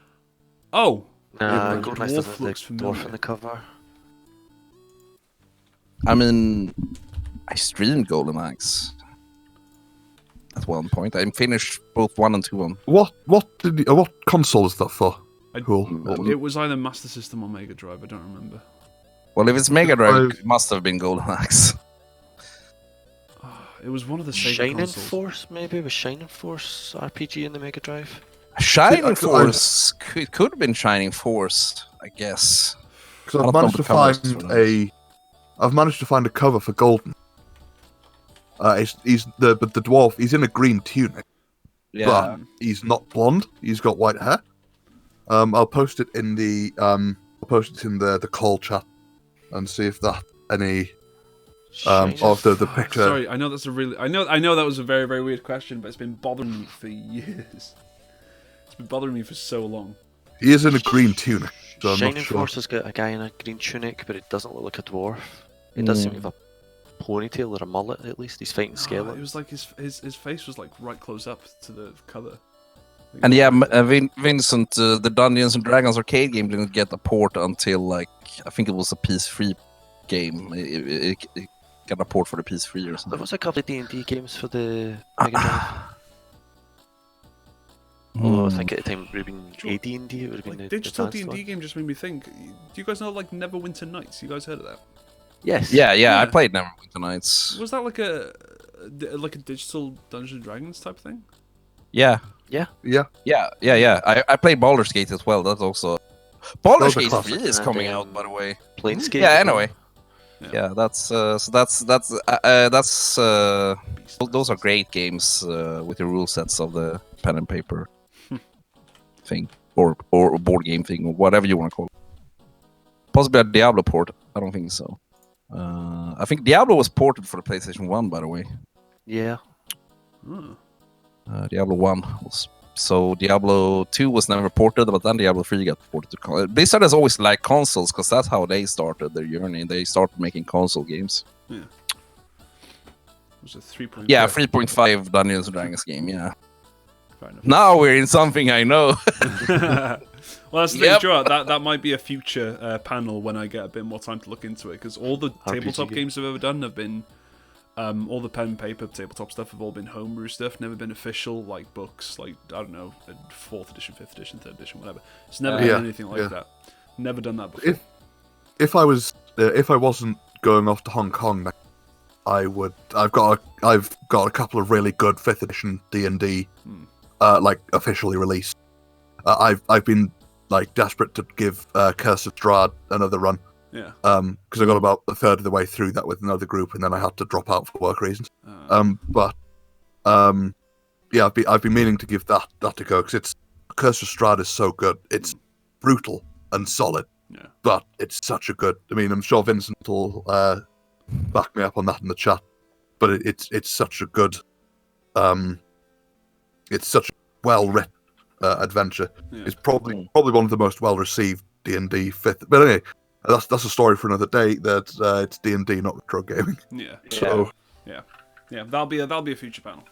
Oh. Nah, the Golden Axe dwarf doesn't have the looks familiar. dwarf on the cover. I mean, I streamed Golden Axe at one point. I finished both 1 and 2 on. What console is that for? Cool. It was either Master System or Mega Drive. I don't remember. Well, if it's Mega Drive, it must have been Golden Axe. It was one of the Sega Shining consoles. Force, maybe? Was Shining Force RPG in the Mega Drive? Shining Force could have been Shining Force, I guess. Because I've managed to find a cover for Golden. He's the dwarf. He's in a green tunic, but he's not blonde. He's got white hair. I'll post it in the the call chat and see if that any of the picture. Sorry, I know that's a really I know that was a very, very weird question, but it's been bothering me for years. It's been bothering me for so long. He is in a green tunic. So I'm Shining not sure. Force has got a guy in a green tunic, but it doesn't look like a dwarf. It does seem to have a ponytail or a mullet at least. He's fighting It skeleton. was like his face was like right close up to the cover. And yeah, Vincent, the Dungeons and Dragons arcade game didn't get a port until like I think it was a PS3 game. It got a port for the PS3 or something. There was a couple of D&D games for the Mega Drive. Although I think at the time it would have been AD&D, it would have been the Digital advanced D&D one. game just made me think. Do you guys know like Neverwinter Nights? You guys heard of that? Yes. Yeah, I played Neverwinter Nights. Was that like a digital Dungeons and Dragons type thing? Yeah. Yeah. I played Baldur's Gate as well. That's also Baldur's Gate 3 classic. is coming out, by the way. Planescape. Yeah. Anyway. Yeah. Yeah, those are great games with the rule sets of the pen and paper thing or board game thing or whatever you want to call it. Possibly a Diablo port. I don't think so. I think Diablo was ported for the PlayStation 1, by the way. Yeah. Oh. Diablo 1 was. So Diablo 2 was never ported, but then Diablo 3 got ported to console. Blizzard has always liked consoles because that's how they started their journey. They started making console games. Yeah. It was a 3.5. Yeah, 3.5 Dungeons and Dragons game, yeah. Fair enough. Now we're in something I know. Well, that's the thing, Joe. That might be a future panel when I get a bit more time to look into it, because all the tabletop game. games I've ever done have been All the pen and paper tabletop stuff have all been homebrew stuff, never been official, like books, like, I don't know, 4th edition, 5th edition, 3rd edition, whatever. It's never been anything like that. Never done that before. If I wasn't going off to Hong Kong, I would. I've got a couple of really good 5th edition D&D, like officially released. I've been like desperate to give Curse of Strahd another run. Yeah. Because I got about a third of the way through that with another group, and then I had to drop out for work reasons. Yeah, I've been meaning to give that a go because Curse of Strahd is so good. It's brutal and solid, but it's such a good. I mean, I'm sure Vincent will back me up on that in the chat, but it's such a good. It's such a well written adventure. It's probably one of the most well received D&D 5th. But anyway. That's a story for another day. That it's D&D, not retro gaming. Yeah. So yeah. That'll be a future panel.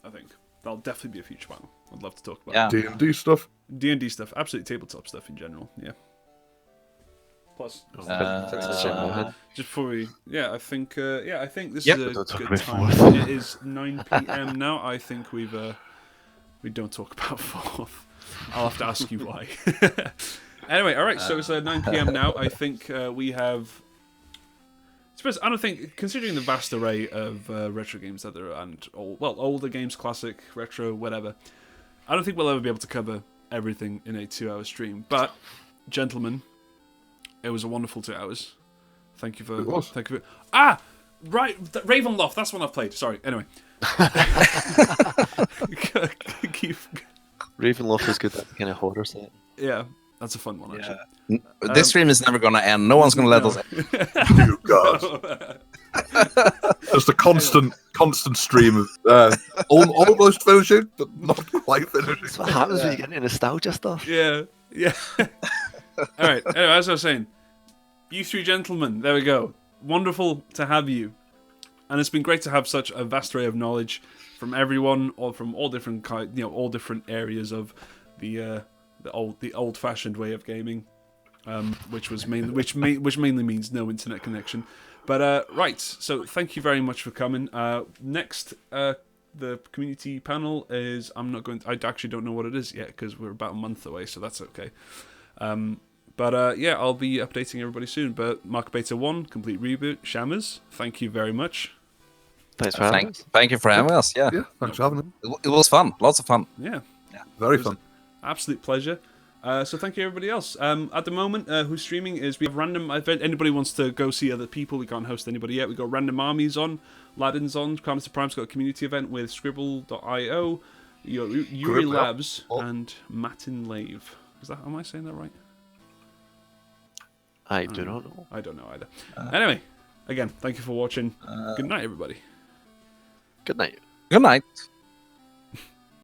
I think that'll definitely be a future panel. I'd love to talk about D&D stuff. D&D stuff, absolutely tabletop stuff in general. Yeah. Plus, just before we, I think this is a good time. It is 9 p.m. now. I think we don't talk about 4th. I'll have to ask you why. Anyway, all right. So it's 9 p.m. now. I think we have. I don't think, considering the vast array of retro games that there are, and older games, classic, retro, whatever. I don't think we'll ever be able to cover everything in a 2-hour stream. But, gentlemen, it was a wonderful 2 hours. Thank you for. It was. Thank you for. Right, Ravenloft. That's one I've played. Sorry. Anyway. Ravenloft is good. That kind of horror set. Yeah. That's a fun one, actually. This stream is never going to end. No one's going to let us end. Oh, God. Just a constant stream of almost finishing, but not quite finishing. That's what happens when you get into nostalgia stuff. Yeah. All right. Anyway, as I was saying, you three gentlemen, there we go. Wonderful to have you. And it's been great to have such a vast array of knowledge from everyone, or from all different all different areas of the old-fashioned way of gaming, which mainly means no internet connection. But right, so thank you very much for coming. Next, the community panel is I actually don't know what it is yet because we're about a month away, so that's okay. But I'll be updating everybody soon. But MarkBetaOne, CompleteReboot, Shammers, thank you very much. Thanks for having us. Thank you for having us. Yeah, Thanks for having us. It was fun. Lots of fun. Yeah. Very fun. Absolute pleasure. So thank you everybody else. At the moment, who's streaming is we have random. If anybody wants to go see other people, we can't host anybody yet. We got Random Armies on, Ladin's on, Carmen's Prime's got a community event with Scribble.io, Yuri Labs, and Matin Lave. Am I saying that right? I do not know. I don't know either. Anyway, again, thank you for watching. Good night, everybody. Good night. Good night.